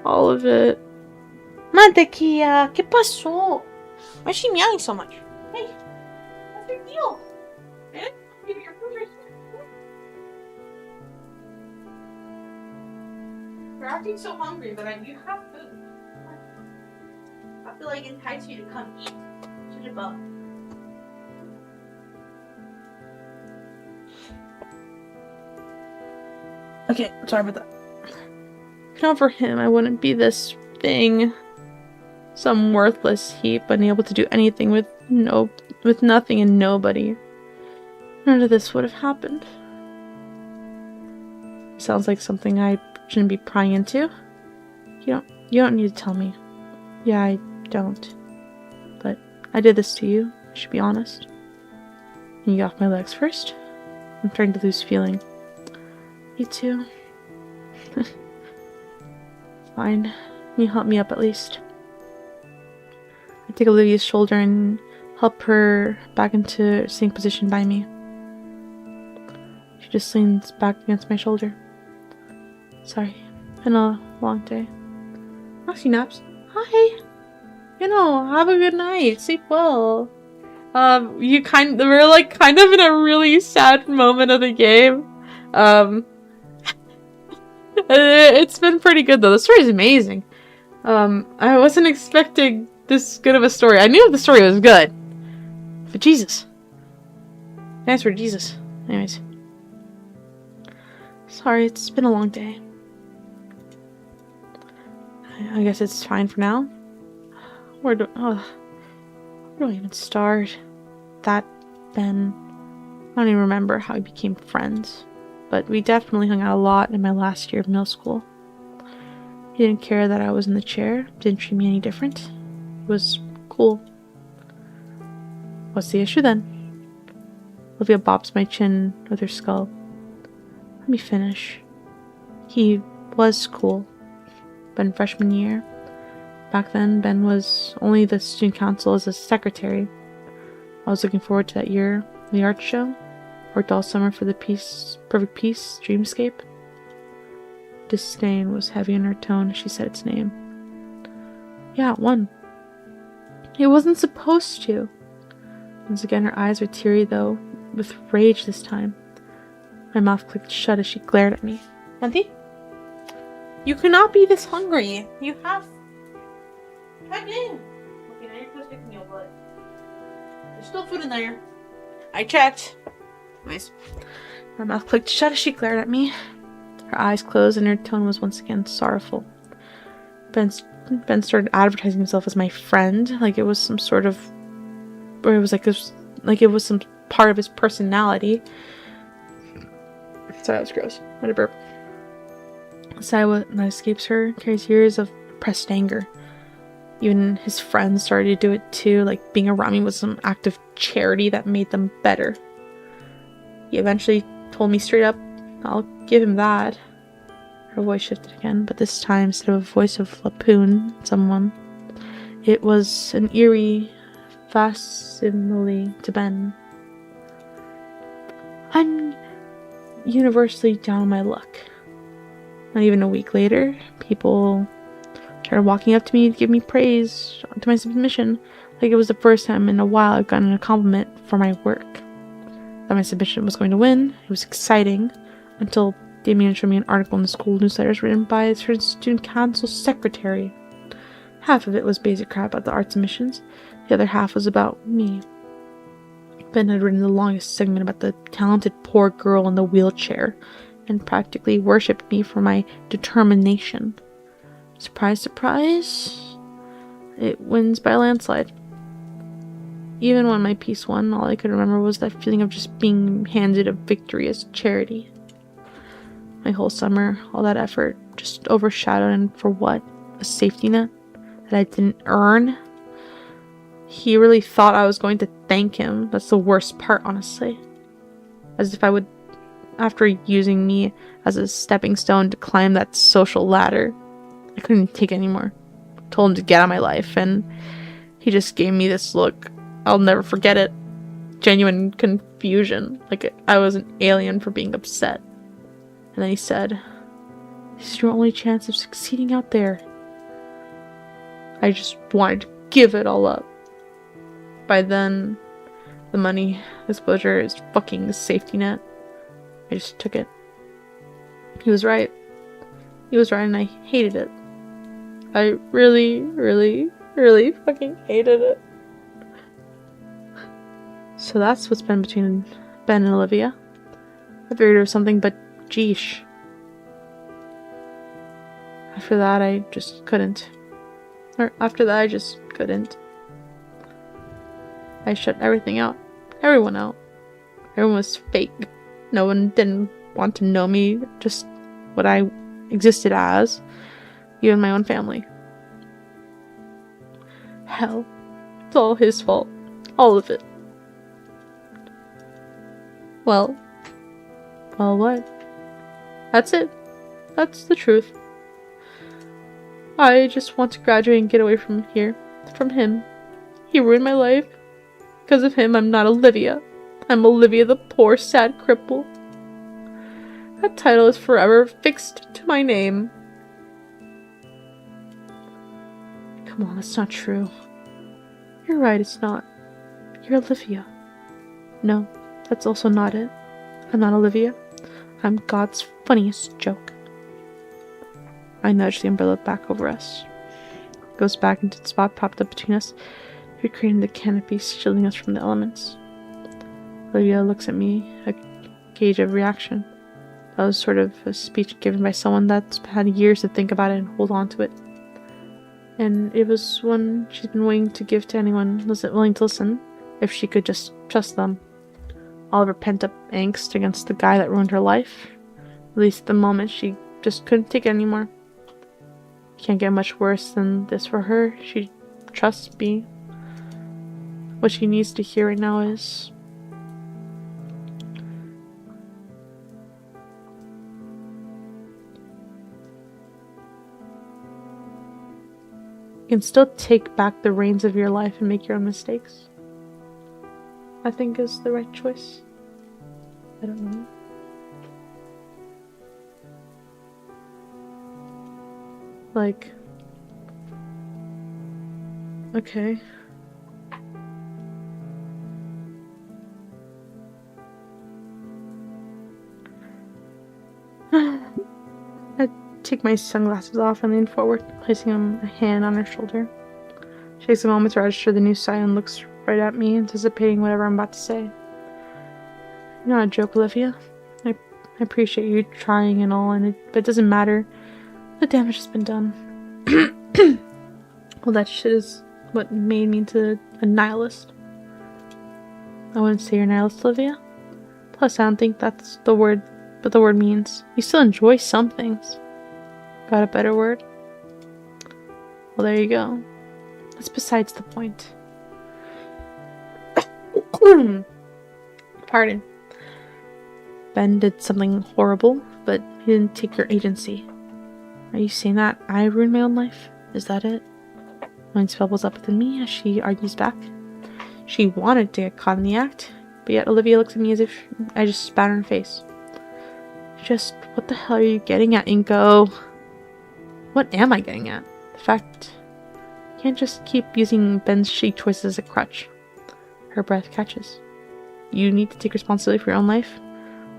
All of it. Mantequilla, ¿qué pasó? Why is she meowing so much? Hey, what's your deal? Man, give me your food right here. You're acting so hungry, but you have food. I feel like entice you to come eat. Shut it up. Okay, sorry about that. If not for him, I wouldn't be this thing. Some worthless heap, unable to do anything with nothing and nobody. None of this would have happened. Sounds like something I shouldn't be prying into. You don't need to tell me. Yeah, I don't. But I did this to you. I should be honest. And you got off my legs first. I'm starting to lose feeling. Me too. Fine. Can you help me up at least? I take Olivia's shoulder and help her back into sitting position by me. She just leans back against my shoulder. Sorry, been a long day. Actually, naps. Hi. Have a good night. Sleep well. We're like kind of in a really sad moment of the game. It's been pretty good though. The story is amazing. I wasn't expecting this good of a story. I knew the story was good. But Jesus. Thanks for Jesus. Anyways. Sorry, it's been a long day. I guess it's fine for now. Where do I even start? That Ben, I don't even remember how we became friends, but we definitely hung out a lot in my last year of middle school. He didn't care that I was in the chair, didn't treat me any different. It was cool. What's the issue then? Olivia bops my chin with her skull. Let me finish. He was cool. But in freshman year, back then, Ben was only the student council as a secretary. I was looking forward to that year in the art show. Worked all summer for the Perfect Peace dreamscape. Disdain was heavy in her tone as she said its name. Yeah, it won. It wasn't supposed to. Once again, her eyes were teary, though, with rage this time. My mouth clicked shut as she glared at me. Auntie? You cannot be this hungry. You have... Check in. Okay, now you're supposed to take meal, but... There's still food in there. I checked. Nice. My mouth clicked shut as she glared at me. Her eyes closed and her tone was once again sorrowful. Ben started advertising himself as my friend, like it was some sort of... Or it was like it was some part of his personality. Sorry, that was gross. I had a burp. A sigh that escapes her carries years of repressed anger. Even his friends started to do it too, like being around me was some act of charity that made them better. He eventually told me straight up, I'll give him that. Her voice shifted again, but this time, instead of a voice of Lapoon, someone, it was an eerie facsimile to Ben. I'm universally down on my luck. Not even a week later, people started walking up to me to give me praise to my submission, like it was the first time in a while I've gotten a compliment for my work. That my submission was going to win, it was exciting, until Damien showed me an article in the school newsletters written by a certain student council secretary. Half of it was basic crap about the art submissions, the other half was about me. Ben had written the longest segment about the talented poor girl in the wheelchair, and practically worshipped me for my determination. Surprise, surprise, it wins by a landslide. Even when my piece won, all I could remember was that feeling of just being handed a victory as charity. My whole summer, all that effort, just overshadowed, and for what? A safety net that I didn't earn? He really thought I was going to thank him. That's the worst part, honestly. As if I would, after using me as a stepping stone to climb that social ladder. I couldn't take it anymore. Told him to get out of my life, and he just gave me this look. I'll never forget it. Genuine confusion. Like I was an alien for being upset. And then he said, "This is your only chance of succeeding out there." I just wanted to give it all up. By then, the money, exposure is fucking the safety net. I just took it. He was right. He was right, and I hated it. I really, really, really fucking hated it. So that's what's been between Ben and Olivia. I figured it was something, but geesh. After that, I just couldn't. I shut everything out. Everyone out. Everyone was fake. No one didn't want to know me, just what I existed as. Even my own family. Hell. It's all his fault. All of it. Well, what? That's it. That's the truth. I just want to graduate and get away from here. From him. He ruined my life. Because of him, I'm not Olivia. I'm Olivia the poor, sad cripple. That title is forever fixed to my name. Come on, that's not true. You're right, it's not. You're Olivia. No, that's also not it. I'm not Olivia. I'm God's funniest joke. I nudge the umbrella back over us. It goes back into the spot popped up between us, recreating the canopy shielding us from the elements. Olivia looks at me, a gauge of reaction. That was sort of a speech given by someone that's had years to think about it and hold on to it. And it was one she's been waiting to give to anyone willing to listen, if she could just trust them. All of her pent-up angst against the guy that ruined her life. At least at the moment, she just couldn't take it anymore. Can't get much worse than this for her. She trusts me. What she needs to hear right now is... you can still take back the reins of your life and make your own mistakes. I think is the right choice. I don't know. Like... okay. I take my sunglasses off and lean forward, placing a hand on her shoulder. She takes a moment to register the new sight and looks right at me, anticipating whatever I'm about to say. You're not a joke, Olivia. I appreciate you trying and all, but it doesn't matter. The damage has been done. Well, that shit is what made me into a nihilist. I wouldn't say you're a nihilist, Olivia. Plus, I don't think that's the word, what the word means. You still enjoy some things. Got a better word? Well, there you go. That's besides the point. Pardon. Ben did something horrible, but he didn't take your agency. Are you saying that I ruined my own life? Is that it? Mind bubbles up within me as she argues back. She wanted to get caught in the act, but yet Olivia looks at me as if I just spat in her face. Just, what the hell are you getting at, Inko? What am I getting at? The fact you can't just keep using Ben's shitty choices as a crutch. Her breath catches. You need to take responsibility for your own life,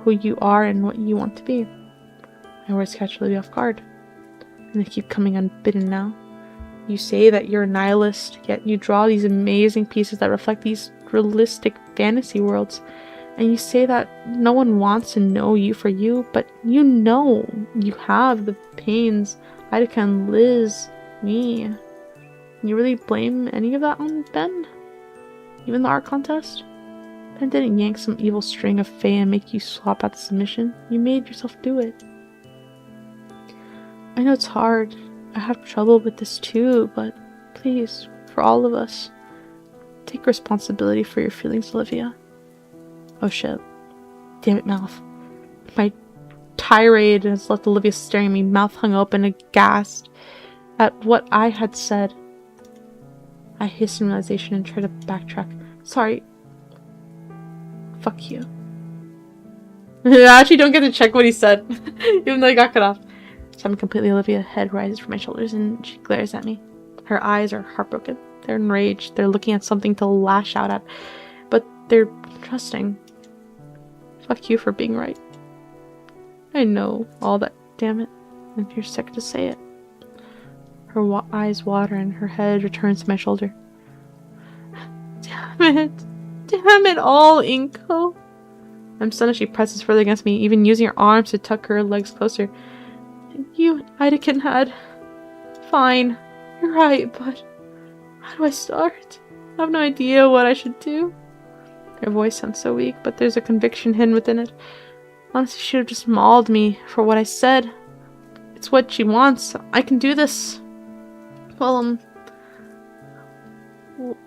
who you are and what you want to be. My words catch Olivia off guard, and they keep coming unbidden now. You say that you're a nihilist, yet you draw these amazing pieces that reflect these realistic fantasy worlds. And you say that no one wants to know you for you, but you know you have the pains Idika and Liz, me. You really blame any of that on Ben? Even the art contest? Ben didn't yank some evil string of fate and make you swap out the submission. You made yourself do it. I know it's hard. I have trouble with this too, but please, for all of us, take responsibility for your feelings, Olivia. Oh shit. Damn it, mouth. My tirade has left Olivia staring at me, mouth hung open, aghast at what I had said. I hiss in realization and try to backtrack. Sorry. Fuck you. I actually don't get to check what he said, even though I got cut off. So I'm completely Olivia. Head rises from my shoulders and she glares at me. Her eyes are heartbroken. They're enraged. They're looking at something to lash out at, but they're trusting. Fuck you for being right. I know all that, damn it, and you're sick to say it. Her eyes water and her head returns to my shoulder. Damn it. Damn it all, Inko. I'm stunned as she presses further against me, even using her arms to tuck her legs closer. You and Idika had... Fine. You're right, but... how do I start? I have no idea what I should do. Her voice sounds so weak, but there's a conviction hidden within it. Honestly, she should have just mauled me for what I said. It's what she wants. I can do this. Well,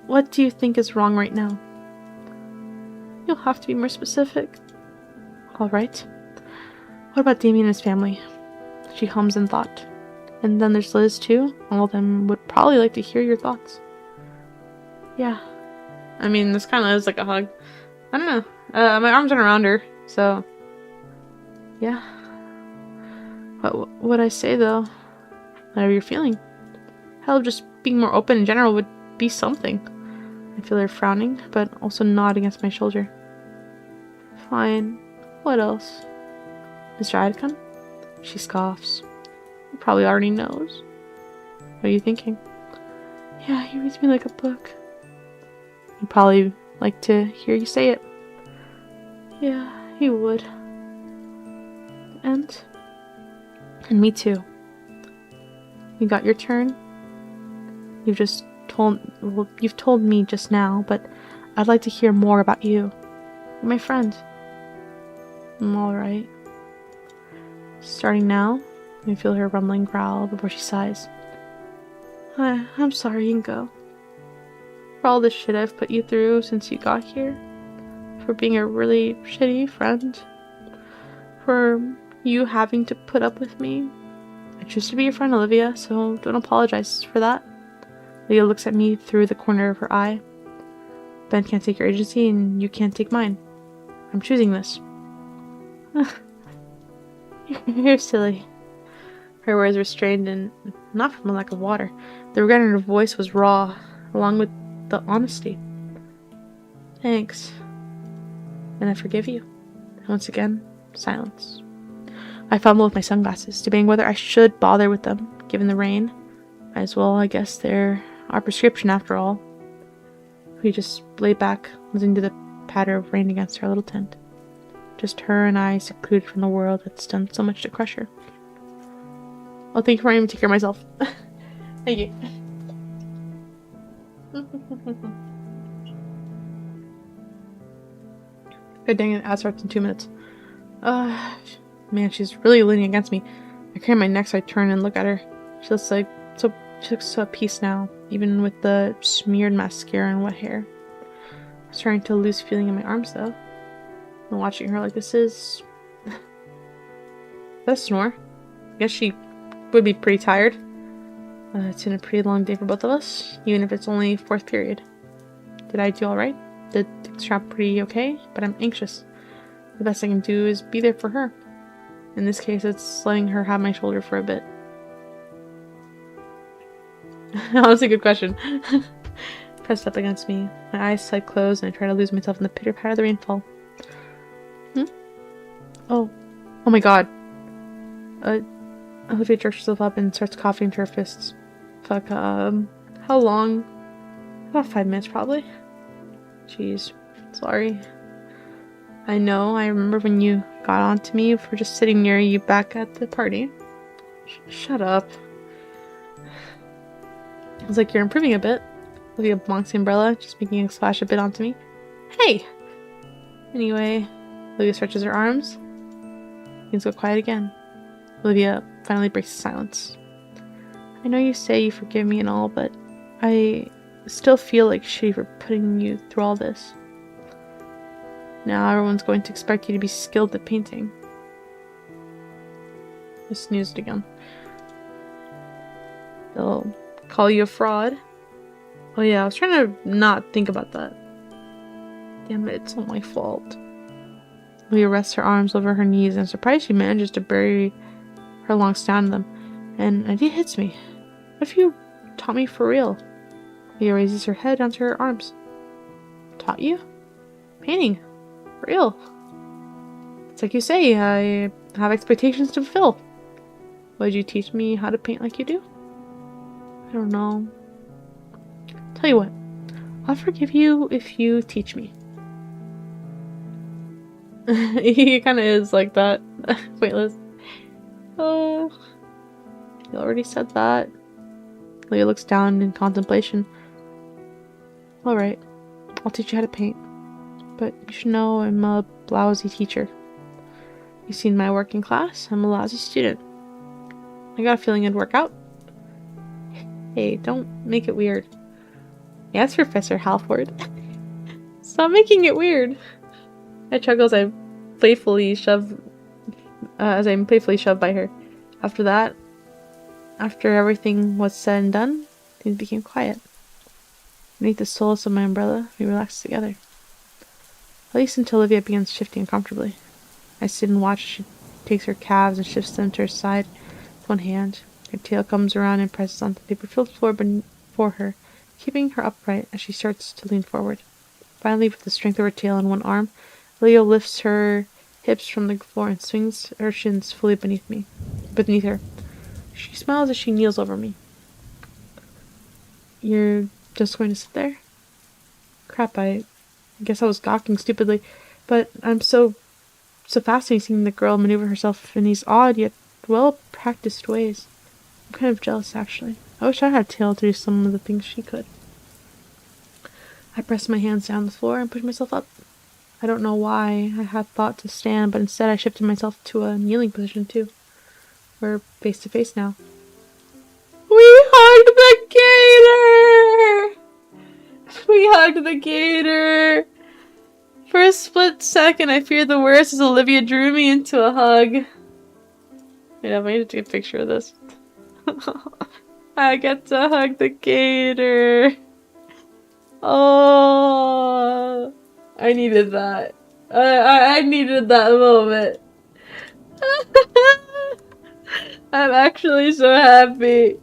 what do you think is wrong right now? You'll have to be more specific. Alright. What about Damien and his family? She hums in thought. And then there's Liz too. All of them would probably like to hear your thoughts. Yeah. I mean, this kind of is like a hug. I don't know. My arms aren't around her, so... yeah. What would I say, though? Whatever you're feeling. Hell, just being more open in general would be something. I feel her frowning, but also nod against my shoulder. Fine. What else? Mr. Idika? She scoffs. He probably already knows. What are you thinking? Yeah, he reads me like a book. He'd probably like to hear you say it. Yeah, he would. And me too. You got your turn. You've told me just now, but I'd like to hear more about you. You're my friend. I'm alright. Starting now, you feel her rumbling growl before she sighs. I'm sorry, Inko. For all the shit I've put you through since you got here. For being a really shitty friend. For you having to put up with me. I choose to be your friend, Olivia, so don't apologize for that. Leah looks at me through the corner of her eye. Ben can't take your agency, and you can't take mine. I'm choosing this. You're silly. Her words were strained, and not from a lack of water. The regret in her voice was raw, along with the honesty. Thanks. And I forgive you. And once again, silence. I fumble with my sunglasses, debating whether I should bother with them, given the rain. Might as well, I guess they're our prescription after all. We just lay back, listening to the patter of rain against our little tent. Just her and I, secluded from the world that's done so much to crush her. Oh, thank you for letting me take care of myself. Thank you. God dang it, ad starts in 2 minutes. Man, she's really leaning against me. I crane my neck so I turn and look at her. She looks so at peace now, even with the smeared mascara and wet hair. I was starting to lose feeling in my arms though. And watching her like this is... That's a snore. I guess she would be pretty tired. It's been a pretty long day for both of us, even if it's only 4th period. Did I do alright? Did things turn out pretty okay? But I'm anxious. The best I can do is be there for her. In this case, it's letting her have my shoulder for a bit. Honestly, good question. Pressed up against me. My eyes slide closed and I try to lose myself in the pitter-patter of the rainfall. Oh my god. Olivia jerks herself up and starts coughing into her fists. Fuck, how long? About 5 minutes, probably. Jeez. Sorry. I know, I remember when you got onto me for just sitting near you back at the party. Shut up. It's like you're improving a bit. Olivia bonks the umbrella, just making it splash a bit onto me. Hey! Anyway, Olivia stretches her arms. Things go quiet again. Olivia finally breaks the silence. I know you say you forgive me and all, but I still feel like shitty for putting you through all this. Now everyone's going to expect you to be skilled at painting. I snoozed again. They'll call you a fraud. Oh yeah, I was trying to not think about that. Damn it, it's not my fault. Leah rests her arms over her knees, and I'm surprised she manages to bury her lungs down in them. And an idea hits me. What if you taught me for real? Leah raises her head onto her arms. Taught you? Painting. For real. It's like you say, I have expectations to fulfill. Would you teach me how to paint like you do? I don't know. Tell you what, I'll forgive you if you teach me. He kind of is like that. Pointless. Oh, you already said that. Leah looks down in contemplation. Alright, I'll teach you how to paint. But you should know I'm a lousy teacher. You've seen my work in class. I'm a lousy student. I got a feeling it'd work out. Hey, don't make it weird. Yes, Professor Halford. Stop making it weird. I chuckle as I'm playfully shoved by her. After everything was said and done, things became quiet. Beneath the solace of my umbrella, we relaxed together. At least until Olivia begins shifting uncomfortably. I sit and watch as she takes her calves and shifts them to her side with one hand. Her tail comes around and presses onto the paper-filled floor before her, keeping her upright as she starts to lean forward. Finally, with the strength of her tail in one arm, Leo lifts her hips from the floor and swings her shins fully beneath her. She smiles as she kneels over me. You're just going to sit there? Crap, I guess I was gawking stupidly, but I'm so So fascinating seeing the girl maneuver herself in these odd yet well-practiced ways. I'm kind of jealous, actually. I wish I had a tail to do some of the things she could. I pressed my hands down on the floor and pushed myself up. I don't know why I had thought to stand, but instead I shifted myself to a kneeling position, too. We're face to face now. We hugged the gator! We hugged the gator! For a split second, I feared the worst as Olivia drew me into a hug. Wait, I need to take a picture of this. I get to hug the gator. Oh, I needed that. I needed that moment. I'm actually so happy.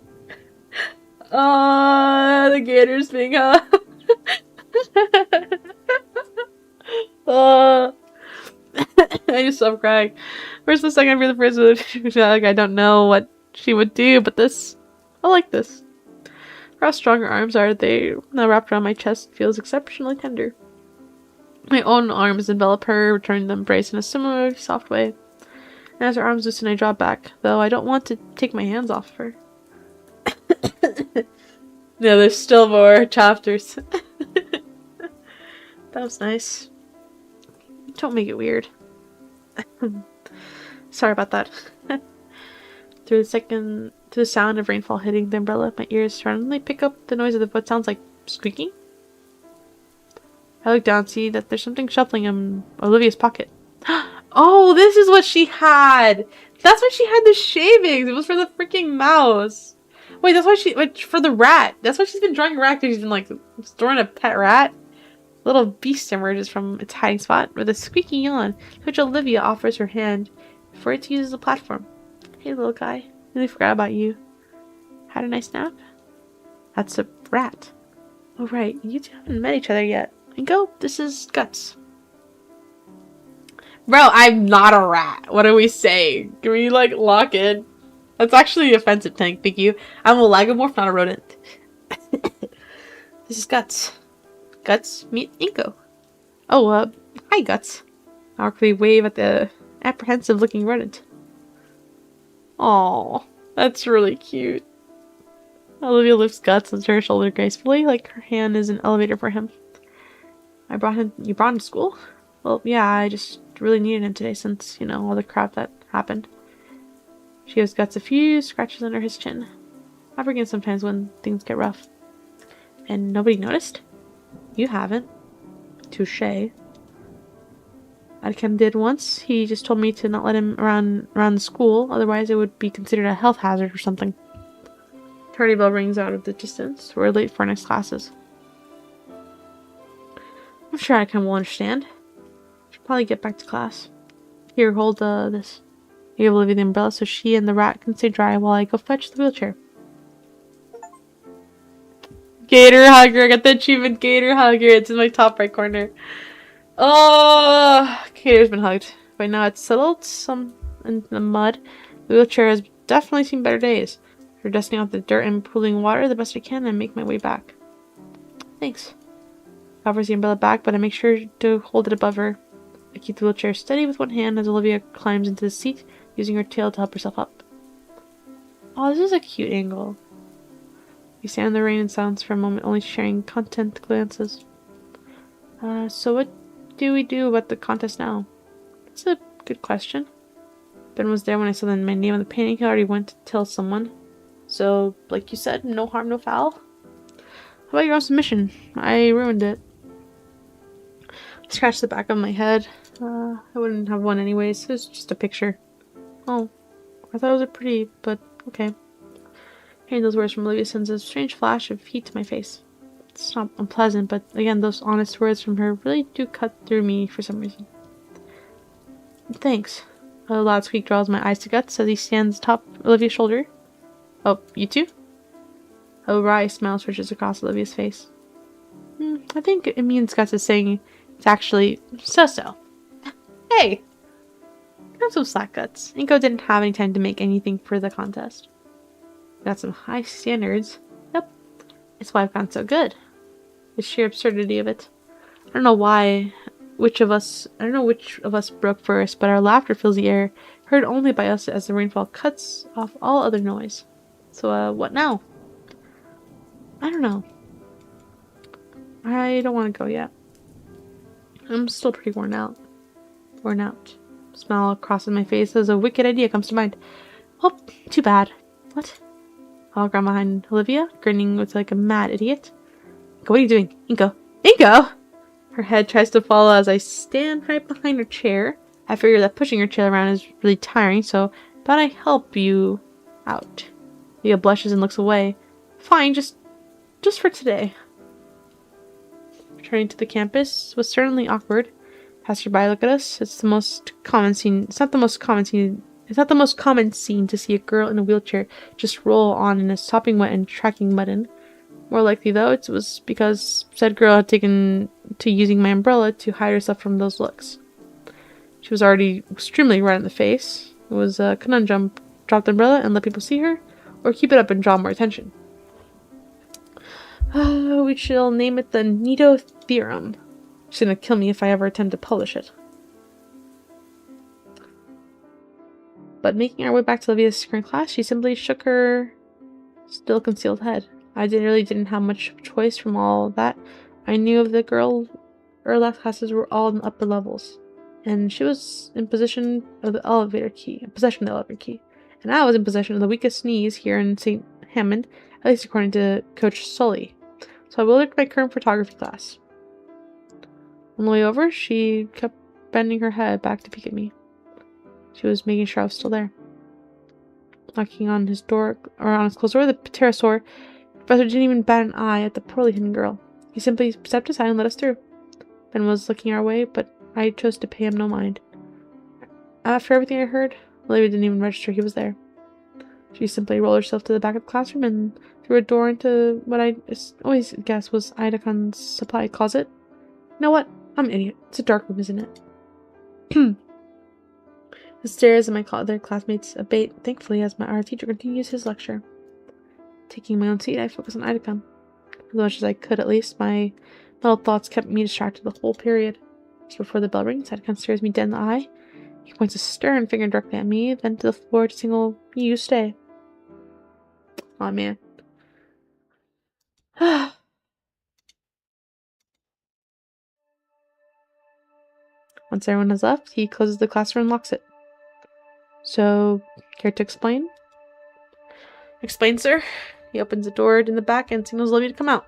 Oh, the gator's being hugged. Oh, I just stopped crying. First the second, for the first one, like, I don't know what she would do, but this, I like this. How strong her arms are, they now wrapped around my chest, feels exceptionally tender. My own arms envelop her, returning the embrace in a similar soft way. And as her arms loosen, I draw back, though I don't want to take my hands off her. No, there's still more chapters. That was nice. Don't make it weird. Sorry about that. Through the sound of rainfall hitting the umbrella, my ears suddenly pick up the noise of what sounds like squeaking. I look down and see that there's something shuffling in Olivia's pocket. Oh, this is what she had! That's why she had the shavings! It was for the freaking mouse! Wait, that's why for the rat! That's why she's been drawing a rat, because she's been, like, storing a pet rat? Little beast emerges from its hiding spot with a squeaky yawn, to which Olivia offers her hand for it to use as a platform. Hey, little guy. Really forgot about you. Had a nice nap? That's a rat. Oh, right. You two haven't met each other yet. And go. This is Guts. Bro, I'm not a rat. What are we saying? Can we, like, lock in? That's actually offensive, Tank. Thank you. I'm a lagomorph, not a rodent. This is Guts. Guts, meet Inko. Oh, hi, Guts. Awkwardly wave at the apprehensive-looking rodent. Aww, that's really cute. Olivia lifts Guts onto her shoulder gracefully, like her hand is an elevator for him. You brought him to school? Well, yeah, I just really needed him today since, you know, all the crap that happened. She gives Guts a few scratches under his chin. I forget sometimes when things get rough. And nobody noticed? You haven't. Touché. Adkin did once. He just told me to not let him around the school, otherwise it would be considered a health hazard or something. Tardy bell rings out of the distance. We're late for our next classes. I'm sure Adkin will understand. Should probably get back to class. Here, hold this. I give Olivia the umbrella so she and the rat can stay dry while I go fetch the wheelchair. Gator Hugger. I got the achievement Gator Hugger. It's in my top right corner. Oh, Gator's been hugged. By now it's settled some in the mud. The wheelchair has definitely seen better days. After dusting off the dirt and pooling water the best I can, I make my way back. Thanks. I offers the umbrella back, but I make sure to hold it above her. I keep the wheelchair steady with one hand as Olivia climbs into the seat, using her tail to help herself up. Oh, this is a cute angle. We stand in the rain and silence for a moment, only sharing content glances. So what do we do about the contest now? That's a good question. Ben was there when I saw my name on the painting. He already went to tell someone. So, like you said, no harm, no foul. How about your own submission? I ruined it. I scratched the back of my head. I wouldn't have one anyways. It was just a picture. Oh, I thought it was a pretty, but okay. Hearing those words from Olivia sends a strange flash of heat to my face. It's not unpleasant, but again, those honest words from her really do cut through me for some reason. Thanks. A loud squeak draws my eyes to Guts as he stands atop Olivia's shoulder. Oh, you too? A wry smile switches across Olivia's face. I think it means Guts is saying it's actually so-so. Hey! Have some slack, Guts. Inko didn't have any time to make anything for the contest. Got some high standards. Yep. It's why I've gotten so good. The sheer absurdity of it. I don't know why I don't know which of us broke first, but our laughter fills the air, heard only by us as the rainfall cuts off all other noise. So, what now? I don't know. I don't want to go yet. I'm still pretty worn out. Smile crosses my face as a wicked idea comes to mind. Oh, too bad. What? I'll grab behind Olivia, grinning with like a mad idiot. What are you doing? Inko! Inko! Her head tries to follow as I stand right behind her chair. I figure that pushing her chair around is really tiring, so thought I'd help you out. Leah blushes and looks away. Fine, just for today. Returning to the campus was certainly awkward. Passerby look at us. It's not the most common scene to see a girl in a wheelchair just roll on in a sopping wet and tracking mud in. More likely, though, it was because said girl had taken to using my umbrella to hide herself from those looks. She was already extremely red in the face. It was a conundrum: drop the umbrella and let people see her, or keep it up and draw more attention. We shall name it the Nito Theorem. She's gonna kill me if I ever attempt to publish it. But making our way back to Olivia's current class, she simply shook her still concealed head. I really didn't have much choice from all that. I knew of the girl. Her last classes were all in the upper levels, and she was in possession of the elevator key. And I was in possession of the weakest knees here in St. Hammond, at least according to Coach Sully. So I wildered my current photography class. On the way over, she kept bending her head back to peek at me. She was making sure I was still there. Knocking on his door, or on his closed door, the pterosaur professor didn't even bat an eye at the poorly hidden girl. He simply stepped aside and let us through. Ben was looking our way, but I chose to pay him no mind. After everything I heard, Olivia didn't even register he was there. She simply rolled herself to the back of the classroom and through a door into what I always guessed was Idacon's supply closet. You know what? I'm an idiot. It's a dark room, isn't it? The stares of my other classmates abate, thankfully, as our teacher continues his lecture. Taking my own seat, I focus on Idacon. As much as I could, at least, my little thoughts kept me distracted the whole period. Just before the bell rings, Idacon stares me dead in the eye. He points a stern finger directly at me, then to the floor to signal, "You stay." Aw, man. Once everyone has left, he closes the classroom and locks it. So, care to explain? Explain, sir. He opens the door in the back and signals Olivia to come out.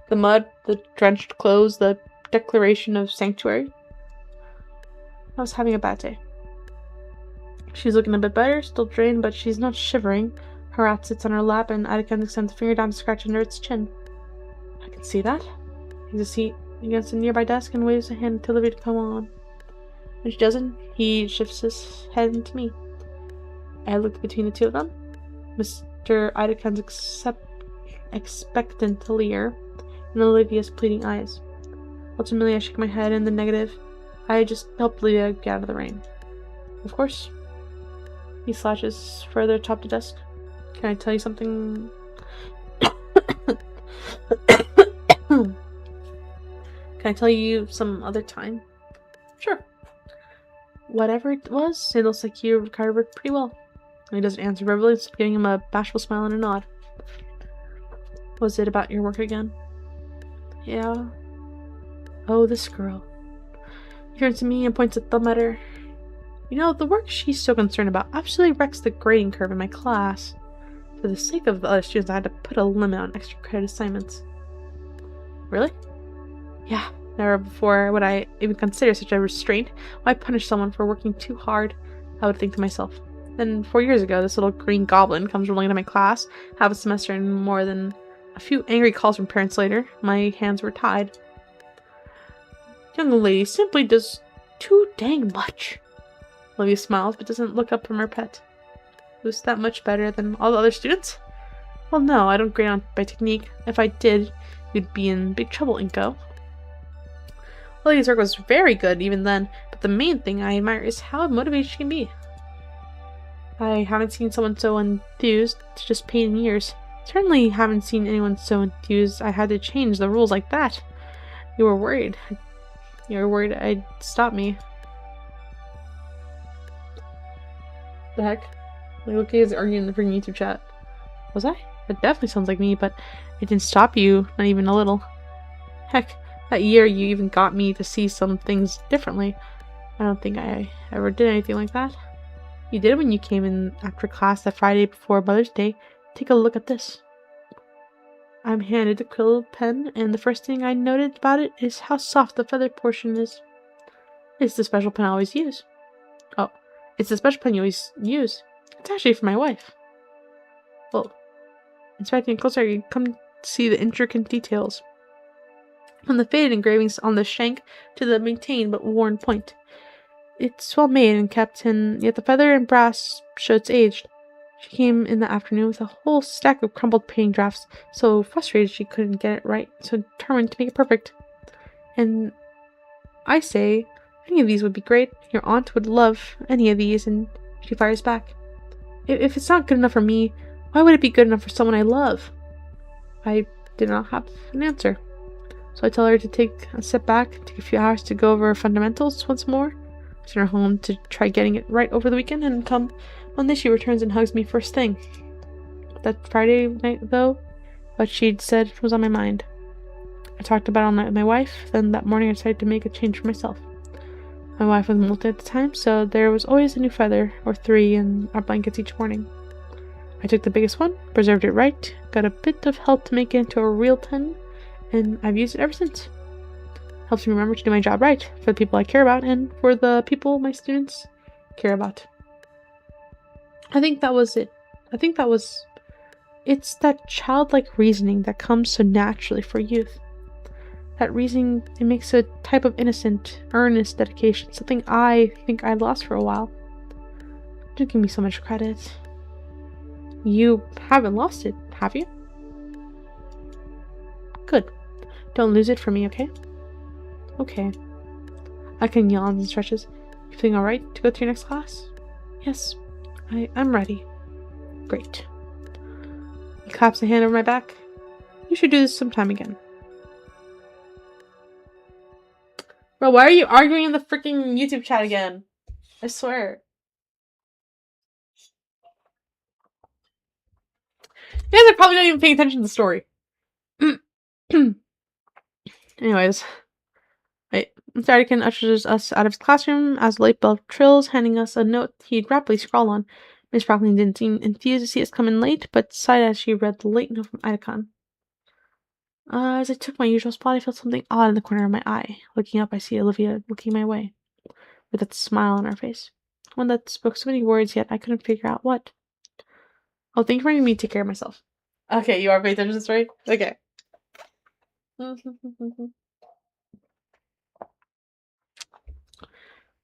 The mud, the drenched clothes, the declaration of sanctuary. I was having a bad day. She's looking a bit better, still drained, but she's not shivering. Her rat sits on her lap, and Idacon extends a finger down to scratch under its chin. I can see that. He takes a seat against a nearby desk and waves a hand to Olivia to come on. When she doesn't, he shifts his head into me. I look between the two of them. Mr. Idacon's expectant leer, and Olivia's pleading eyes. Ultimately, I shake my head in the negative. I just helped Olivia get out of the rain. Of course. He slashes further atop the desk. Can I tell you something? Can I tell you some other time? Sure. Whatever it was, it looks like you recovered pretty well. He doesn't answer verbally, just giving him a bashful smile and a nod. Was it about your work again? Yeah. Oh, this girl. He turns to me and points a thumb at her. You know, the work she's so concerned about absolutely wrecks the grading curve in my class. For the sake of the other students, I had to put a limit on extra credit assignments. Really? Yeah. Never before would I even consider such a restraint. Why punish someone for working too hard? I would think to myself. Then 4 years ago, this little green goblin comes rolling into my class, half a semester and more than a few angry calls from parents later. My hands were tied. Young lady simply does too dang much. Olivia smiles, but doesn't look up from her pet. Was that much better than all the other students? Well, no, I don't grade on by technique. If I did, you'd be in big trouble, Inko. Olivia's work was very good even then, but the main thing I admire is how motivated she can be. I haven't seen someone so enthused to just paint in years. Certainly haven't seen anyone so enthused I had to change the rules like that. You were worried. You were worried I'd stop me. The heck? Like, look, he's arguing in the freaking YouTube chat. Was I? That definitely sounds like me, but it didn't stop you, not even a little. Heck, that year you even got me to see some things differently. I don't think I ever did anything like that. You did when you came in after class that Friday before Mother's Day. Take a look at this. I'm handed a quill pen, and the first thing I noted about it is how soft the feather portion is. It's the special pen I always use. Oh, it's the special pen you always use. It's actually for my wife. Well, inspecting it closer, you come to see the intricate details. From the faded engravings on the shank to the maintained but worn point. It's well made and kept, and yet the feather and brass show it's aged. She came in the afternoon with a whole stack of crumpled painting drafts, so frustrated she couldn't get it right, so determined to make it perfect. And I say, any of these would be great. Your aunt would love any of these, and she fires back. If it's not good enough for me, why would it be good enough for someone I love? I did not have an answer. So I tell her to take a step back, take a few hours to go over fundamentals once more, send her home to try getting it right over the weekend, and come Monday she returns and hugs me first thing. That Friday night, though, what she'd said was on my mind. I talked about it all night with my wife, then that morning I decided to make a change for myself. My wife was molted at the time, so there was always a new feather, or 3, in our blankets each morning. I took the biggest one, preserved it right, got a bit of help to make it into a real pen, and I've used it ever since. Helps me remember to do my job right, for the people I care about, and for the people my students care about. I think that was it. It's that childlike reasoning that comes so naturally for youth. That reasoning, it makes a type of innocent, earnest dedication, something I think I lost for a while. Don't give me so much credit. You haven't lost it, have you? Good. Don't lose it for me, okay? Okay. I can yawn and stretches. You feeling alright to go to your next class? Yes. I'm ready. Great. He claps a hand over my back. You should do this sometime again. Bro, why are you arguing in the freaking YouTube chat again? I swear. You guys are probably not even paying attention to the story. Anyways. Right. Sardican ushers us out of his classroom as the light bulb trills, handing us a note he'd rapidly scrawl on. Miss Brockling didn't seem enthused to see us come in late, but sighed as she read the late note from Idacon. As I took my usual spot, I felt something odd in the corner of my eye. Looking up, I see Olivia looking my way, with that smile on her face. One that spoke so many words, yet I couldn't figure out what. Oh, thank you for letting me take care of myself. Okay, you are paying attention to the story? Okay.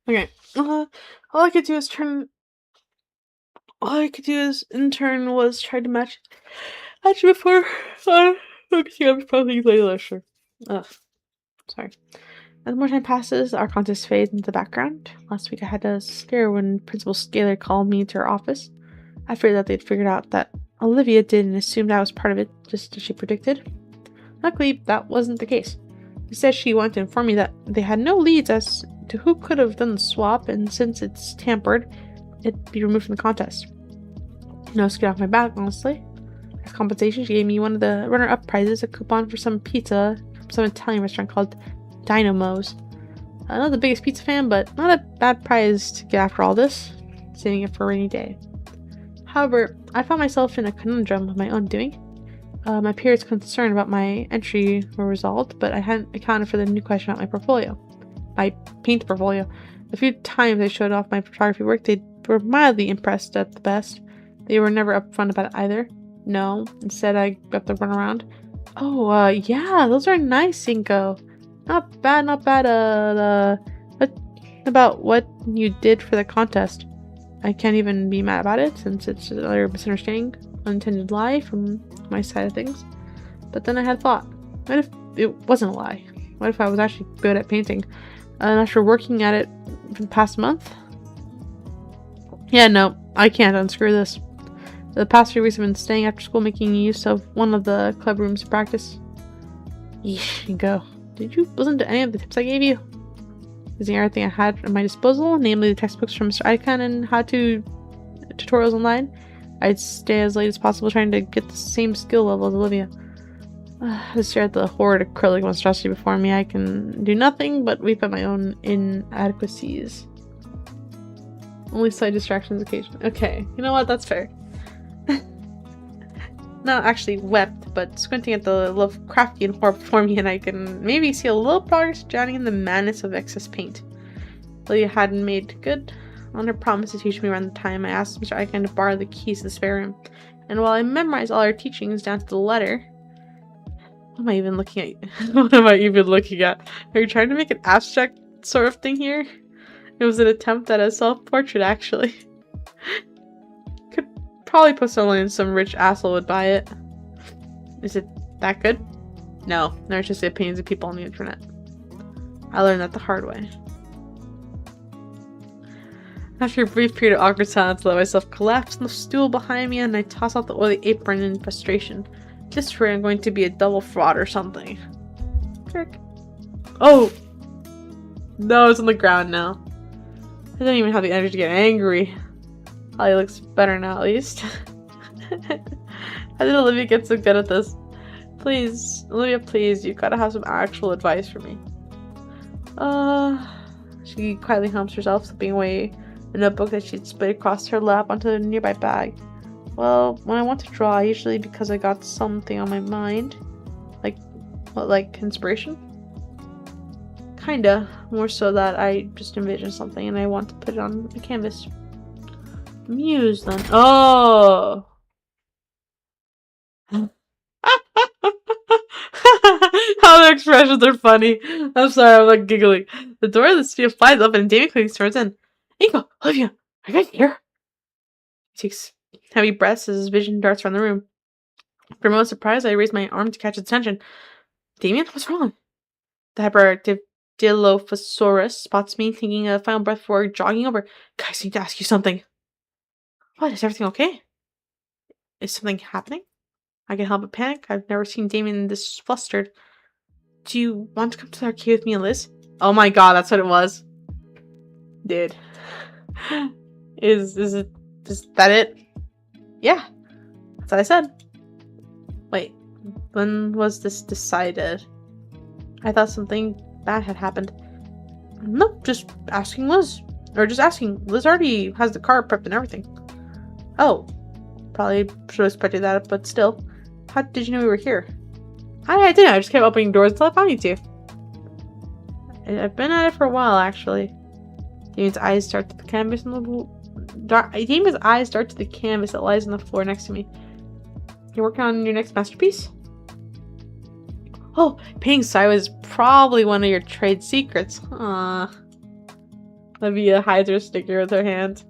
Okay. All I could do is in turn was try to match before focusing on probably later. Sure. Ugh. Sorry. As more time passes, our contest fades into the background. Last week I had a scare when Principal Scaler called me to her office. I feared that they'd figured out that Olivia did and assumed I was part of it, just as she predicted. Luckily, that wasn't the case. Instead, she wanted to inform me that they had no leads as to who could have done the swap, and since it's tampered, it'd be removed from the contest. No skin off my back, honestly. As compensation, she gave me one of the runner-up prizes, a coupon for some pizza from some Italian restaurant called Dynamo's. I'm not the biggest pizza fan, but not a bad prize to get after all this. Saving it for a rainy day. However, I found myself in a conundrum of my own doing. My peers' concern about my entry were resolved, but I hadn't accounted for the new question about my portfolio. My paint portfolio. The few times I showed off my photography work, they were mildly impressed at the best. They were never upfront about it either. No, instead I got the runaround. Oh, yeah, those are nice, Cinco. Not bad, what about what you did for the contest? I can't even be mad about it, since it's another misunderstanding, unintended lie from my side of things. But then I had a thought. What if it wasn't a lie? What if I was actually good at painting? And after working at it for the past month? Yeah, no, I can't unscrew this. The past few weeks I've been staying after school making use of one of the club rooms to practice. Yeesh, you go. Did you listen to any of the tips I gave you? using everything I had at my disposal, namely the textbooks from Mr. Icon and how-to tutorials online. I'd stay as late as possible trying to get the same skill level as Olivia. I stare at the horrid acrylic monstrosity before me. I can do nothing but weep at my own inadequacies. Only slight distractions occasionally. Okay, you know what? That's fair. Not actually wept, but squinting at the Lovecraftian horror before me, and I can maybe see a little progress drowning in the madness of excess paint. Olivia hadn't made good on her promise to teach me around the time I asked Mr. Icon to borrow the keys to the spare room. And while I memorized all her teachings down to the letter... What am I even looking at? What am I even looking at? Are you trying to make an abstract sort of thing here? It was an attempt at a self-portrait, actually. Could probably post online and some rich asshole would buy it. Is it that good? No, they're just the opinions of people on the internet. I learned that the hard way. After a brief period of awkward silence, I let myself collapse on the stool behind me and I toss out the oily apron in frustration. This way I'm going to be a double fraud or something. Kirk. Oh! No, it's on the ground now. I don't even have the energy to get angry. Holly looks better now, at least. How did Olivia get so good at this? Please, Olivia, please, you've got to have some actual advice for me. She quietly humps herself, slipping away a notebook that she'd split across her lap onto a nearby bag. Well, when I want to draw, usually because I got something on my mind. Like, what, like inspiration? Kinda. More so that I just envision something and I want to put it on a canvas. Muse, then. Oh! How their expressions are funny. I'm sorry, I'm like giggling. The door of the studio flies open and Damien quickly storms in. Ingo, Olivia, are you guys here? He takes heavy breaths as his vision darts around the room. For a moment of surprise, I raise my arm to catch his attention. Damien, what's wrong? The hyperactive Dilophosaurus spots me, taking a final breath before jogging over. Guys, I need to ask you something. What? Is everything okay? Is something happening? I can't help but panic. I've never seen Damien this flustered. Do you want to come to the arcade with me and Liz? Oh my god, that's what it was. Dude. Is that it? Yeah. That's what I said. Wait. When was this decided? I thought something bad had happened. Nope, just asking Liz. Or just asking. Liz already has the car prepped and everything. Oh. Probably should have expected that, but still. How did you know we were here? I didn't. I just kept opening doors until I found you two. I've been at it for a while, actually. Damien's eyes dart to the canvas that lies on the floor next to me. You're working on your next masterpiece? Oh, painting sideways is probably one of your trade secrets. Aww. Olivia hides her sticker with her hand.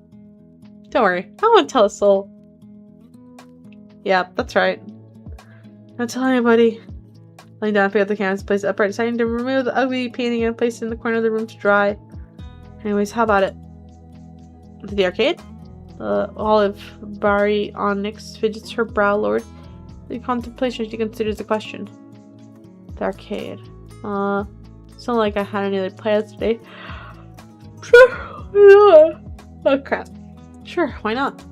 Don't worry, I won't tell a soul. Yeah, that's right. Don't tell anybody. Laying down, pick up the canvas, place it upright, deciding to remove the ugly painting and place it in the corner of the room to dry. Anyways, how about it? To the arcade? Olive Barry Onyx fidgets her brow lowered. The contemplation she considers the question. The arcade. It's not like I had any other plans today. Sure. Oh crap. Sure, why not?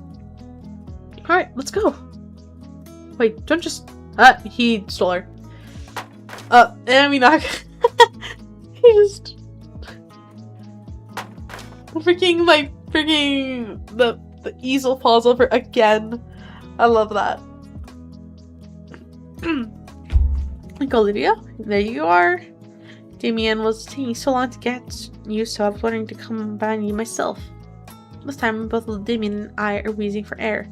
Alright, let's go. Wait, don't just... he stole her. I mean, not... he just... The easel falls over again. I love that. Like, Olivia, there you are. Damien was taking so long to get you, so I was learning to come by you myself. This time, both Damien and I are wheezing for air.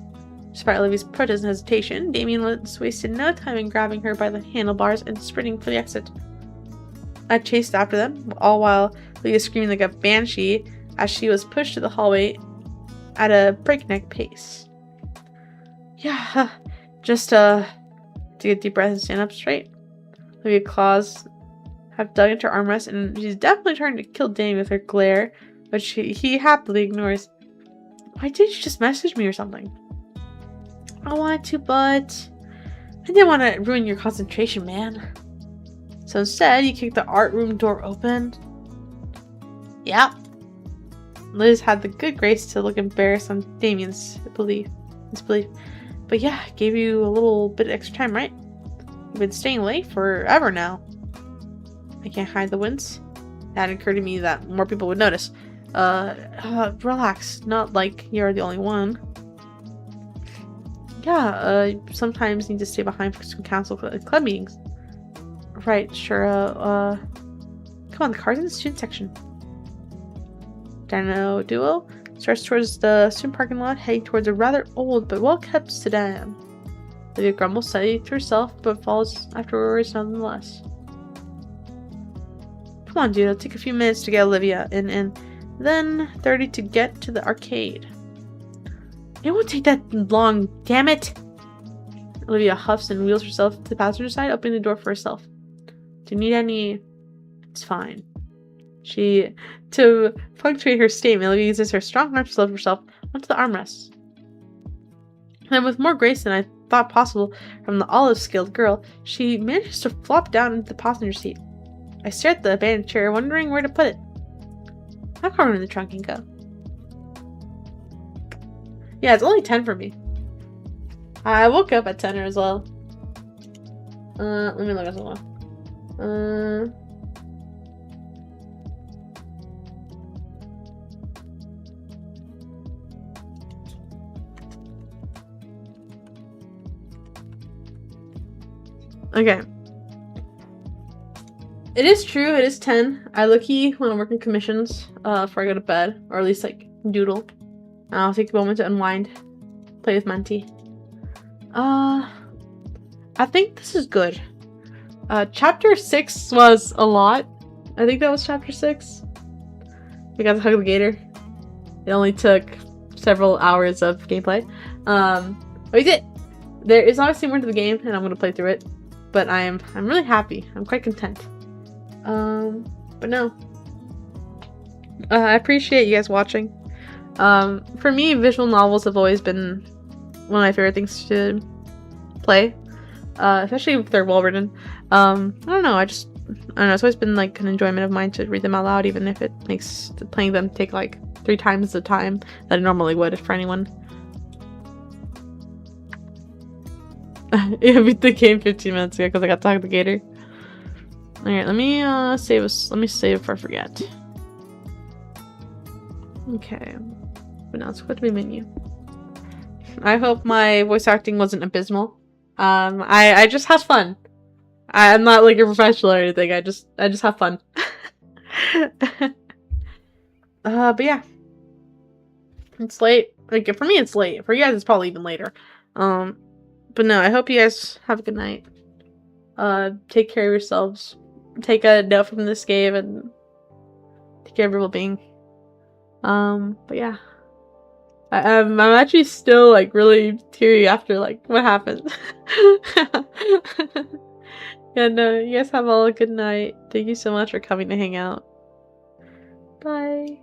Despite Olivia's protest and hesitation, Damien wasted no time in grabbing her by the handlebars and sprinting for the exit. I chased after them, all while Olivia screaming like a banshee as she was pushed to the hallway at a breakneck pace. Yeah, just take a deep breath and stand up straight. Olivia's claws have dug into her armrest, and she's definitely trying to kill Damien with her glare, but he happily ignores. Why didn't you just message me or something? I wanted to, but I didn't want to ruin your concentration, man. So instead, you kicked the art room door open. Yep. Liz had the good grace to look embarrassed on Damien's disbelief. But yeah, gave you a little bit of extra time, right? You've been staying late forever now. I can't hide the wince. That occurred to me that more people would notice. Relax. Not like you're the only one. Yeah, sometimes need to stay behind for some council club meetings. Right, sure, come on, the car's in the student section. Dino duo starts towards the student parking lot, heading towards a rather old but well-kept sedan. Olivia grumbles slightly to herself, but follows afterwards nonetheless. Come on, dude, it'll take a few minutes to get Olivia in, and then 30 to get to the arcade. It won't take that long, damn it! Olivia huffs and wheels herself to the passenger side, opening the door for herself. Do you need any? It's fine. To punctuate her statement, Olivia uses her strong arms to lift herself onto the armrests. And with more grace than I thought possible from the olive-skilled girl, she manages to flop down into the passenger seat. I stare at the abandoned chair, wondering where to put it. I'll climb in the trunk and go. Yeah, it's only 10 for me. I woke up at 10 as well. Let me look at something. Okay. It is true, it is 10. I look-key when I'm working commissions, before I go to bed, or at least like doodle. I'll take a moment to unwind, play with Monty. I think this is good. Chapter 6 was a lot. I think that was chapter 6. We got to hug the gator. It only took several hours of gameplay. But we did. There is obviously more to the game, and I'm gonna play through it. But I'm really happy. I'm quite content. But no. I appreciate you guys watching. For me, visual novels have always been one of my favorite things to play. Especially if they're well written. I don't know, I don't know, it's always been like an enjoyment of mine to read them out loud, even if it makes playing them take like 3 times the time that it normally would for anyone. I beat the game 15 minutes ago because I got to talk to the gator. Alright, let me save before I forget. Okay. But now let's go to my menu. I hope my voice acting wasn't abysmal. I just have fun. I'm not like a professional or anything. I just have fun. But yeah. It's late. Like for me it's late. For you guys it's probably even later. But no, I hope you guys have a good night. Take care of yourselves. Take a note from this game and take care of your well-being. But yeah. I'm actually still like really teary after like what happened. Yeah, no, you guys have all a good night. Thank you so much for coming to hang out. Bye.